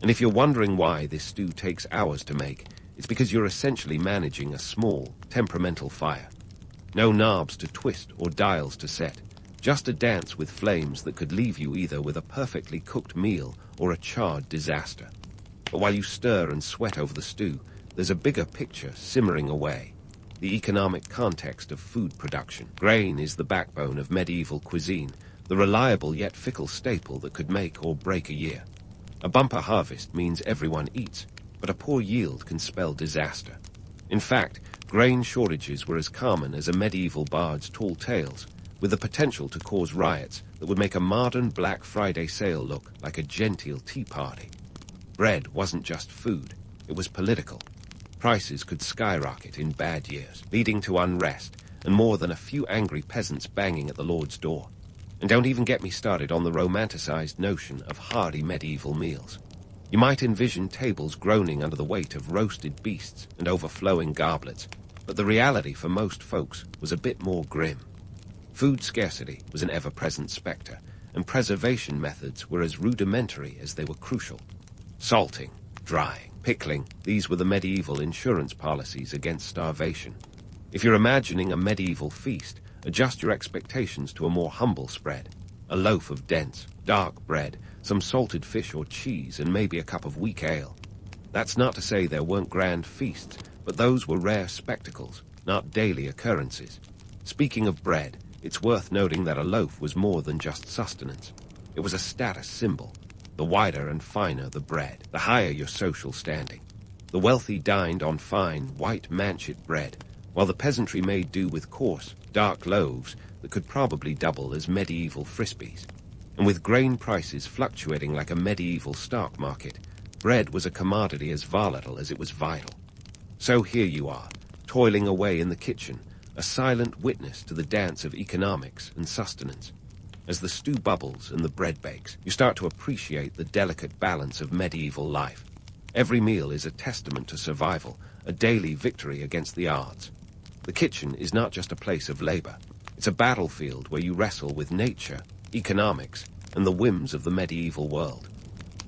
And if you're wondering why this stew takes hours to make, it's because you're essentially managing a small, temperamental fire. No knobs to twist or dials to set, just a dance with flames that could leave you either with a perfectly cooked meal or a charred disaster. But while you stir and sweat over the stew, there's a bigger picture simmering away. The economic context of food production. Grain is the backbone of medieval cuisine, the reliable yet fickle staple that could make or break a year. A bumper harvest means everyone eats, but a poor yield can spell disaster. In fact, grain shortages were as common as a medieval bard's tall tales, with the potential to cause riots that would make a modern Black Friday sale look like a genteel tea party. Bread wasn't just food, it was political. Prices could skyrocket in bad years, leading to unrest and more than a few angry peasants banging at the Lord's door. And don't even get me started on the romanticized notion of hearty medieval meals. You might envision tables groaning under the weight of roasted beasts and overflowing goblets, but the reality for most folks was a bit more grim. Food scarcity was an ever-present specter, and preservation methods were as rudimentary as they were crucial. Salting, drying, pickling, these were the medieval insurance policies against starvation. If you're imagining a medieval feast, adjust your expectations to a more humble spread. A loaf of dense, dark bread, some salted fish or cheese, and maybe a cup of weak ale. That's not to say there weren't grand feasts, but those were rare spectacles, not daily occurrences. Speaking of bread, it's worth noting that a loaf was more than just sustenance. It was a status symbol. The wider and finer the bread, the higher your social standing. The wealthy dined on fine, white manchet bread, while the peasantry made do with coarse, dark loaves that could probably double as medieval frisbees. And with grain prices fluctuating like a medieval stock market, bread was a commodity as volatile as it was vital. So here you are, toiling away in the kitchen, a silent witness to the dance of economics and sustenance. As the stew bubbles and the bread bakes, you start to appreciate the delicate balance of medieval life. Every meal is a testament to survival, a daily victory against the odds. The kitchen is not just a place of labor. It's a battlefield where you wrestle with nature, economics, and the whims of the medieval world.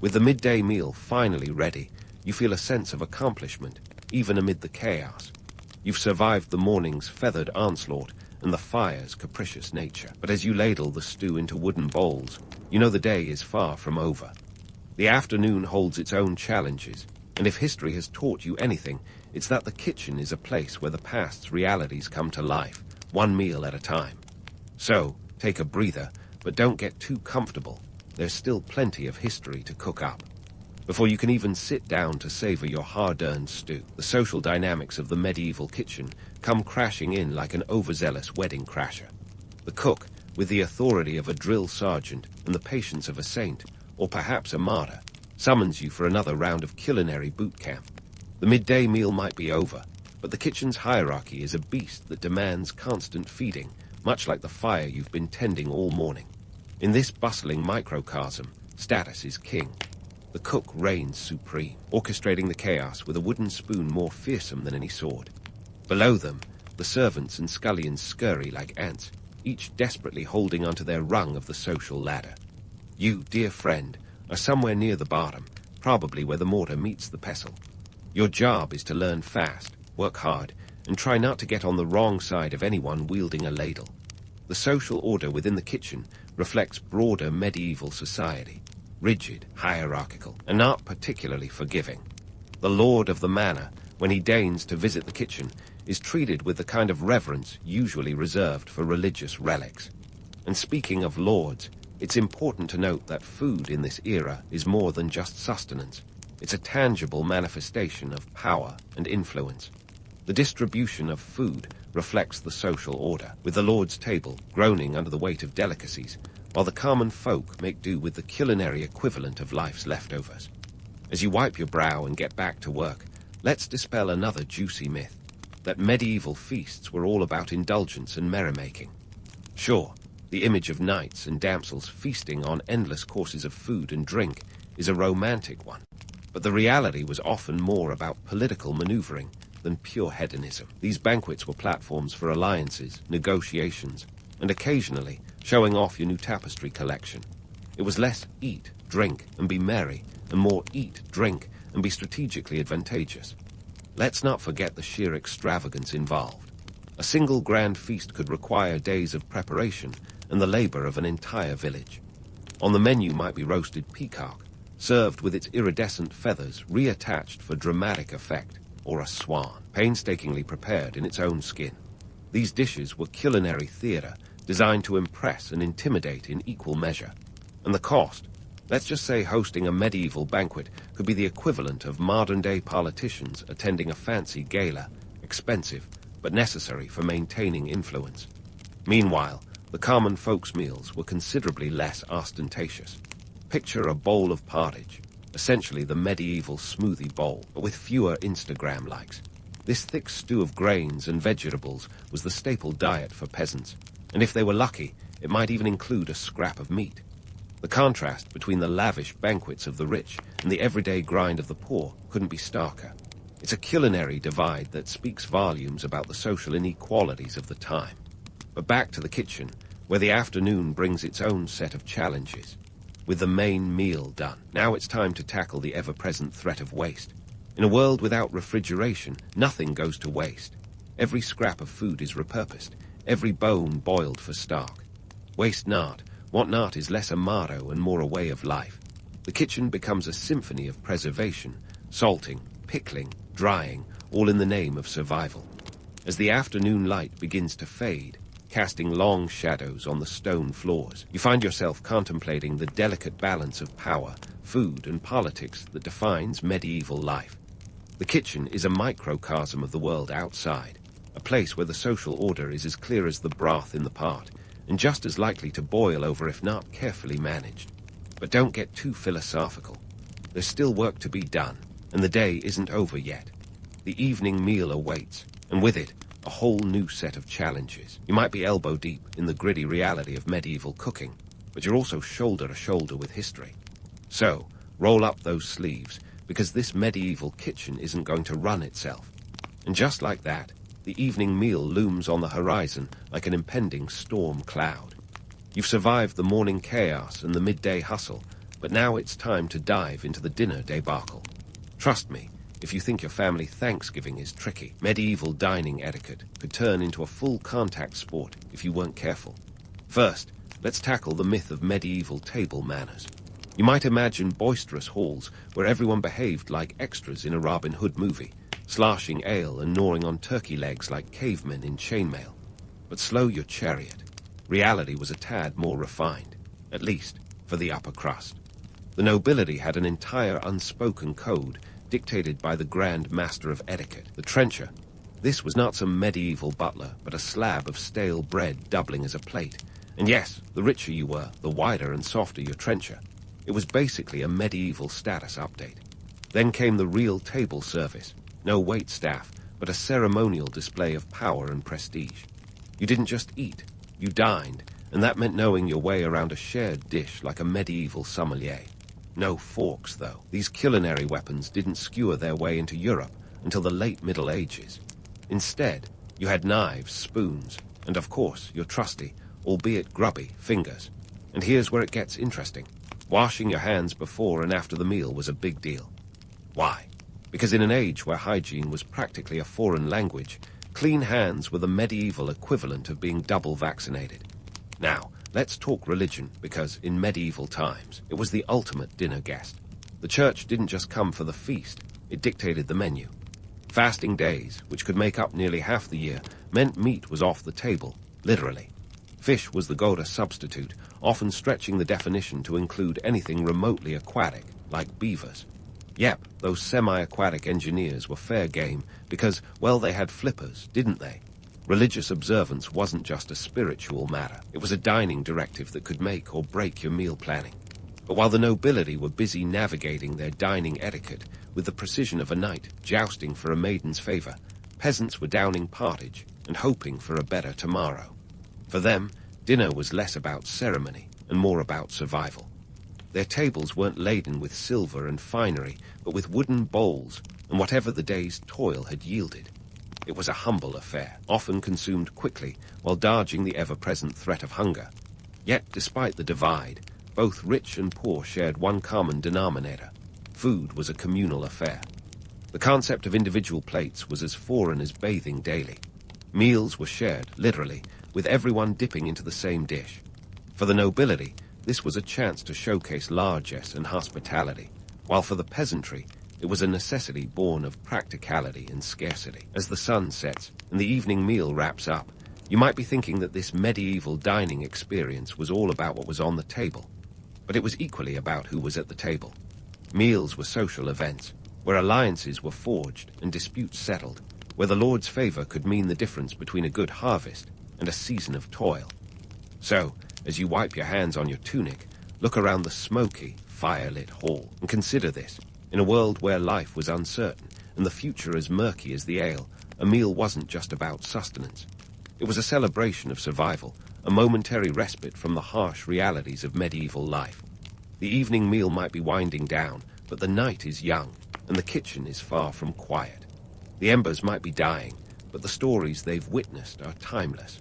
With the midday meal finally ready, you feel a sense of accomplishment, even amid the chaos. You've survived the morning's feathered onslaught and the fire's capricious nature. But as you ladle the stew into wooden bowls, you know the day is far from over. The afternoon holds its own challenges, and if history has taught you anything, it's that the kitchen is a place where the past's realities come to life, one meal at a time. So, take a breather, but don't get too comfortable. There's still plenty of history to cook up. Before you can even sit down to savor your hard-earned stew, the social dynamics of the medieval kitchen come crashing in like an overzealous wedding crasher. The cook, with the authority of a drill sergeant and the patience of a saint, or perhaps a martyr, summons you for another round of culinary boot camp. The midday meal might be over, but the kitchen's hierarchy is a beast that demands constant feeding, much like the fire you've been tending all morning. In this bustling microcosm, status is king. The cook reigns supreme, orchestrating the chaos with a wooden spoon more fearsome than any sword. Below them, the The servants and scullions scurry like ants, each desperately holding onto their rung of the social ladder. You, dear friend, are somewhere near the bottom, probably where the mortar meets the pestle. Your job is to learn fast, work hard, and try not to get on the wrong side of anyone wielding a ladle. The social order within the kitchen reflects broader medieval society, rigid, hierarchical, and not particularly forgiving. The lord of the manor, when he deigns to visit the kitchen, is treated with the kind of reverence usually reserved for religious relics. And speaking of lords, it's important to note that food in this era is more than just sustenance. It's a tangible manifestation of power and influence. The distribution of food reflects the social order, with the lord's table groaning under the weight of delicacies, while the common folk make do with the culinary equivalent of life's leftovers. As you wipe your brow and get back to work, let's dispel another juicy myth, that medieval feasts were all about indulgence and merrymaking. Sure, the image of knights and damsels feasting on endless courses of food and drink is a romantic one, but the reality was often more about political maneuvering than pure hedonism. These banquets were platforms for alliances, negotiations, and occasionally showing off your new tapestry collection. It was less eat, drink, and be merry, and more eat, drink, and be strategically advantageous. Let's not forget the sheer extravagance involved. A single grand feast could require days of preparation and the labor of an entire village. On the menu might be roasted peacock, served with its iridescent feathers reattached for dramatic effect, or a swan, painstakingly prepared in its own skin. These dishes were culinary theater, designed to impress and intimidate in equal measure. And the cost, let's just say hosting a medieval banquet could be the equivalent of modern-day politicians attending a fancy gala, expensive, but necessary for maintaining influence. Meanwhile, the common folks' meals were considerably less ostentatious. Picture a bowl of pottage, essentially the medieval smoothie bowl, but with fewer Instagram likes. This thick stew of grains and vegetables was the staple diet for peasants, and if they were lucky, it might even include a scrap of meat. The contrast between the lavish banquets of the rich and the everyday grind of the poor couldn't be starker. It's a culinary divide that speaks volumes about the social inequalities of the time. But back to the kitchen, where the afternoon brings its own set of challenges. With the main meal done, now it's time to tackle the ever-present threat of waste. In a world without refrigeration, nothing goes to waste. Every scrap of food is repurposed, every bone boiled for stock. Waste not. Want not is less a motto and more a way of life. The kitchen becomes a symphony of preservation, salting, pickling, drying, all in the name of survival. As the afternoon light begins to fade, casting long shadows on the stone floors, you find yourself contemplating the delicate balance of power, food, and politics that defines medieval life. The kitchen is a microcosm of the world outside, a place where the social order is as clear as the broth in the pot, and just as likely to boil over if not carefully managed. But don't get too philosophical. There's still work to be done, and the day isn't over yet. The evening meal awaits, and with it, a whole new set of challenges. You might be elbow deep in the gritty reality of medieval cooking, but you're also shoulder to shoulder with history. So, roll up those sleeves, because this medieval kitchen isn't going to run itself. And just like that, the evening meal looms on the horizon like an impending storm cloud. You've survived the morning chaos and the midday hustle, but now it's time to dive into the dinner debacle. Trust me, if you think your family Thanksgiving is tricky, medieval dining etiquette could turn into a full contact sport if you weren't careful. First, let's tackle the myth of medieval table manners. You might imagine boisterous halls where everyone behaved like extras in a Robin Hood movie, sloshing ale and gnawing on turkey legs like cavemen in chainmail. But slow your chariot. Reality was a tad more refined, at least for the upper crust. The nobility had an entire unspoken code dictated by the Grand Master of Etiquette, the trencher. This was not some medieval butler, but a slab of stale bread doubling as a plate. And yes, the richer you were, the wider and softer your trencher. It was basically a medieval status update. Then came the real table service. No wait staff, but a ceremonial display of power and prestige. You didn't just eat, you dined, and that meant knowing your way around a shared dish like a medieval sommelier. No forks, though. These culinary weapons didn't skewer their way into Europe until the late Middle Ages. Instead, You had knives, spoons, and of course your trusty, albeit grubby, fingers. And here's where it gets interesting. Washing your hands before and after the meal was a big deal. Why? Because in an age where hygiene was practically a foreign language, clean hands were the medieval equivalent of being double vaccinated. Now, let's talk religion, because in medieval times, it was the ultimate dinner guest. The church didn't just come for the feast, it dictated the menu. Fasting days, which could make up nearly half the year, meant meat was off the table, literally. Fish was the go-to substitute, often stretching the definition to include anything remotely aquatic, like beavers. Yep, those semi-aquatic engineers were fair game because, well, they had flippers, didn't they? Religious observance wasn't just a spiritual matter. It was a dining directive that could make or break your meal planning. But while the nobility were busy navigating their dining etiquette with the precision of a knight jousting for a maiden's favor, peasants were downing pottage and hoping for a better tomorrow. For them, dinner was less about ceremony and more about survival. Their tables weren't laden with silver and finery, but with wooden bowls and whatever the day's toil had yielded. It was a humble affair, often consumed quickly while dodging the ever-present threat of hunger. Yet, despite the divide, both rich and poor shared one common denominator. Food was a communal affair. The concept of individual plates was as foreign as bathing daily. Meals were shared, literally, with everyone dipping into the same dish. For the nobility, this was a chance to showcase largesse and hospitality, while for the peasantry, it was a necessity born of practicality and scarcity. As the sun sets and the evening meal wraps up, you might be thinking that this medieval dining experience was all about what was on the table. But it was equally about who was at the table. Meals were social events, where alliances were forged and disputes settled, where the Lord's favor could mean the difference between a good harvest and a season of toil. So, as you wipe your hands on your tunic, look around the smoky, fire-lit hall and consider this. In a world where life was uncertain and the future as murky as the ale, a meal wasn't just about sustenance. It was a celebration of survival, a momentary respite from the harsh realities of medieval life. The evening meal might be winding down, but the night is young, and the kitchen is far from quiet. The embers might be dying, but the stories they've witnessed are timeless.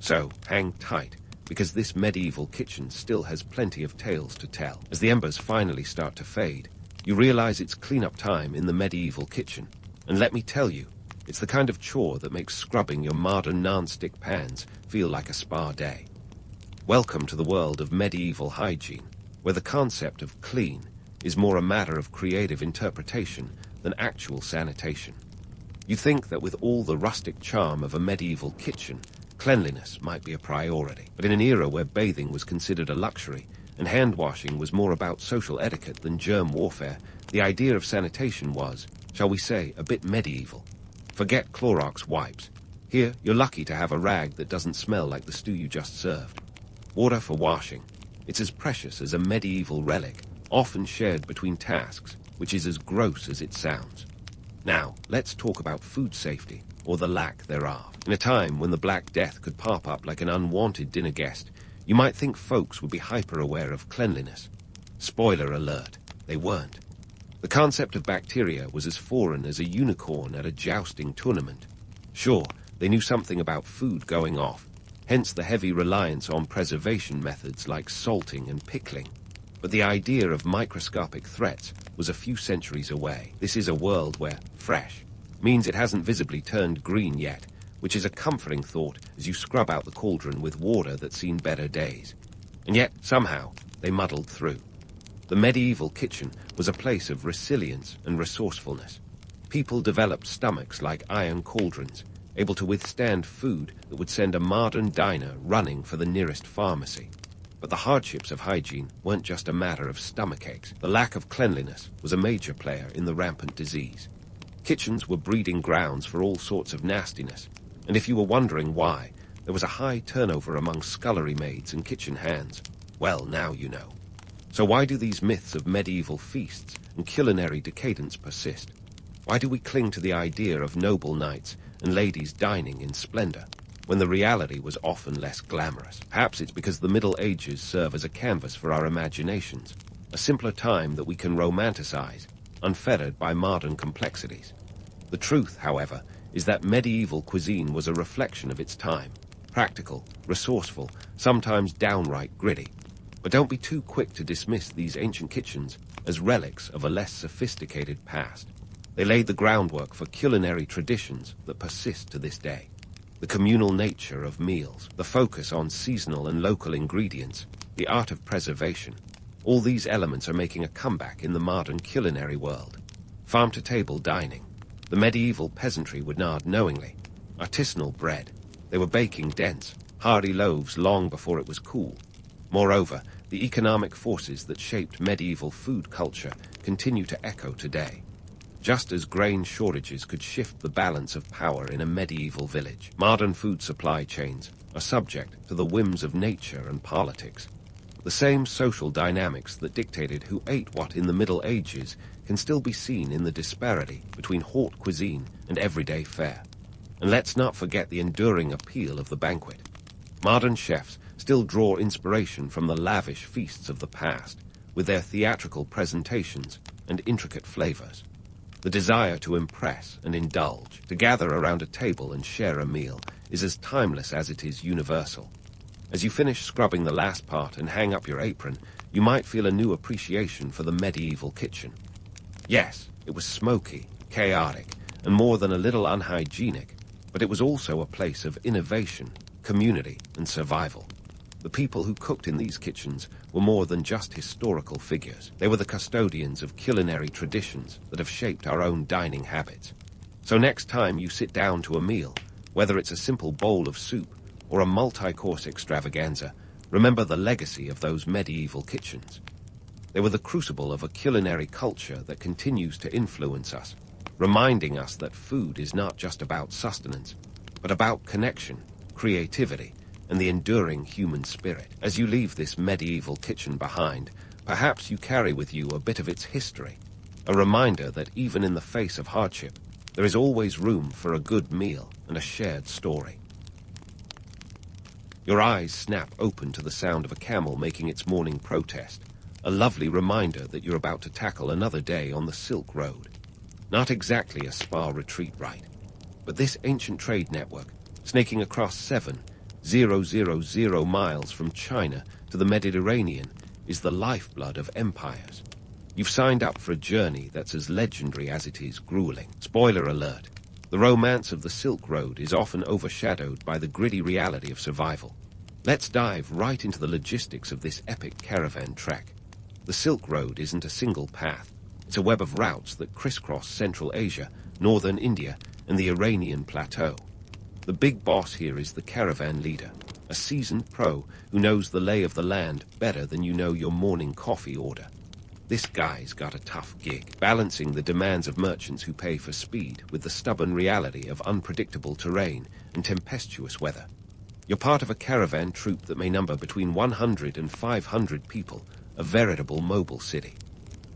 So, hang tight, because this medieval kitchen still has plenty of tales to tell. As the embers finally start to fade, you realize it's cleanup time in the medieval kitchen. And let me tell you, it's the kind of chore that makes scrubbing your modern non-stick pans feel like a spa day. Welcome to the world of medieval hygiene, where the concept of clean is more a matter of creative interpretation than actual sanitation. You think that with all the rustic charm of a medieval kitchen, cleanliness might be a priority. But in an era where bathing was considered a luxury and hand-washing was more about social etiquette than germ warfare, the idea of sanitation was, shall we say, a bit medieval. Forget Clorox wipes. Here, you're lucky to have a rag that doesn't smell like the stew you just served. Water for washing. It's as precious as a medieval relic, often shared between tasks, which is as gross as it sounds. Now, let's talk about food safety, or the lack thereof. In a time when the Black Death could pop up like an unwanted dinner guest, you might think folks would be hyper-aware of cleanliness. Spoiler alert, they weren't. The concept of bacteria was as foreign as a unicorn at a jousting tournament. Sure, they knew something about food going off, hence the heavy reliance on preservation methods like salting and pickling. But the idea of microscopic threats was a few centuries away. This is a world where fresh means it hasn't visibly turned green yet, which is a comforting thought as you scrub out the cauldron with water that's seen better days. And yet, somehow, they muddled through. The medieval kitchen was a place of resilience and resourcefulness. People developed stomachs like iron cauldrons, able to withstand food that would send a modern diner running for the nearest pharmacy. But the hardships of hygiene weren't just a matter of stomachaches. The lack of cleanliness was a major player in the rampant disease. Kitchens were breeding grounds for all sorts of nastiness, and if you were wondering why, there was a high turnover among scullery maids and kitchen hands. Well, now you know. So why do these myths of medieval feasts and culinary decadence persist? Why do we cling to the idea of noble knights and ladies dining in splendor, when the reality was often less glamorous? Perhaps it's because the Middle Ages serve as a canvas for our imaginations, a simpler time that we can romanticize, unfettered by modern complexities. The truth, however, is that medieval cuisine was a reflection of its time. Practical, resourceful, sometimes downright gritty. But don't be too quick to dismiss these ancient kitchens as relics of a less sophisticated past. They laid the groundwork for culinary traditions that persist to this day. The communal nature of meals, the focus on seasonal and local ingredients, the art of preservation, all these elements are making a comeback in the modern culinary world. Farm-to-table dining. The medieval peasantry would nod knowingly. Artisanal bread. They were baking dense, hardy loaves long before it was cool. Moreover, the economic forces that shaped medieval food culture continue to echo today. Just as grain shortages could shift the balance of power in a medieval village, modern food supply chains are subject to the whims of nature and politics. The same social dynamics that dictated who ate what in the Middle Ages can still be seen in the disparity between haute cuisine and everyday fare. And let's not forget the enduring appeal of the banquet. Modern chefs still draw inspiration from the lavish feasts of the past, with their theatrical presentations and intricate flavors. The desire to impress and indulge, to gather around a table and share a meal, is as timeless as it is universal. As you finish scrubbing the last part and hang up your apron, you might feel a new appreciation for the medieval kitchen. Yes, it was smoky, chaotic, and more than a little unhygienic, but it was also a place of innovation, community, and survival. The people who cooked in these kitchens were more than just historical figures. They were the custodians of culinary traditions that have shaped our own dining habits. So next time you sit down to a meal, whether it's a simple bowl of soup or a multi-course extravaganza, remember the legacy of those medieval kitchens. They were the crucible of a culinary culture that continues to influence us, reminding us that food is not just about sustenance, but about connection, creativity, and the enduring human spirit. As you leave this medieval kitchen behind, perhaps you carry with you a bit of its history, a reminder that even in the face of hardship, there is always room for a good meal and a shared story. Your eyes snap open to the sound of a camel making its morning protest, a lovely reminder that you're about to tackle another day on the Silk Road. Not exactly a spa retreat rite, but this ancient trade network, snaking across 7,000 miles from China to the Mediterranean, is the lifeblood of empires. You've signed up for a journey that's as legendary as it is grueling. Spoiler alert. The romance of the Silk Road is often overshadowed by the gritty reality of survival. Let's dive right into the logistics of this epic caravan trek. The Silk Road isn't a single path. It's a web of routes that crisscross Central Asia, northern India, and the Iranian plateau. The big boss here is the caravan leader, a seasoned pro who knows the lay of the land better than you know your morning coffee order. This guy's got a tough gig, balancing the demands of merchants who pay for speed with the stubborn reality of unpredictable terrain and tempestuous weather. You're part of a caravan troop that may number between 100 and 500 people, a veritable mobile city.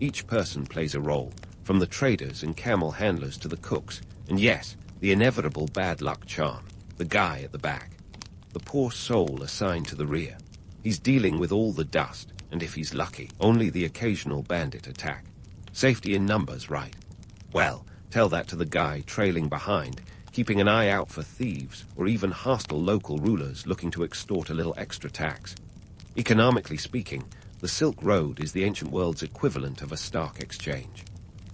Each person plays a role, from the traders and camel handlers to the cooks, and yes, the inevitable bad luck charm, the guy at the back. The poor soul assigned to the rear. He's dealing with all the dust, and if he's lucky, only the occasional bandit attack. Safety in numbers, right? Well, tell that to the guy trailing behind, keeping an eye out for thieves or even hostile local rulers looking to extort a little extra tax. Economically speaking, the Silk Road is the ancient world's equivalent of a stock exchange.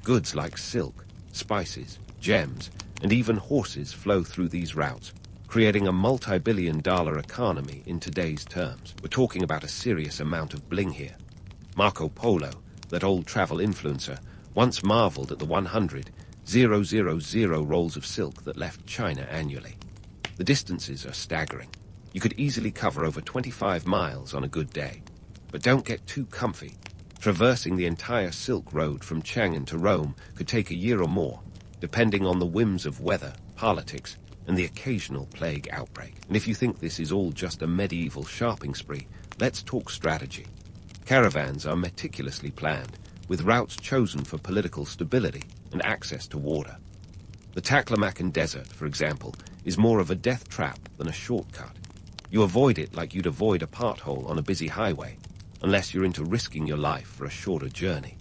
Goods like silk, spices, gems, and even horses flow through these routes, creating a multi-billion-dollar economy in today's terms. We're talking about a serious amount of bling here. Marco Polo, that old travel influencer, once marveled at the 100,000 rolls of silk that left China annually. The distances are staggering. You could easily cover over 25 miles on a good day. But don't get too comfy. Traversing the entire Silk Road from Chang'an to Rome could take a year or more, depending on the whims of weather, politics, and the occasional plague outbreak. And if you think this is all just a medieval shopping spree, let's talk strategy. Caravans are meticulously planned, with routes chosen for political stability and access to water. The Taklamakan Desert, for example, is more of a death trap than a shortcut. You avoid it like you'd avoid a pothole on a busy highway, unless you're into risking your life for a shorter journey.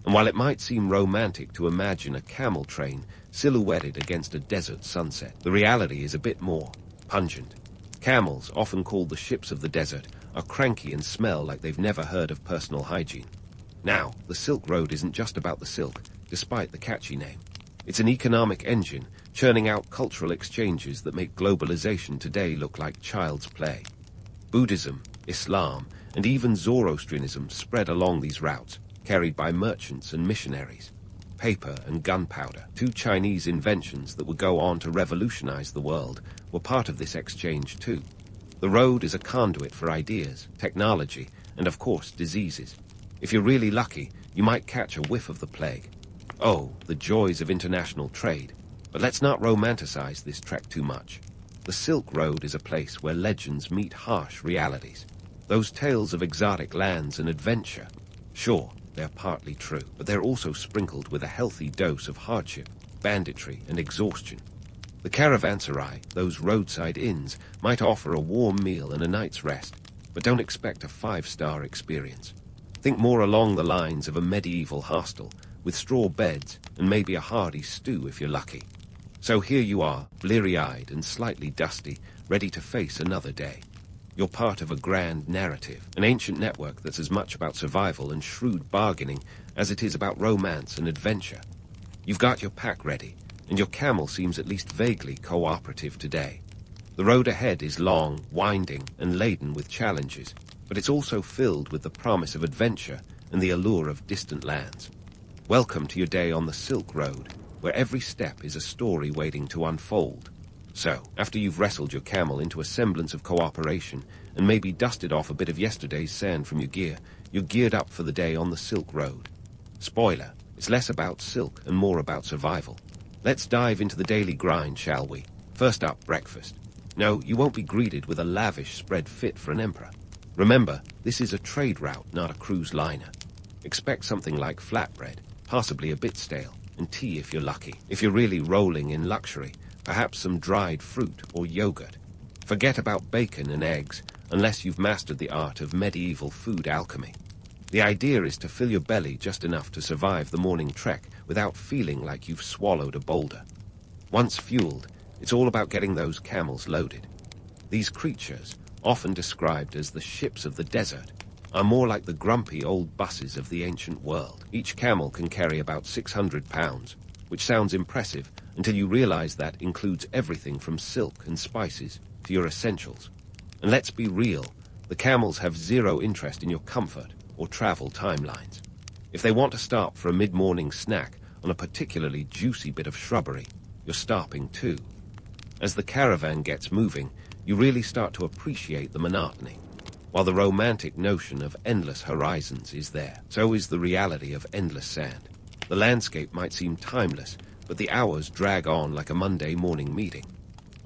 And while it might seem romantic to imagine a camel train silhouetted against a desert sunset, the reality is a bit more pungent. Camels, often called the ships of the desert, are cranky and smell like they've never heard of personal hygiene. Now, the Silk Road isn't just about the silk, despite the catchy name. It's an economic engine, churning out cultural exchanges that make globalization today look like child's play. Buddhism, Islam, and even Zoroastrianism spread along these routes, carried by merchants and missionaries. Paper and gunpowder, two Chinese inventions that would go on to revolutionize the world, were part of this exchange too. The road is a conduit for ideas, technology, and of course diseases. If you're really lucky, you might catch a whiff of the plague. Oh, the joys of international trade. But let's not romanticize this trek too much. The Silk Road is a place where legends meet harsh realities. Those tales of exotic lands and adventure. Sure, they're partly true, but they're also sprinkled with a healthy dose of hardship, banditry, and exhaustion. The caravanserai, those roadside inns, might offer a warm meal and a night's rest, but don't expect a 5-star experience. Think more along the lines of a medieval hostel, with straw beds and maybe a hearty stew if you're lucky. So here you are, bleary-eyed and slightly dusty, ready to face another day. You're part of a grand narrative, an ancient network that's as much about survival and shrewd bargaining as it is about romance and adventure. You've got your pack ready, and your camel seems at least vaguely cooperative today. The road ahead is long, winding, and laden with challenges, but it's also filled with the promise of adventure and the allure of distant lands. Welcome to your day on the Silk Road, where every step is a story waiting to unfold. So, after you've wrestled your camel into a semblance of cooperation and maybe dusted off a bit of yesterday's sand from your gear, you're geared up for the day on the Silk Road. Spoiler, it's less about silk and more about survival. Let's dive into the daily grind, shall we? First up, breakfast. No, you won't be greeted with a lavish spread fit for an emperor. Remember, this is a trade route, not a cruise liner. Expect something like flatbread, possibly a bit stale, and tea if you're lucky. If you're really rolling in luxury, perhaps some dried fruit or yogurt. Forget about bacon and eggs, unless you've mastered the art of medieval food alchemy. The idea is to fill your belly just enough to survive the morning trek without feeling like you've swallowed a boulder. Once fueled, it's all about getting those camels loaded. These creatures, often described as the ships of the desert, are more like the grumpy old buses of the ancient world. Each camel can carry about 600 pounds, which sounds impressive until you realize that includes everything from silk and spices to your essentials. And let's be real, the camels have zero interest in your comfort or travel timelines. If they want to stop for a mid-morning snack on a particularly juicy bit of shrubbery, you're stopping too. As the caravan gets moving, you really start to appreciate the monotony. While the romantic notion of endless horizons is there, so is the reality of endless sand. The landscape might seem timeless, but the hours drag on like a Monday morning meeting.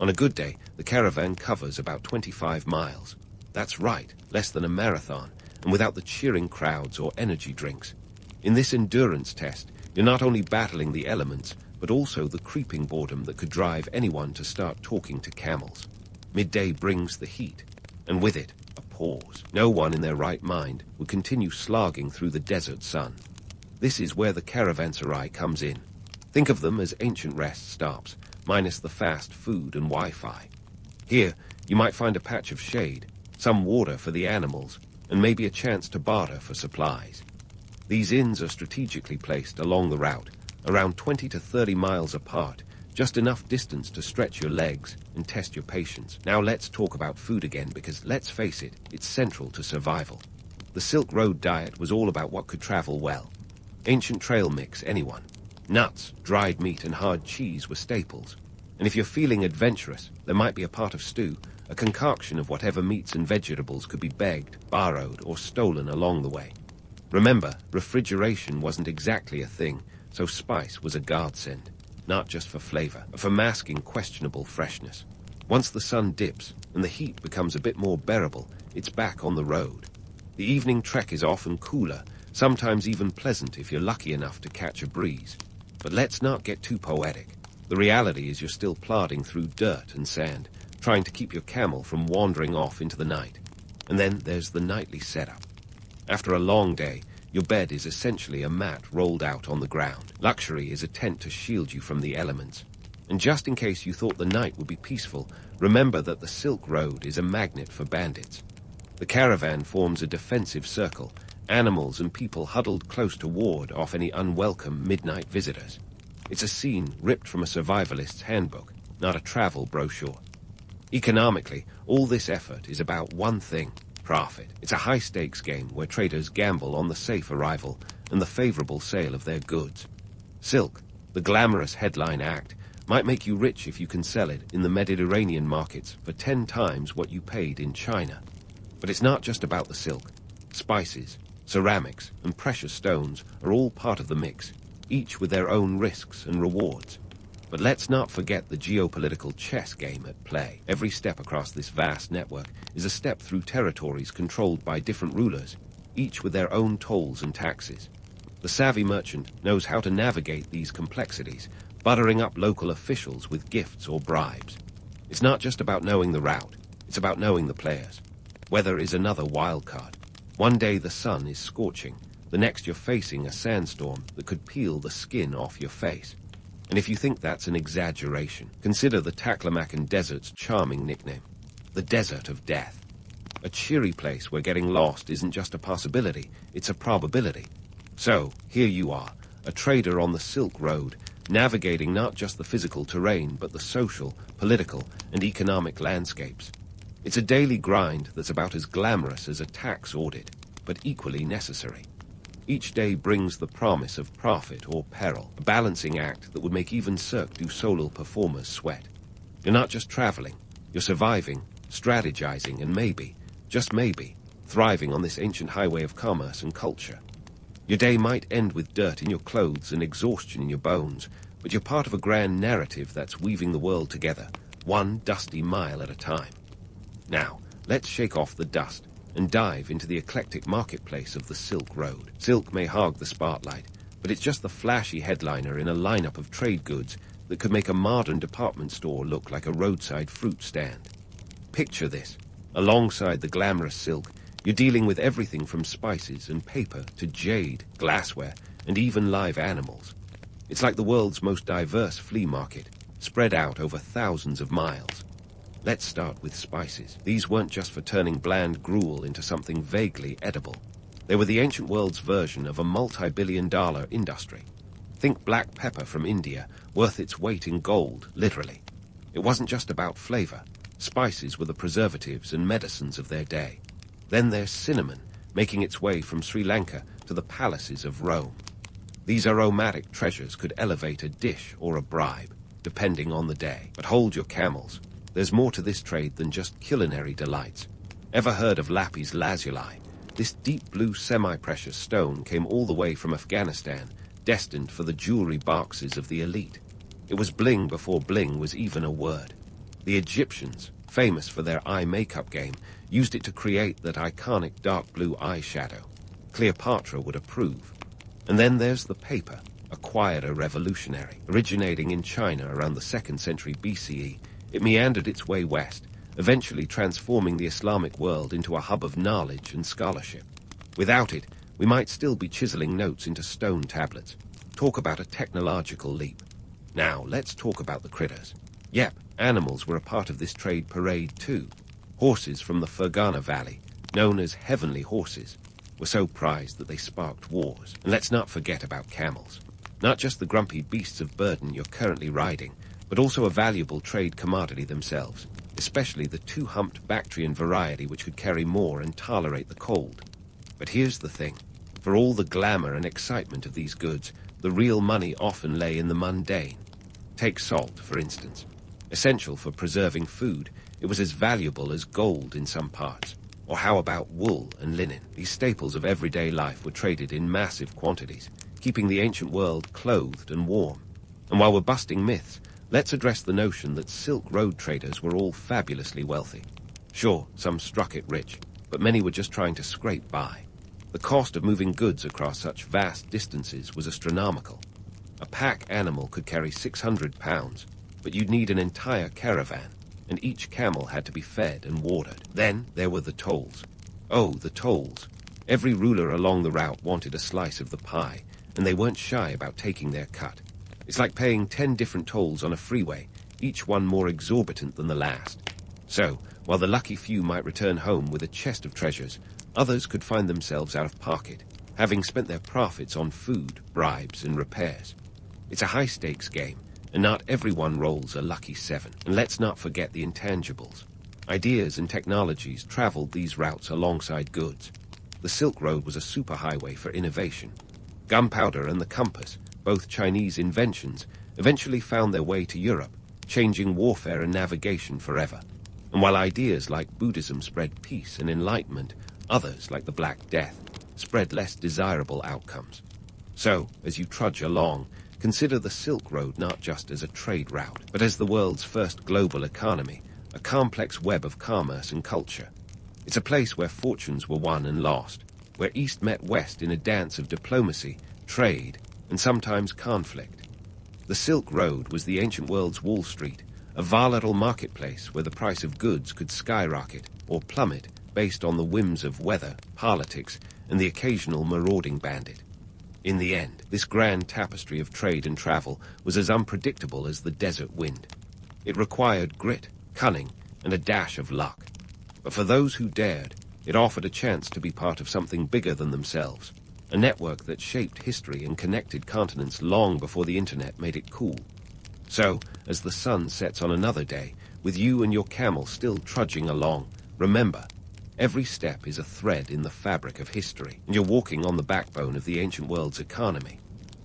On a good day, the caravan covers about 25 miles. That's right, less than a marathon, and without the cheering crowds or energy drinks. In this endurance test, you're not only battling the elements, but also the creeping boredom that could drive anyone to start talking to camels. Midday brings the heat, and with it, a pause. No one in their right mind would continue slogging through the desert sun. This is where the caravanserai comes in. Think of them as ancient rest stops, minus the fast food and Wi-Fi. Here, you might find a patch of shade, some water for the animals, and maybe a chance to barter for supplies. These inns are strategically placed along the route, around 20 to 30 miles apart, just enough distance to stretch your legs and test your patience. Now let's talk about food again, because let's face it, it's central to survival. The Silk Road diet was all about what could travel well. Ancient trail mix, anyone. Nuts, dried meat, and hard cheese were staples. And if you're feeling adventurous, there might be a pot of stew, a concoction of whatever meats and vegetables could be begged, borrowed, or stolen along the way. Remember, refrigeration wasn't exactly a thing, so spice was a godsend, not just for flavor, but for masking questionable freshness. Once the sun dips and the heat becomes a bit more bearable, it's back on the road. The evening trek is often cooler, sometimes even pleasant if you're lucky enough to catch a breeze. But let's not get too poetic. The reality is you're still plodding through dirt and sand, trying to keep your camel from wandering off into the night. And then there's the nightly setup. After a long day, Your bed is essentially a mat rolled out on the ground. Luxury is a tent to shield you from the elements. And just in case you thought the night would be peaceful, remember that the Silk Road is a magnet for bandits. The caravan forms a defensive circle, animals and people huddled close to ward off any unwelcome midnight visitors. It's a scene ripped from a survivalist's handbook, not a travel brochure. Economically, all this effort is about one thing: profit. It's a high-stakes game where traders gamble on the safe arrival and the favorable sale of their goods. Silk, the glamorous headline act, might make you rich if you can sell it in the Mediterranean markets for 10 times what you paid in China. But it's not just about the silk. Spices, ceramics, and precious stones are all part of the mix, each with their own risks and rewards. But let's not forget the geopolitical chess game at play. Every step across this vast network is a step through territories controlled by different rulers, each with their own tolls and taxes. The savvy merchant knows how to navigate these complexities, buttering up local officials with gifts or bribes. It's not just about knowing the route, it's about knowing the players. Weather is another wild card. One day the sun is scorching, the next you're facing a sandstorm that could peel the skin off your face. And if you think that's an exaggeration, consider the Taklamakan Desert's charming nickname, the Desert of Death. A cheery place where getting lost isn't just a possibility, it's a probability. So, here you are, a trader on the Silk Road, navigating not just the physical terrain, but the social, political, and economic landscapes. It's a daily grind that's about as glamorous as a tax audit, but equally necessary. Each day brings the promise of profit or peril, a balancing act that would make even Cirque du Soleil performers sweat. You're not just traveling, you're surviving, strategizing, and maybe, just maybe, thriving on this ancient highway of commerce and culture. Your day might end with dirt in your clothes and exhaustion in your bones, but you're part of a grand narrative that's weaving the world together, one dusty mile at a time. Now, let's shake off the dust and dive into the eclectic marketplace of the Silk Road. Silk may hog the spotlight, but it's just the flashy headliner in a lineup of trade goods that could make a modern department store look like a roadside fruit stand. Picture this. Alongside the glamorous silk, you're dealing with everything from spices and paper to jade, glassware, and even live animals. It's like the world's most diverse flea market, spread out over thousands of miles. Let's start with spices. These weren't just for turning bland gruel into something vaguely edible. They were the ancient world's version of a multi-billion-dollar industry. Think black pepper from India, worth its weight in gold, literally. It wasn't just about flavor. Spices were the preservatives and medicines of their day. Then there's cinnamon, making its way from Sri Lanka to the palaces of Rome. These aromatic treasures could elevate a dish or a bribe, depending on the day. But hold your camels. There's more to this trade than just culinary delights. Ever heard of lapis lazuli? This deep blue semi-precious stone came all the way from Afghanistan, destined for the jewelry boxes of the elite. It was bling before bling was even a word. The Egyptians, famous for their eye makeup game, used it to create that iconic dark blue eyeshadow. Cleopatra would approve. And then there's the paper, a quieter revolutionary. Originating in China around the 2nd century BCE, it meandered its way west, eventually transforming the Islamic world into a hub of knowledge and scholarship. Without it, we might still be chiseling notes into stone tablets. Talk about a technological leap. Now, let's talk about the critters. Yep, animals were a part of this trade parade too. Horses from the Fergana Valley, known as heavenly horses, were so prized that they sparked wars. And let's not forget about camels. Not just the grumpy beasts of burden you're currently riding, but also a valuable trade commodity themselves, especially the two-humped Bactrian variety which could carry more and tolerate the cold. But here's the thing. For all the glamour and excitement of these goods, the real money often lay in the mundane. Take salt, for instance. Essential for preserving food, it was as valuable as gold in some parts. Or how about wool and linen? These staples of everyday life were traded in massive quantities, keeping the ancient world clothed and warm. And while we're busting myths, let's address the notion that Silk Road traders were all fabulously wealthy. Sure, some struck it rich, but many were just trying to scrape by. The cost of moving goods across such vast distances was astronomical. A pack animal could carry 600 pounds, but you'd need an entire caravan, and each camel had to be fed and watered. Then there were the tolls. Oh, the tolls. Every ruler along the route wanted a slice of the pie, and they weren't shy about taking their cut. It's like paying 10 different tolls on a freeway, each one more exorbitant than the last. So, while the lucky few might return home with a chest of treasures, others could find themselves out of pocket, having spent their profits on food, bribes, and repairs. It's a high-stakes game, and not everyone rolls a lucky 7. And let's not forget the intangibles. Ideas and technologies traveled these routes alongside goods. The Silk Road was a superhighway for innovation. Gunpowder and the compass, both Chinese inventions, eventually found their way to Europe, changing warfare and navigation forever. And while ideas like Buddhism spread peace and enlightenment, others, like the Black Death, spread less desirable outcomes. So, as you trudge along, consider the Silk Road not just as a trade route, but as the world's first global economy, a complex web of commerce and culture. It's a place where fortunes were won and lost, where East met West in a dance of diplomacy, trade, and sometimes conflict. The Silk Road was the ancient world's Wall Street, a volatile marketplace where the price of goods could skyrocket or plummet based on the whims of weather, politics, and the occasional marauding bandit. In the end, this grand tapestry of trade and travel was as unpredictable as the desert wind. It required grit, cunning, and a dash of luck. But for those who dared, it offered a chance to be part of something bigger than themselves, a network that shaped history and connected continents long before the internet made it cool. So, as the sun sets on another day, with you and your camel still trudging along, remember, every step is a thread in the fabric of history, and you're walking on the backbone of the ancient world's economy.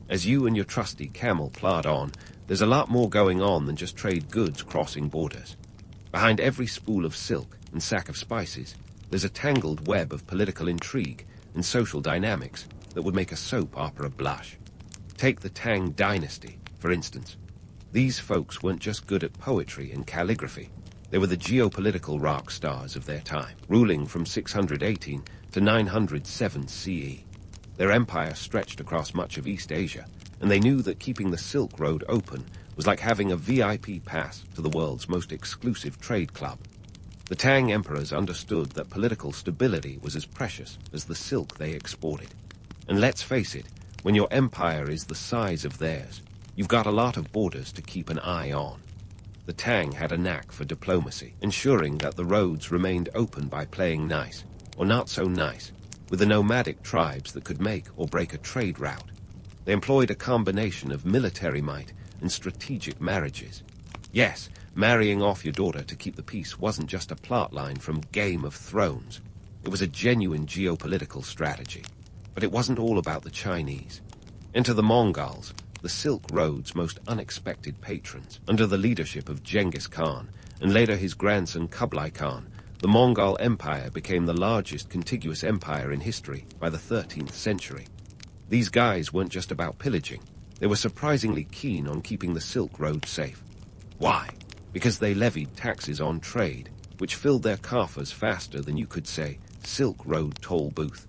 As you and your trusty camel plod on, there's a lot more going on than just trade goods crossing borders. Behind every spool of silk and sack of spices, there's a tangled web of political intrigue and social dynamics that would make a soap opera blush. Take the Tang Dynasty, for instance. These folks weren't just good at poetry and calligraphy. They were the geopolitical rock stars of their time, ruling from 618 to 907 CE. Their empire stretched across much of East Asia, and they knew that keeping the Silk Road open was like having a VIP pass to the world's most exclusive trade club. The Tang emperors understood that political stability was as precious as the silk they exported. And let's face it, when your empire is the size of theirs, you've got a lot of borders to keep an eye on. The Tang had a knack for diplomacy, ensuring that the roads remained open by playing nice, or not so nice, with the nomadic tribes that could make or break a trade route. They employed a combination of military might and strategic marriages. Yes, marrying off your daughter to keep the peace wasn't just a plotline from Game of Thrones. It was a genuine geopolitical strategy. But it wasn't all about the Chinese. Enter the Mongols, the Silk Road's most unexpected patrons. Under the leadership of Genghis Khan, and later his grandson Kublai Khan, the Mongol Empire became the largest contiguous empire in history by the 13th century. These guys weren't just about pillaging. They were surprisingly keen on keeping the Silk Road safe. Why? Because they levied taxes on trade, which filled their coffers faster than you could say Silk Road toll booth.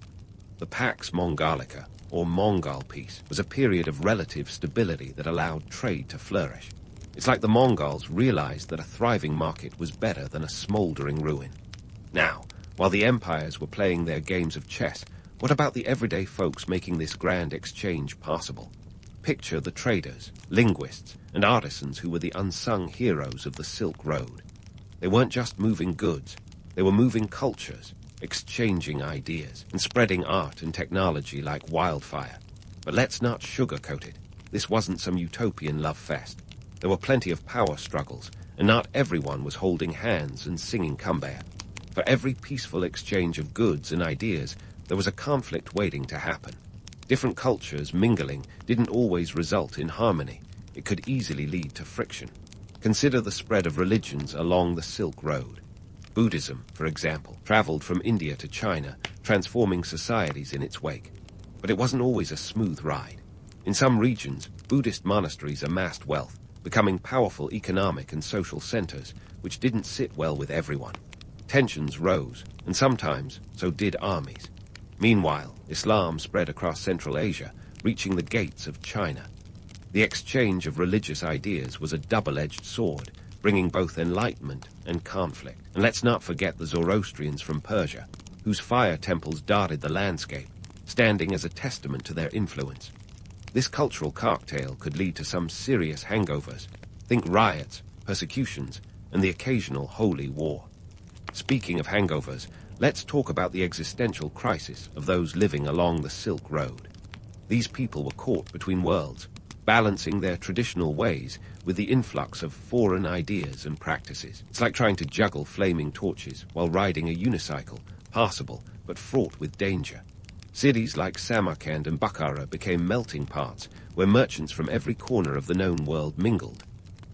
The Pax Mongolica, or Mongol Peace, was a period of relative stability that allowed trade to flourish. It's like the Mongols realized that a thriving market was better than a smoldering ruin. Now, while the empires were playing their games of chess, what about the everyday folks making this grand exchange possible? Picture the traders, linguists, and artisans who were the unsung heroes of the Silk Road. They weren't just moving goods, they were moving cultures, exchanging ideas, and spreading art and technology like wildfire. But let's not sugarcoat it. This wasn't some utopian love fest. There were plenty of power struggles, and not everyone was holding hands and singing Kumbaya. For every peaceful exchange of goods and ideas, there was a conflict waiting to happen. Different cultures mingling didn't always result in harmony. It could easily lead to friction. Consider the spread of religions along the Silk Road. Buddhism, for example, traveled from India to China, transforming societies in its wake. But it wasn't always a smooth ride. In some regions, Buddhist monasteries amassed wealth, becoming powerful economic and social centers, which didn't sit well with everyone. Tensions rose, and sometimes so did armies. Meanwhile, Islam spread across Central Asia, reaching the gates of China. The exchange of religious ideas was a double-edged sword, bringing both enlightenment and conflict. And let's not forget the Zoroastrians from Persia. whose fire temples dotted the landscape, standing as a testament to their influence. This cultural cocktail could lead to some serious hangovers. Think riots, persecutions, and the occasional holy war. Speaking of hangovers, let's talk about the existential crisis of those living along the Silk Road. These people were caught between worlds, balancing their traditional ways with the influx of foreign ideas and practices. It's like trying to juggle flaming torches while riding a unicycle, passable but fraught with danger. Cities like Samarkand and Bukhara became melting pots where merchants from every corner of the known world mingled.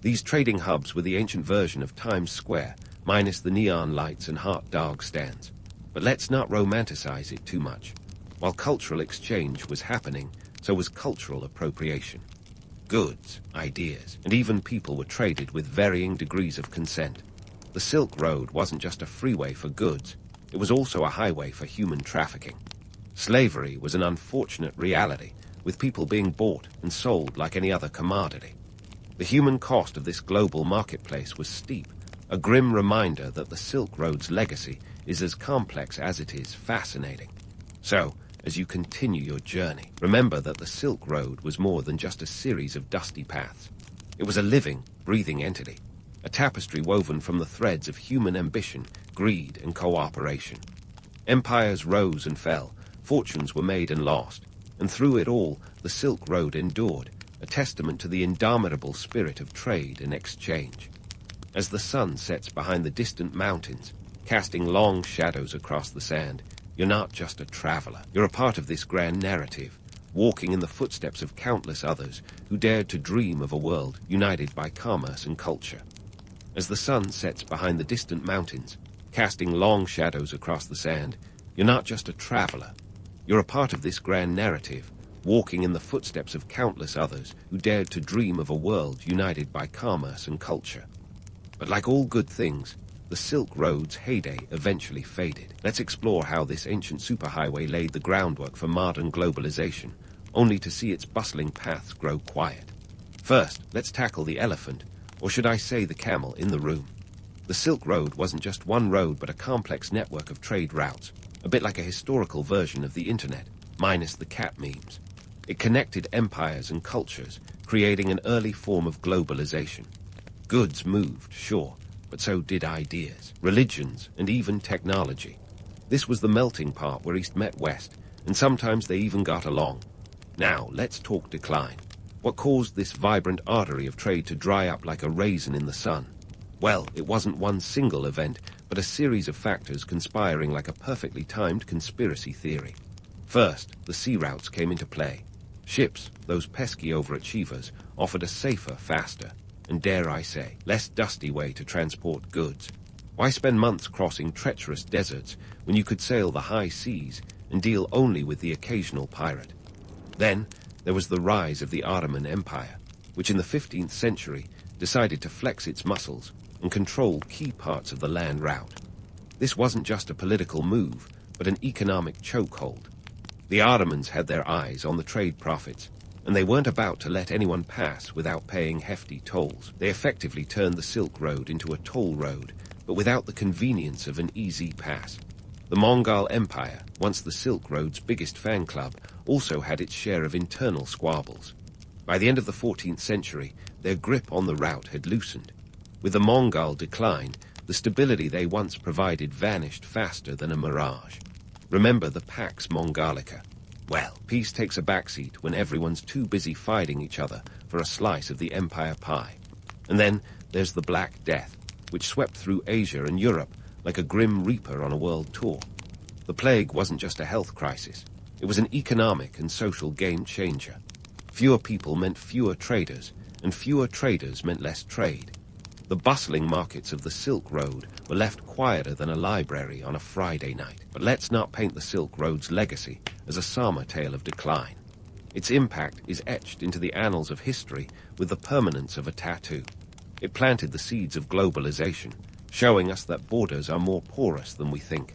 These trading hubs were the ancient version of Times Square, minus the neon lights and hot dog stands. But let's not romanticize it too much. While cultural exchange was happening, so was cultural appropriation. Goods, ideas, and even people were traded with varying degrees of consent. The Silk Road wasn't just a freeway for goods, it was also a highway for human trafficking. Slavery was an unfortunate reality, with people being bought and sold like any other commodity. The human cost of this global marketplace was steep, a grim reminder that the Silk Road's legacy is as complex as it is fascinating. So, as you continue your journey, remember that the Silk Road was more than just a series of dusty paths. It was a living, breathing entity, a tapestry woven from the threads of human ambition, greed, and cooperation. Empires rose and fell, fortunes were made and lost, and through it all, the Silk Road endured, a testament to the indomitable spirit of trade and exchange. As the sun sets behind the distant mountains, casting long shadows across the sand, you're not just a traveler. You're a part of this grand narrative, walking in the footsteps of countless others who dared to dream of a world united by commerce and culture. As the sun sets behind the distant mountains, casting long shadows across the sand, you're not just a traveler. You're a part of this grand narrative, walking in the footsteps of countless others who dared to dream of a world united by commerce and culture. But like all good things, the Silk Road's heyday eventually faded. Let's explore how this ancient superhighway laid the groundwork for modern globalization, only to see its bustling paths grow quiet. First, let's tackle the elephant, or should I say the camel, in the room. The Silk Road wasn't just one road but a complex network of trade routes, a bit like a historical version of the internet, minus the cat memes. It connected empires and cultures, creating an early form of globalization. Goods moved, sure, but so did ideas, religions, and even technology. This was the melting pot where East met West, and sometimes they even got along. Now, let's talk decline. What caused this vibrant artery of trade to dry up like a raisin in the sun? Well, it wasn't one single event, but a series of factors conspiring like a perfectly timed conspiracy theory. First, the sea routes came into play. Ships, those pesky overachievers, offered a safer, faster, and dare I say, less dusty way to transport goods. Why spend months crossing treacherous deserts when you could sail the high seas and deal only with the occasional pirate? Then, there was the rise of the Ottoman Empire, which in the 15th century decided to flex its muscles and control key parts of the land route. This wasn't just a political move, but an economic chokehold. The Ottomans had their eyes on the trade profits, and they weren't about to let anyone pass without paying hefty tolls. They effectively turned the Silk Road into a toll road, but without the convenience of an easy pass. The Mongol Empire, once the Silk Road's biggest fan club, also had its share of internal squabbles. By the end of the 14th century, their grip on the route had loosened. With the Mongol decline, the stability they once provided vanished faster than a mirage. Remember the Pax Mongolica. Well, peace takes a backseat when everyone's too busy fighting each other for a slice of the empire pie. And then there's the Black Death, which swept through Asia and Europe like a grim reaper on a world tour. The plague wasn't just a health crisis. It was an economic and social game changer. Fewer people meant fewer traders, and fewer traders meant less trade. The bustling markets of the Silk Road were left quieter than a library on a Friday night. But let's not paint the Silk Road's legacy as a somber tale of decline. Its impact is etched into the annals of history with the permanence of a tattoo. It planted the seeds of globalization, showing us that borders are more porous than we think.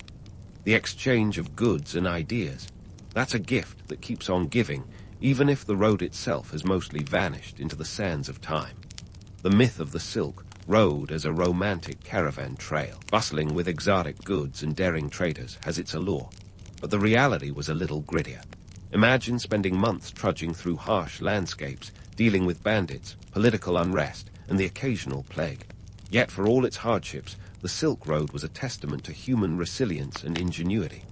The exchange of goods and ideas, that's a gift that keeps on giving, even if the road itself has mostly vanished into the sands of time. The myth of the Silk Road as a romantic caravan trail, bustling with exotic goods and daring traders, has its allure. But the reality was a little grittier. Imagine spending months trudging through harsh landscapes, dealing with bandits, political unrest, and the occasional plague. Yet for all its hardships, the Silk Road was a testament to human resilience and ingenuity.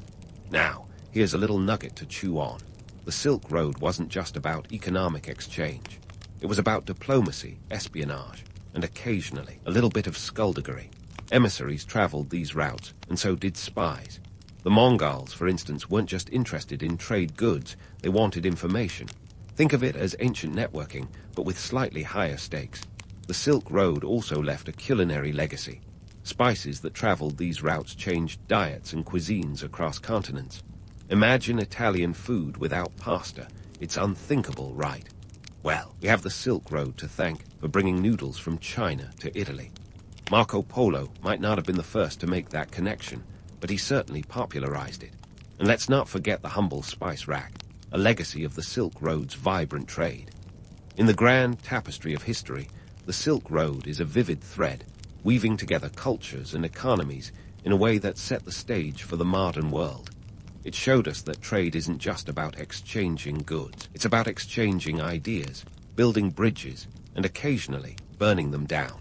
Now, here's a little nugget to chew on. The Silk Road wasn't just about economic exchange. It was about diplomacy, espionage, and occasionally a little bit of skullduggery. Emissaries traveled these routes, and so did spies. The Mongols, for instance, weren't just interested in trade goods, they wanted information. Think of it as ancient networking, but with slightly higher stakes. The Silk Road also left a culinary legacy. Spices that traveled these routes changed diets and cuisines across continents. Imagine Italian food without pasta. It's unthinkable, right? Well, we have the Silk Road to thank for bringing noodles from China to Italy. Marco Polo might not have been the first to make that connection, but he certainly popularized it. And let's not forget the humble spice rack, a legacy of the Silk Road's vibrant trade. In the grand tapestry of history, the Silk Road is a vivid thread, weaving together cultures and economies in a way that set the stage for the modern world. It showed us that trade isn't just about exchanging goods. It's about exchanging ideas, building bridges, and occasionally burning them down.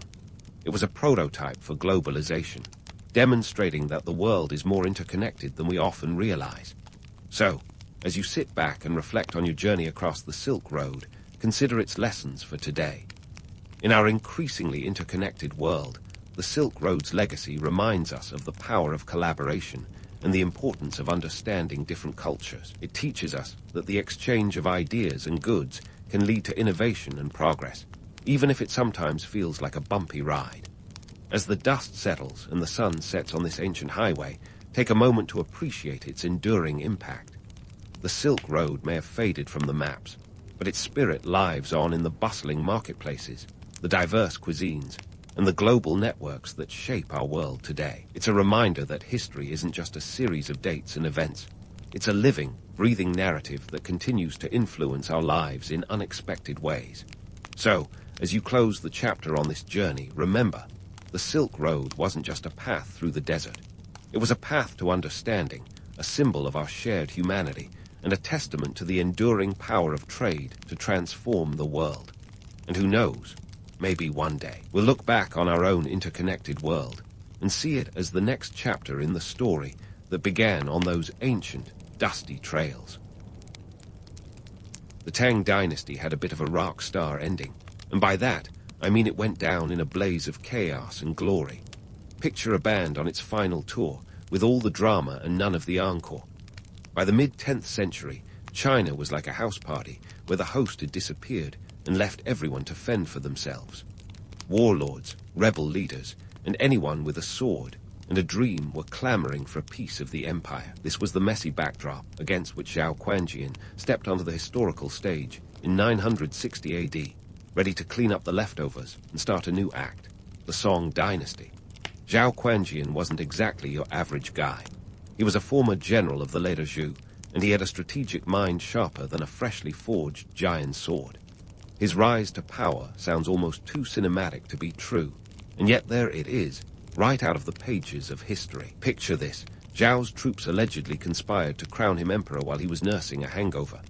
It was a prototype for globalization, demonstrating that the world is more interconnected than we often realize. So, as you sit back and reflect on your journey across the Silk Road, consider its lessons for today. In our increasingly interconnected world, the Silk Road's legacy reminds us of the power of collaboration and the importance of understanding different cultures. It teaches us that the exchange of ideas and goods can lead to innovation and progress, even if it sometimes feels like a bumpy ride. As the dust settles and the sun sets on this ancient highway, take a moment to appreciate its enduring impact. The Silk Road may have faded from the maps, but its spirit lives on in the bustling marketplaces, the diverse cuisines, and the global networks that shape our world today. It's a reminder that history isn't just a series of dates and events. It's a living, breathing narrative that continues to influence our lives in unexpected ways. So, as you close the chapter on this journey, remember, the Silk Road wasn't just a path through the desert. It was a path to understanding, a symbol of our shared humanity, and a testament to the enduring power of trade to transform the world. And who knows, maybe one day we'll look back on our own interconnected world and see it as the next chapter in the story that began on those ancient, dusty trails. The Tang Dynasty had a bit of a rock star ending, and by that, I mean it went down in a blaze of chaos and glory. Picture a band on its final tour, with all the drama and none of the encore. By the mid-10th century, China was like a house party, where the host had disappeared and left everyone to fend for themselves. Warlords, rebel leaders, and anyone with a sword and a dream were clamoring for a piece of the empire. This was the messy backdrop against which Zhao Quanjian stepped onto the historical stage in 960 AD, ready to clean up the leftovers and start a new act, the Song Dynasty. Zhao Quanjian wasn't exactly your average guy. He was a former general of the later Zhou, and he had a strategic mind sharper than a freshly forged giant sword. His rise to power sounds almost too cinematic to be true, and yet there it is, right out of the pages of history. Picture this: Zhao's troops allegedly conspired to crown him emperor while he was nursing a hangover.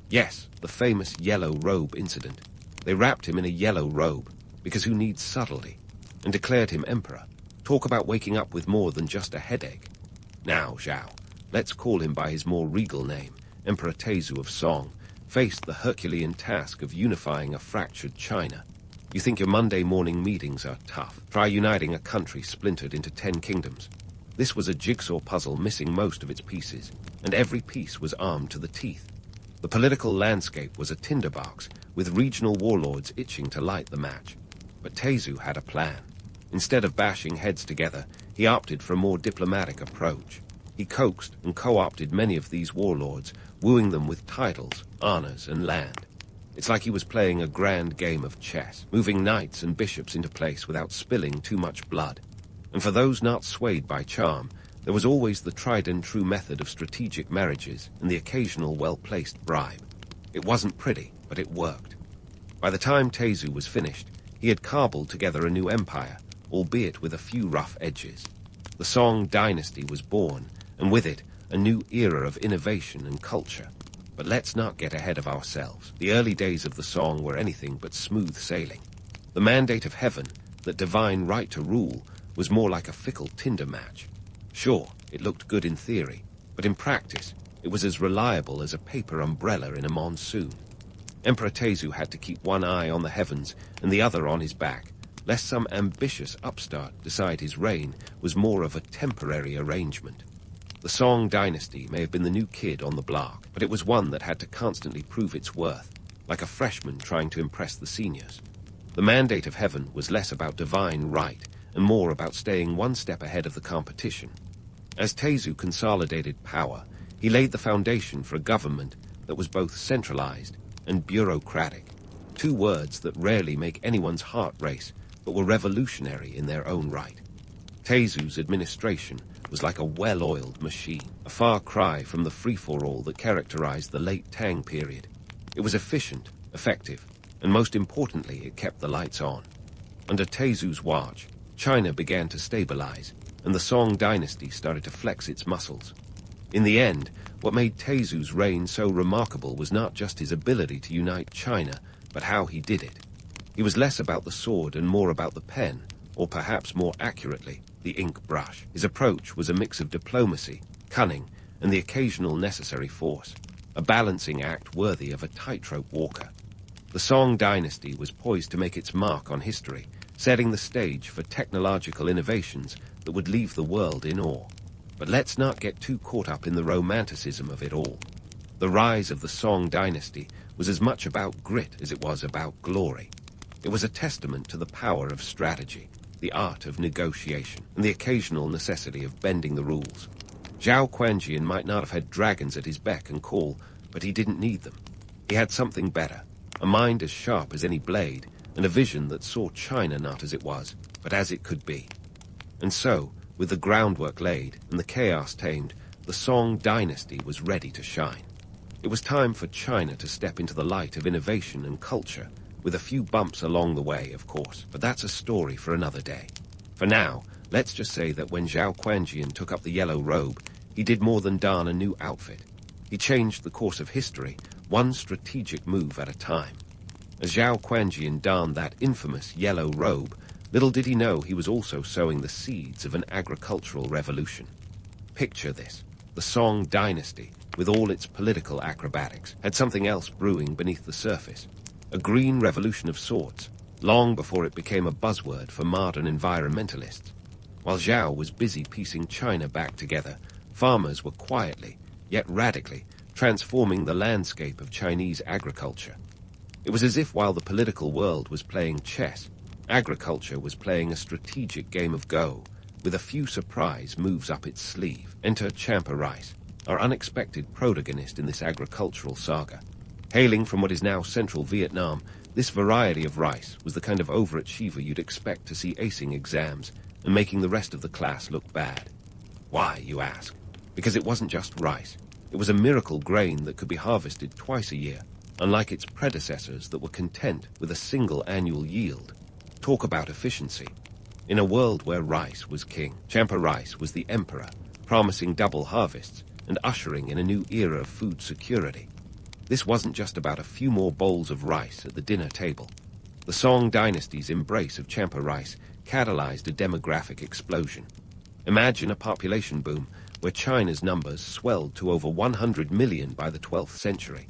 Yes, the famous yellow robe incident. They wrapped him in a yellow robe, because who needs subtlety, and declared him emperor. Talk about waking up with more than just a headache. Now, Zhao, let's call him by his more regal name, Emperor Tezu of Song, faced the Herculean task of unifying a fractured China. You think your Monday morning meetings are tough? Try uniting a country splintered into 10 kingdoms. This was a jigsaw puzzle missing most of its pieces, and every piece was armed to the teeth. The political landscape was a tinderbox, with regional warlords itching to light the match. But Tezu had a plan. Instead of bashing heads together, he opted for a more diplomatic approach. He coaxed and co-opted many of these warlords, wooing them with titles, honors, and land. It's like he was playing a grand game of chess, moving knights and bishops into place without spilling too much blood. And for those not swayed by charm, there was always the tried-and-true method of strategic marriages and the occasional well-placed bribe. It wasn't pretty, but it worked. By the time Tezu was finished, He had cobbled together a new empire, albeit with a few rough edges. The Song Dynasty was born, and with it, a new era of innovation and culture. But let's not get ahead of ourselves. The early days of the Song were anything but smooth sailing. The mandate of heaven, that divine right to rule, was more like a fickle tinder match. Sure, it looked good in theory, but in practice, it was as reliable as a paper umbrella in a monsoon. Emperor Tezu had to keep one eye on the heavens and the other on his back, lest some ambitious upstart decide his reign was more of a temporary arrangement. The Song Dynasty may have been the new kid on the block, but it was one that had to constantly prove its worth, like a freshman trying to impress the seniors. The mandate of heaven was less about divine right and more about staying one step ahead of the competition. As Tezu consolidated power, he laid the foundation for a government that was both centralized and bureaucratic, two words that rarely make anyone's heart race, but were revolutionary in their own right. Tezu's administration was like a well-oiled machine, a far cry from the free-for-all that characterized the late Tang period. It was efficient, effective, and most importantly, it kept the lights on. Under Tezu's watch, China began to stabilize, and the Song Dynasty started to flex its muscles. In the end, what made Tezu's reign so remarkable was not just his ability to unite China, but how he did it. He was less about the sword and more about the pen, or perhaps more accurately, the ink brush. His approach was a mix of diplomacy, cunning, and the occasional necessary force, a balancing act worthy of a tightrope walker. The Song Dynasty was poised to make its mark on history, setting the stage for technological innovations that would leave the world in awe. But let's not get too caught up in the romanticism of it all. The rise of the Song Dynasty was as much about grit as it was about glory. It was a testament to the power of strategy, the art of negotiation, and the occasional necessity of bending the rules. Zhao Quanjian might not have had dragons at his beck and call, but he didn't need them. He had something better, a mind as sharp as any blade, and a vision that saw China not as it was, but as it could be. And so, with the groundwork laid and the chaos tamed, the Song Dynasty was ready to shine. It was time for China to step into the light of innovation and culture, with a few bumps along the way, of course, but that's a story for another day. For now, let's just say that when Zhao Quanjian took up the yellow robe, he did more than don a new outfit. He changed the course of history, one strategic move at a time. As Zhao Quanjian donned that infamous yellow robe, little did he know he was also sowing the seeds of an agricultural revolution. Picture this. The Song Dynasty, with all its political acrobatics, had something else brewing beneath the surface. A green revolution of sorts, long before it became a buzzword for modern environmentalists. While Zhao was busy piecing China back together, farmers were quietly, yet radically, transforming the landscape of Chinese agriculture. It was as if while the political world was playing chess, agriculture was playing a strategic game of Go, with a few surprise moves up its sleeve. Enter Champa Rice, our unexpected protagonist in this agricultural saga. Hailing from what is now central Vietnam, this variety of rice was the kind of overachiever you'd expect to see acing exams and making the rest of the class look bad. Why, you ask? Because it wasn't just rice. It was a miracle grain that could be harvested twice a year, unlike its predecessors that were content with a single annual yield. Talk about efficiency. In a world where rice was king, Champa Rice was the emperor, promising double harvests and ushering in a new era of food security. This wasn't just about a few more bowls of rice at the dinner table. The Song Dynasty's embrace of Champa Rice catalyzed a demographic explosion. Imagine a population boom where China's numbers swelled to over 100 million by the 12th century.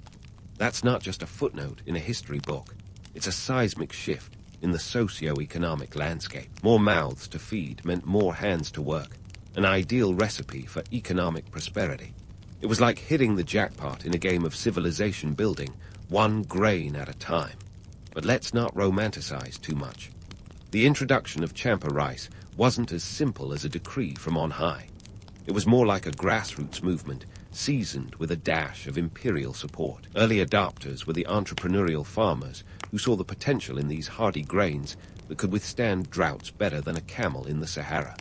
That's not just a footnote in a history book. It's a seismic shift in the socio-economic landscape. More mouths to feed meant more hands to work, an ideal recipe for economic prosperity. It was like hitting the jackpot in a game of civilization building, one grain at a time. But let's not romanticize too much. The introduction of Champa Rice wasn't as simple as a decree from on high. It was more like a grassroots movement, seasoned with a dash of imperial support. Early adopters were the entrepreneurial farmers who saw the potential in these hardy grains that could withstand droughts better than a camel in the Sahara.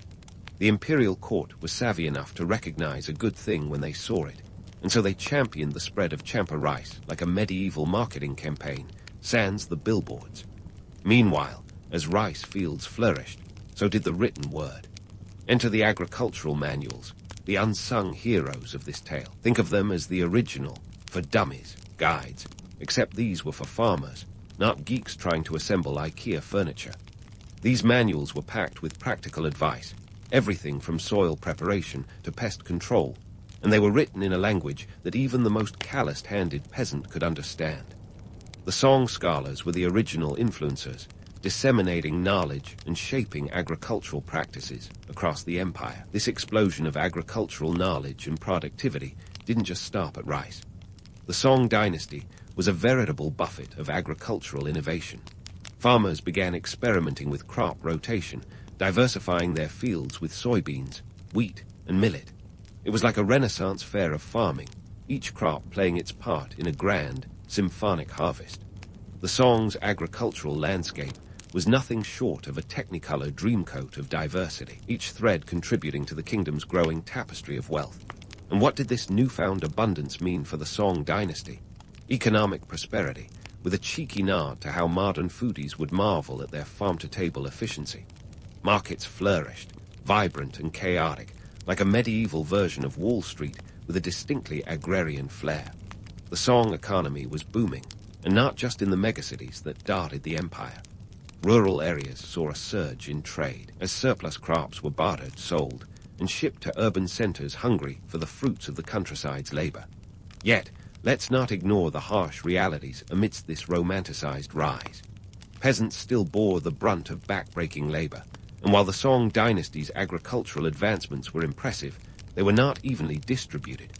The imperial court was savvy enough to recognize a good thing when they saw it, and so they championed the spread of Champa Rice like a medieval marketing campaign, sans the billboards. Meanwhile, As rice fields flourished, so did the written word. Enter the agricultural manuals, the unsung heroes of this tale. Think of them as the original, for dummies, guides, except these were for farmers, not geeks trying to assemble IKEA furniture. These manuals were packed with practical advice, everything from soil preparation to pest control, and they were written in a language that even the most calloused-handed peasant could understand. The song scholars were the original influencers, disseminating knowledge and shaping agricultural practices across the empire. This explosion of agricultural knowledge and productivity didn't just stop at rice. The Song dynasty was a veritable buffet of agricultural innovation. Farmers began experimenting with crop rotation, diversifying their fields with soybeans, wheat, and millet. It was like a Renaissance fair of farming, each crop playing its part in a grand, symphonic harvest. The Song's agricultural landscape was nothing short of a technicolor dreamcoat of diversity, each thread contributing to the kingdom's growing tapestry of wealth. And what did this newfound abundance mean for the Song dynasty? Economic prosperity, with a cheeky nod to how modern foodies would marvel at their farm-to-table efficiency. Markets flourished, vibrant and chaotic, like a medieval version of Wall Street with a distinctly agrarian flair. The Song economy was booming, and not just in the megacities that dotted the empire. Rural areas saw a surge in trade, as surplus crops were bartered, sold, and shipped to urban centers hungry for the fruits of the countryside's labor. Yet, let's not ignore the harsh realities amidst this romanticized rise. Peasants still bore the brunt of back-breaking labor, and while the Song dynasty's agricultural advancements were impressive, they were not evenly distributed.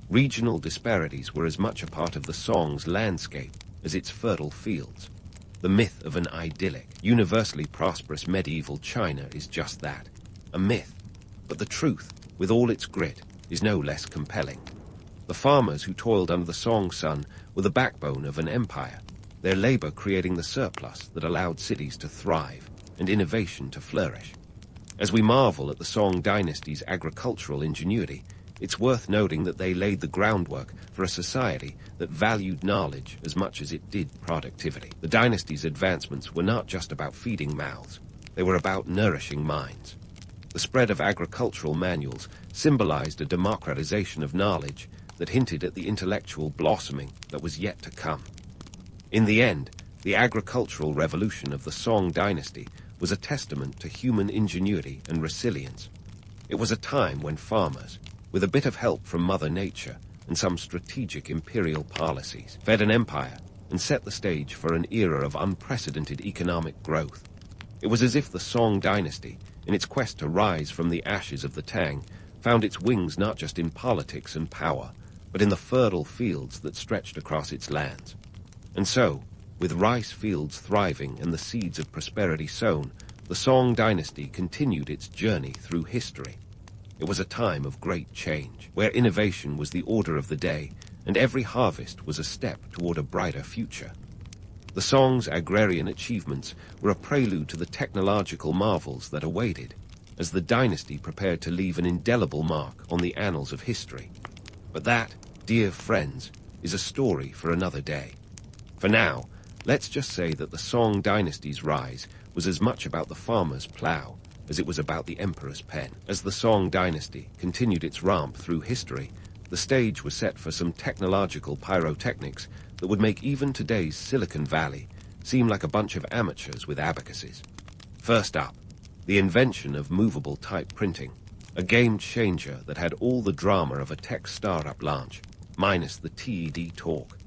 Regional disparities were as much a part of the Song's landscape as its fertile fields. The myth of an idyllic, universally prosperous medieval China is just that, a myth. But the truth, with all its grit, is no less compelling. The farmers who toiled under the Song sun were the backbone of an empire, their labor creating the surplus that allowed cities to thrive and innovation to flourish. As we marvel at the Song dynasty's agricultural ingenuity, it's worth noting that they laid the groundwork for a society that valued knowledge as much as it did productivity. The dynasty's advancements were not just about feeding mouths, they were about nourishing minds. The spread of agricultural manuals symbolized a democratization of knowledge that hinted at the intellectual blossoming that was yet to come. In the end, the agricultural revolution of the Song dynasty was a testament to human ingenuity and resilience. It was a time when farmers, with a bit of help from Mother Nature and some strategic imperial policies, fed an empire and set the stage for an era of unprecedented economic growth. It was as if the Song dynasty, in its quest to rise from the ashes of the Tang, found its wings not just in politics and power, but in the fertile fields that stretched across its lands. And so, with rice fields thriving and the seeds of prosperity sown, the Song dynasty continued its journey through history. It was a time of great change, where innovation was the order of the day, and every harvest was a step toward a brighter future. The Song's agrarian achievements were a prelude to the technological marvels that awaited, as the dynasty prepared to leave an indelible mark on the annals of history. But that, dear friends, is a story for another day. For now, let's just say that the Song dynasty's rise was as much about the farmer's plow as it was about the emperor's pen. As the Song dynasty continued its ramp through history, the stage was set for some technological pyrotechnics that would make even today's Silicon Valley seem like a bunch of amateurs with abacuses. First up, the invention of movable type printing, a game changer that had all the drama of a tech startup launch, minus the TED talk.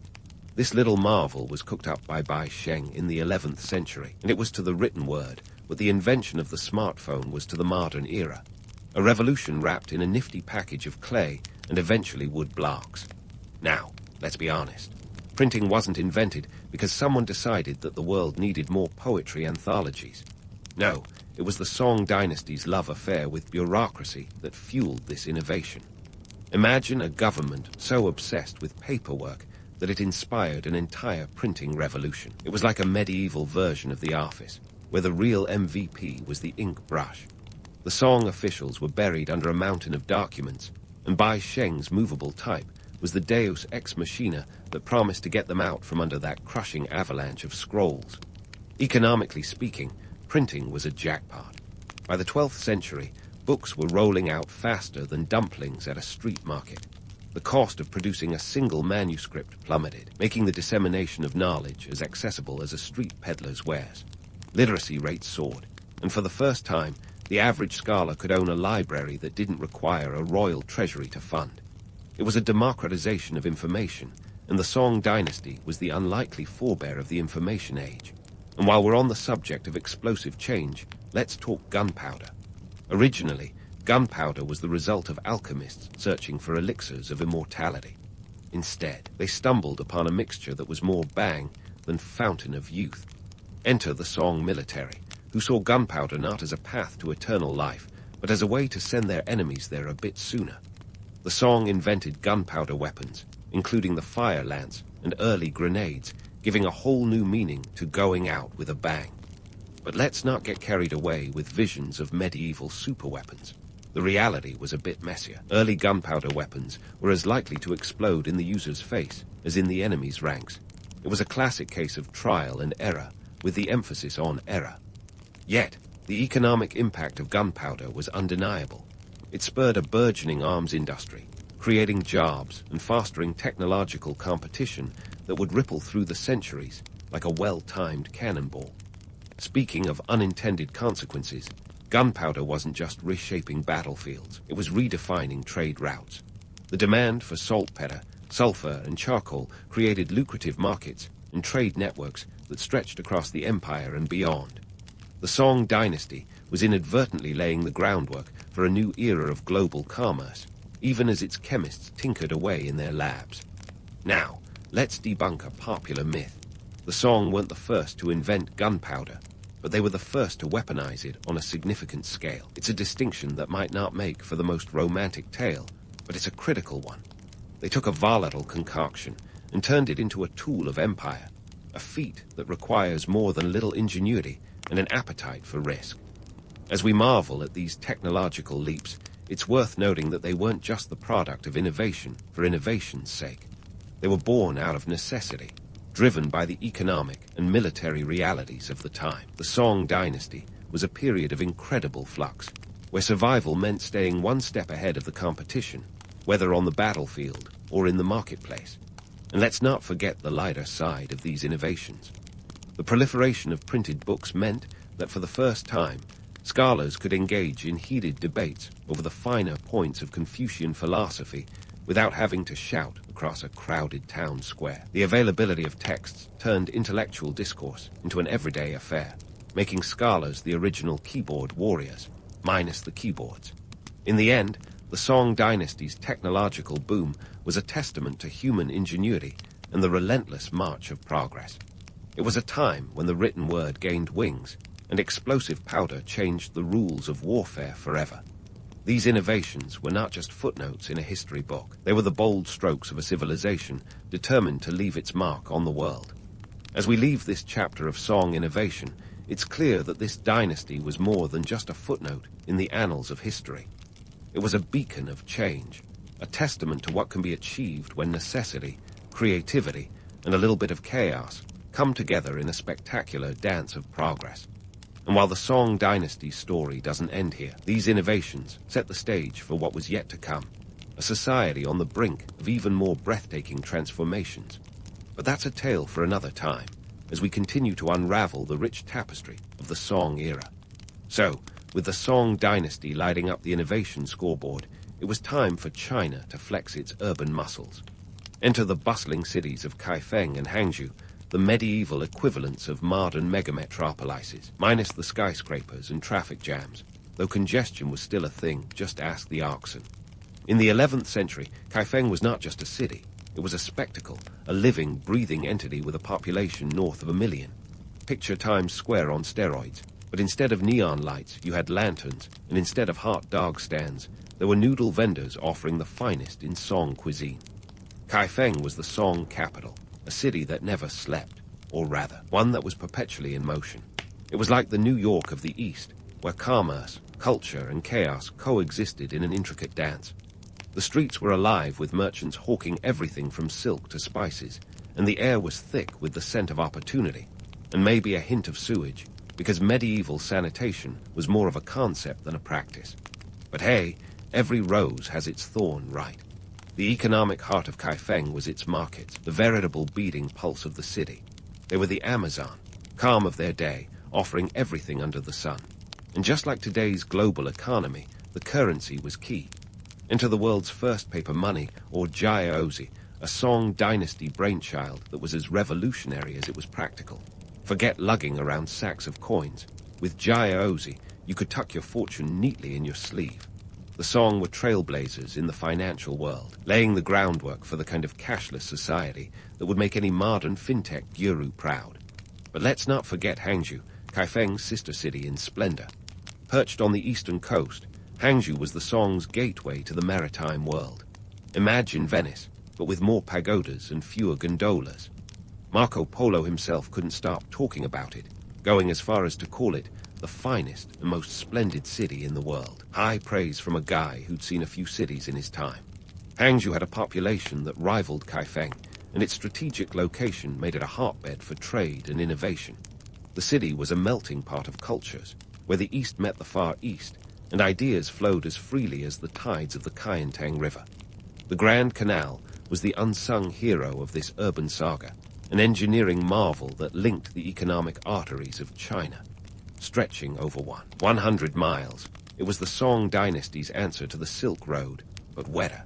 This little marvel was cooked up by Bai Sheng in the 11th century, and it was to the written word what the invention of the smartphone was to the modern era, a revolution wrapped in a nifty package of clay and eventually wood blocks. Now, let's be honest. Printing wasn't invented because someone decided that the world needed more poetry anthologies. No, it was the Song dynasty's love affair with bureaucracy that fueled this innovation. Imagine a government so obsessed with paperwork that it inspired an entire printing revolution. It was like a medieval version of the office, where the real MVP was the ink brush. The Song officials were buried under a mountain of documents, and Bai Sheng's movable type was the deus ex machina that promised to get them out from under that crushing avalanche of scrolls. Economically speaking, Printing was a jackpot. By the 12th century, books were rolling out faster than dumplings at a street market. The cost of producing a single manuscript plummeted, making the dissemination of knowledge as accessible as a street peddler's wares. Literacy rates soared, and for the first time, the average scholar could own a library that didn't require a royal treasury to fund. It was a democratization of information, and the Song dynasty was the unlikely forebear of the information age. And while we're on the subject of explosive change, let's talk gunpowder. Originally, gunpowder was the result of alchemists searching for elixirs of immortality. Instead, they stumbled upon a mixture that was more bang than fountain of youth. Enter the Song military, who saw gunpowder not as a path to eternal life, but as a way to send their enemies there a bit sooner. The Song invented gunpowder weapons, including the fire lance and early grenades, giving a whole new meaning to going out with a bang. But let's not get carried away with visions of medieval superweapons. The reality was a bit messier. Early gunpowder weapons were as likely to explode in the user's face as in the enemy's ranks. It was a classic case of trial and error, with the emphasis on error. Yet, the economic impact of gunpowder was undeniable. It spurred a burgeoning arms industry, creating jobs and fostering technological competition that would ripple through the centuries like a well-timed cannonball. Speaking of unintended consequences, gunpowder wasn't just reshaping battlefields, it was redefining trade routes. The demand for saltpeter, sulfur, and charcoal created lucrative markets and trade networks that stretched across the empire and beyond. The Song dynasty was inadvertently laying the groundwork for a new era of global commerce, even as its chemists tinkered away in their labs. Now, let's debunk a popular myth. The Song weren't the first to invent gunpowder, but they were the first to weaponize it on a significant scale. It's a distinction that might not make for the most romantic tale, but it's a critical one. They took a volatile concoction and turned it into a tool of empire, a feat that requires more than a little ingenuity and an appetite for risk. As we marvel at these technological leaps, it's worth noting that they weren't just the product of innovation for innovation's sake. They were born out of necessity, driven by the economic and military realities of the time. The Song dynasty was a period of incredible flux, where survival meant staying one step ahead of the competition, whether on the battlefield or in the marketplace. And let's not forget the lighter side of these innovations. The proliferation of printed books meant that for the first time, scholars could engage in heated debates over the finer points of Confucian philosophy without having to shout across a crowded town square. The availability of texts turned intellectual discourse into an everyday affair, making scholars the original keyboard warriors, minus the keyboards. In the end, the Song dynasty's technological boom was a testament to human ingenuity and the relentless march of progress. It was a time when the written word gained wings, and explosive powder changed the rules of warfare forever. These innovations were not just footnotes in a history book. They were the bold strokes of a civilization determined to leave its mark on the world. As we leave this chapter of Song innovation, it's clear that this dynasty was more than just a footnote in the annals of history. It was a beacon of change, a testament to what can be achieved when necessity, creativity, and a little bit of chaos come together in a spectacular dance of progress. And while the Song dynasty's story doesn't end here, these innovations set the stage for what was yet to come, a society on the brink of even more breathtaking transformations. But that's a tale for another time, as we continue to unravel the rich tapestry of the Song era. So, with the Song dynasty lighting up the innovation scoreboard, it was time for China to flex its urban muscles. Enter the bustling cities of Kaifeng and Hangzhou, the medieval equivalents of modern megametropolises, minus the skyscrapers and traffic jams. Though congestion was still a thing, just ask the oxen. In the 11th century, Kaifeng was not just a city. It was a spectacle, a living, breathing entity with a population north of 1 million. Picture Times Square on steroids, but instead of neon lights, you had lanterns, and instead of hot dog stands, there were noodle vendors offering the finest in Song cuisine. Kaifeng was the Song capital, a city that never slept, or rather, one that was perpetually in motion. It was like the New York of the East, where commerce, culture, and chaos coexisted in an intricate dance. The streets were alive with merchants hawking everything from silk to spices, and the air was thick with the scent of opportunity, and maybe a hint of sewage. because medieval sanitation was more of a concept than a practice. But hey, every rose has its thorn, right? The economic heart of Kaifeng was its markets, the veritable beating pulse of the city. They were the Amazon, calm of their day, offering everything under the sun. And just like today's global economy, the currency was key. Enter the world's first paper money, or Jiaozi, a Song Dynasty brainchild that was as revolutionary as it was practical. Forget lugging around sacks of coins. With Jiaozi, you could tuck your fortune neatly in your sleeve. The Song were trailblazers in the financial world, laying the groundwork for the kind of cashless society that would make any modern fintech guru proud. But let's not forget Hangzhou, Kaifeng's sister city in splendor. Perched on the eastern coast, Hangzhou was the Song's gateway to the maritime world. Imagine Venice, but with more pagodas and fewer gondolas. Marco Polo himself couldn't stop talking about it, going as far as to call it the finest and most splendid city in the world. High praise from a guy who'd seen a few cities in his time. Hangzhou had a population that rivaled Kaifeng, and its strategic location made it a hotbed for trade and innovation. The city was a melting pot of cultures, where the East met the Far East, and ideas flowed as freely as the tides of the Kayentang River. The Grand Canal was the unsung hero of this urban saga, an engineering marvel that linked the economic arteries of China. Stretching over 100 miles, it was the Song Dynasty's answer to the Silk Road, but wetter.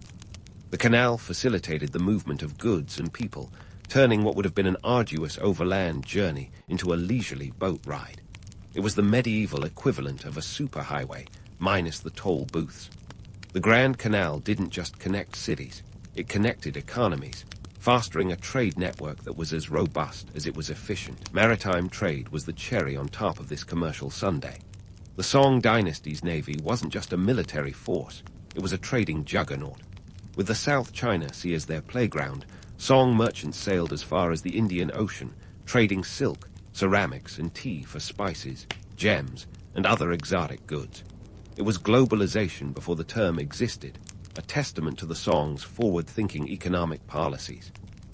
The canal facilitated the movement of goods and people, turning what would have been an arduous overland journey into a leisurely boat ride. It was the medieval equivalent of a superhighway, minus the toll booths. The Grand Canal didn't just connect cities, it connected economies, fostering a trade network that was as robust as it was efficient. Maritime trade was the cherry on top of this commercial sundae. The Song Dynasty's navy wasn't just a military force, it was a trading juggernaut. With the South China Sea as their playground, Song merchants sailed as far as the Indian Ocean, trading silk, ceramics, and tea for spices, gems, and other exotic goods. It was globalization before the term existed, a testament to the Song's forward-thinking economic policies.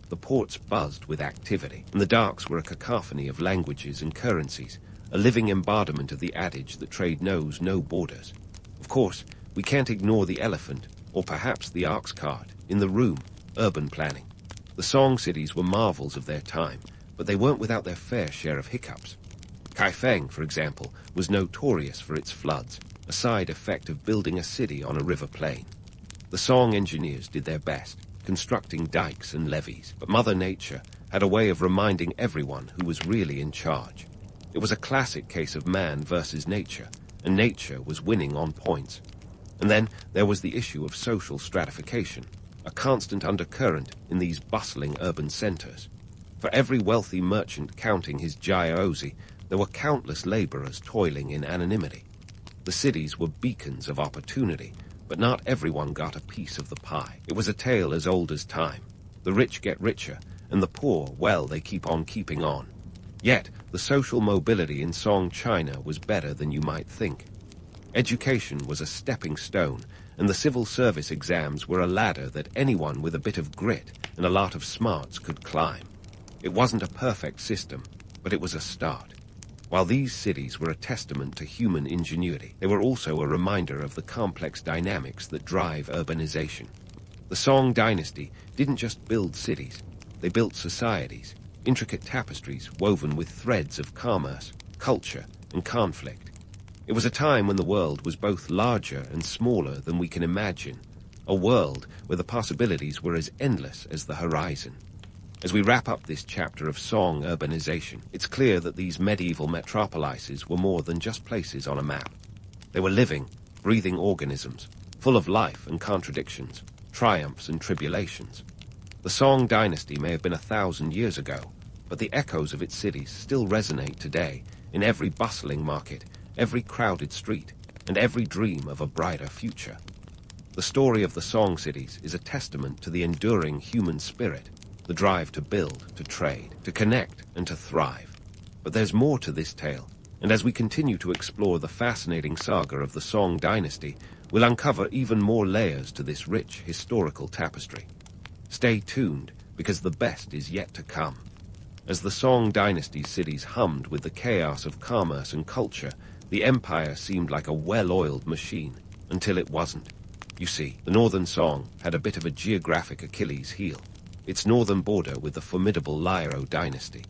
The ports buzzed with activity, and the docks were a cacophony of languages and currencies, a living embodiment of the adage that trade knows no borders. Of course, we can't ignore the elephant, or perhaps the ox cart, in the room, urban planning. The Song cities were marvels of their time, but they weren't without their fair share of hiccups. Kaifeng, for example, was notorious for its floods, a side effect of building a city on a river plain. The Song engineers did their best, constructing dikes and levees, but Mother Nature had a way of reminding everyone who was really in charge. It was a classic case of man versus nature, and nature was winning on points. And then there was the issue of social stratification, a constant undercurrent in these bustling urban centers. For every wealthy merchant counting his jiaozi, there were countless laborers toiling in anonymity. The cities were beacons of opportunity, but not everyone got a piece of the pie. It was a tale as old as time. The rich get richer, and the poor, well, they keep on keeping on. Yet, the social mobility in Song China was better than you might think. Education was a stepping stone, and the civil service exams were a ladder that anyone with a bit of grit and a lot of smarts could climb. It wasn't a perfect system, but it was a start. While these cities were a testament to human ingenuity, they were also a reminder of the complex dynamics that drive urbanization. The Song Dynasty didn't just build cities, they built societies, intricate tapestries woven with threads of commerce, culture, and conflict. It was a time when the world was both larger and smaller than we can imagine, a world where the possibilities were as endless as the horizon. As we wrap up this chapter of Song urbanization, it's clear that these medieval metropolises were more than just places on a map. They were living, breathing organisms, full of life and contradictions, triumphs and tribulations. The Song dynasty may have been 1,000 years ago, but the echoes of its cities still resonate today in every bustling market, every crowded street, and every dream of a brighter future. The story of the Song cities is a testament to the enduring human spirit, the drive to build, to trade, to connect, and to thrive. But there's more to this tale, and as we continue to explore the fascinating saga of the Song dynasty, we'll uncover even more layers to this rich historical tapestry. Stay tuned, because the best is yet to come. As the Song Dynasty's cities hummed with the chaos of commerce and culture, the empire seemed like a well-oiled machine, until it wasn't. You see, the Northern Song had a bit of a geographic Achilles heel, its northern border with the formidable Lyro dynasty.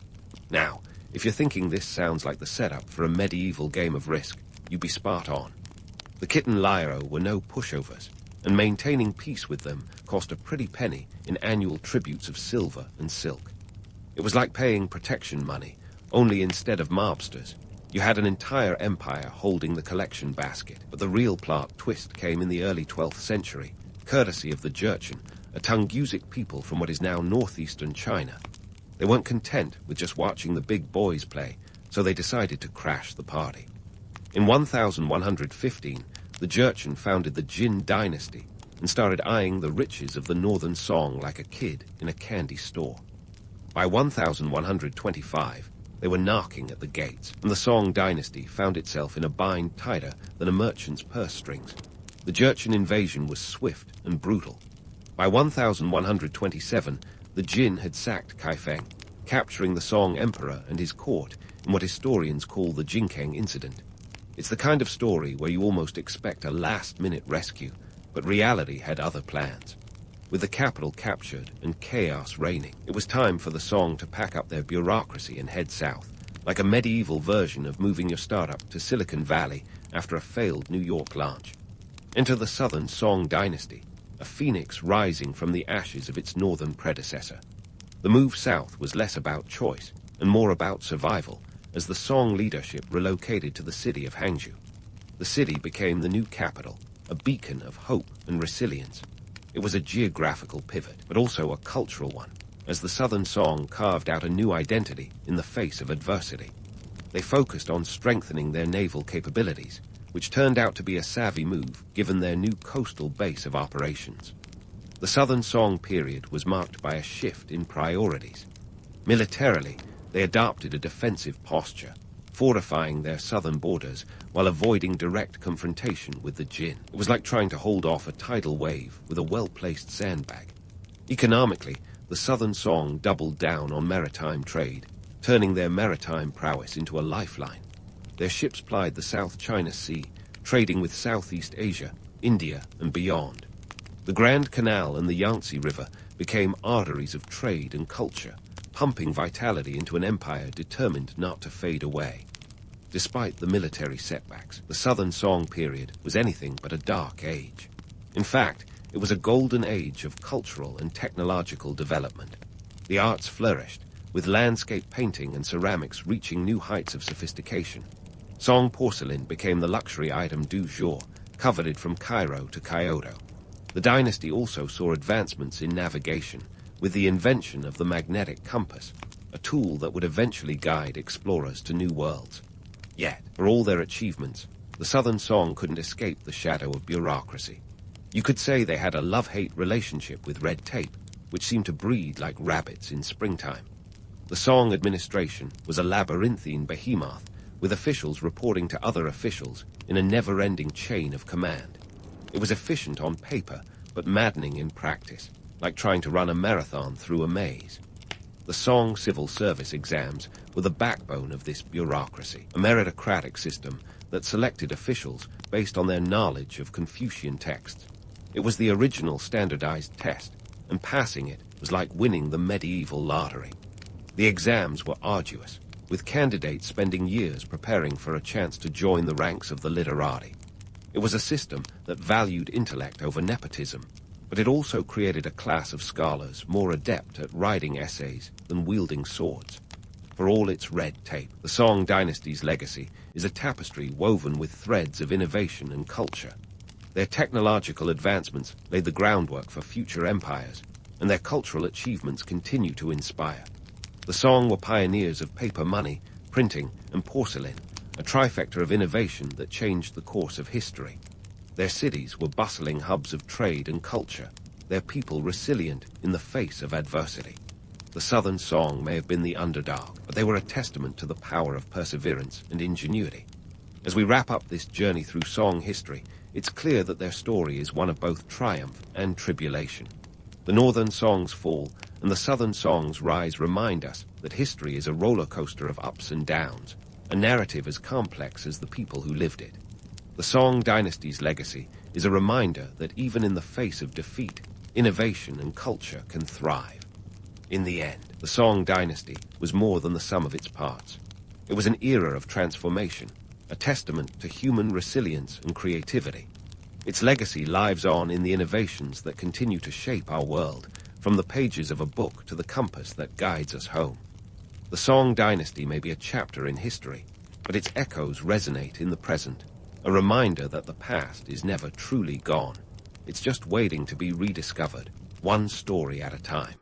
Now, if you're thinking this sounds like the setup for a medieval game of Risk, you'd be spot on. The kitten Lyro were no pushovers, and maintaining peace with them cost a pretty penny in annual tributes of silver and silk. It was like paying protection money, only instead of mobsters, you had an entire empire holding the collection basket. But the real plot twist came in the early 12th century, courtesy of the Jurchen, a Tungusic people from what is now northeastern China. They weren't content with just watching the big boys play, so they decided to crash the party. In 1115, the Jurchen founded the Jin Dynasty and started eyeing the riches of the Northern Song like a kid in a candy store. By 1125, they were knocking at the gates, and the Song Dynasty found itself in a bind tighter than a merchant's purse strings. The Jurchen invasion was swift and brutal. By 1127, the Jin had sacked Kaifeng, capturing the Song Emperor and his court in what historians call the Jinkeng Incident. It's the kind of story where you almost expect a last-minute rescue, but reality had other plans. With the capital captured and chaos reigning, it was time for the Song to pack up their bureaucracy and head south, like a medieval version of moving your startup to Silicon Valley after a failed New York launch. Enter the Southern Song Dynasty, a phoenix rising from the ashes of its northern predecessor. The move south was less about choice and more about survival, as the Song leadership relocated to the city of Hangzhou. The city became the new capital, a beacon of hope and resilience. It was a geographical pivot, but also a cultural one, as the Southern Song carved out a new identity in the face of adversity. They focused on strengthening their naval capabilities, which turned out to be a savvy move given their new coastal base of operations. The Southern Song period was marked by a shift in priorities. Militarily, they adopted a defensive posture, fortifying their southern borders while avoiding direct confrontation with the Jin. It was like trying to hold off a tidal wave with a well-placed sandbag. Economically, the Southern Song doubled down on maritime trade, turning their maritime prowess into a lifeline. Their ships plied the South China Sea, trading with Southeast Asia, India, and beyond. The Grand Canal and the Yangtze River became arteries of trade and culture, pumping vitality into an empire determined not to fade away. Despite the military setbacks, the Southern Song period was anything but a dark age. In fact, it was a golden age of cultural and technological development. The arts flourished, with landscape painting and ceramics reaching new heights of sophistication. Song porcelain became the luxury item du jour, coveted from Cairo to Kyoto. The dynasty also saw advancements in navigation, with the invention of the magnetic compass, a tool that would eventually guide explorers to new worlds. Yet, for all their achievements, the Southern Song couldn't escape the shadow of bureaucracy. You could say they had a love-hate relationship with red tape, which seemed to breed like rabbits in springtime. The Song administration was a labyrinthine behemoth, with officials reporting to other officials in a never-ending chain of command. It was efficient on paper, but maddening in practice, like trying to run a marathon through a maze. The Song civil service exams were the backbone of this bureaucracy, a meritocratic system that selected officials based on their knowledge of Confucian texts. It was the original standardized test, and passing it was like winning the medieval lottery. The exams were arduous, with candidates spending years preparing for a chance to join the ranks of the literati. It was a system that valued intellect over nepotism, but it also created a class of scholars more adept at writing essays than wielding swords. For all its red tape, the Song Dynasty's legacy is a tapestry woven with threads of innovation and culture. Their technological advancements laid the groundwork for future empires, and their cultural achievements continue to inspire. The Song were pioneers of paper money, printing, and porcelain, a trifecta of innovation that changed the course of history. Their cities were bustling hubs of trade and culture, their people resilient in the face of adversity. The Southern Song may have been the underdog, but they were a testament to the power of perseverance and ingenuity. As we wrap up this journey through Song history, it's clear that their story is one of both triumph and tribulation. The Northern Song's fall and the Southern songs remind us that history is a roller coaster of ups and downs, a narrative as complex as the people who lived it. The song Dynasty's legacy is a reminder that even in the face of defeat, innovation and culture can thrive. In the end, the song Dynasty was more than the sum of its parts. It was an era of transformation, a testament to human resilience and creativity. Its legacy lives on in the innovations that continue to shape our world, from the pages of a book to the compass that guides us home. The song Dynasty may be a chapter in history, but its echoes resonate in the present, a reminder that the past is never truly gone. It's just waiting to be rediscovered, one story at a time.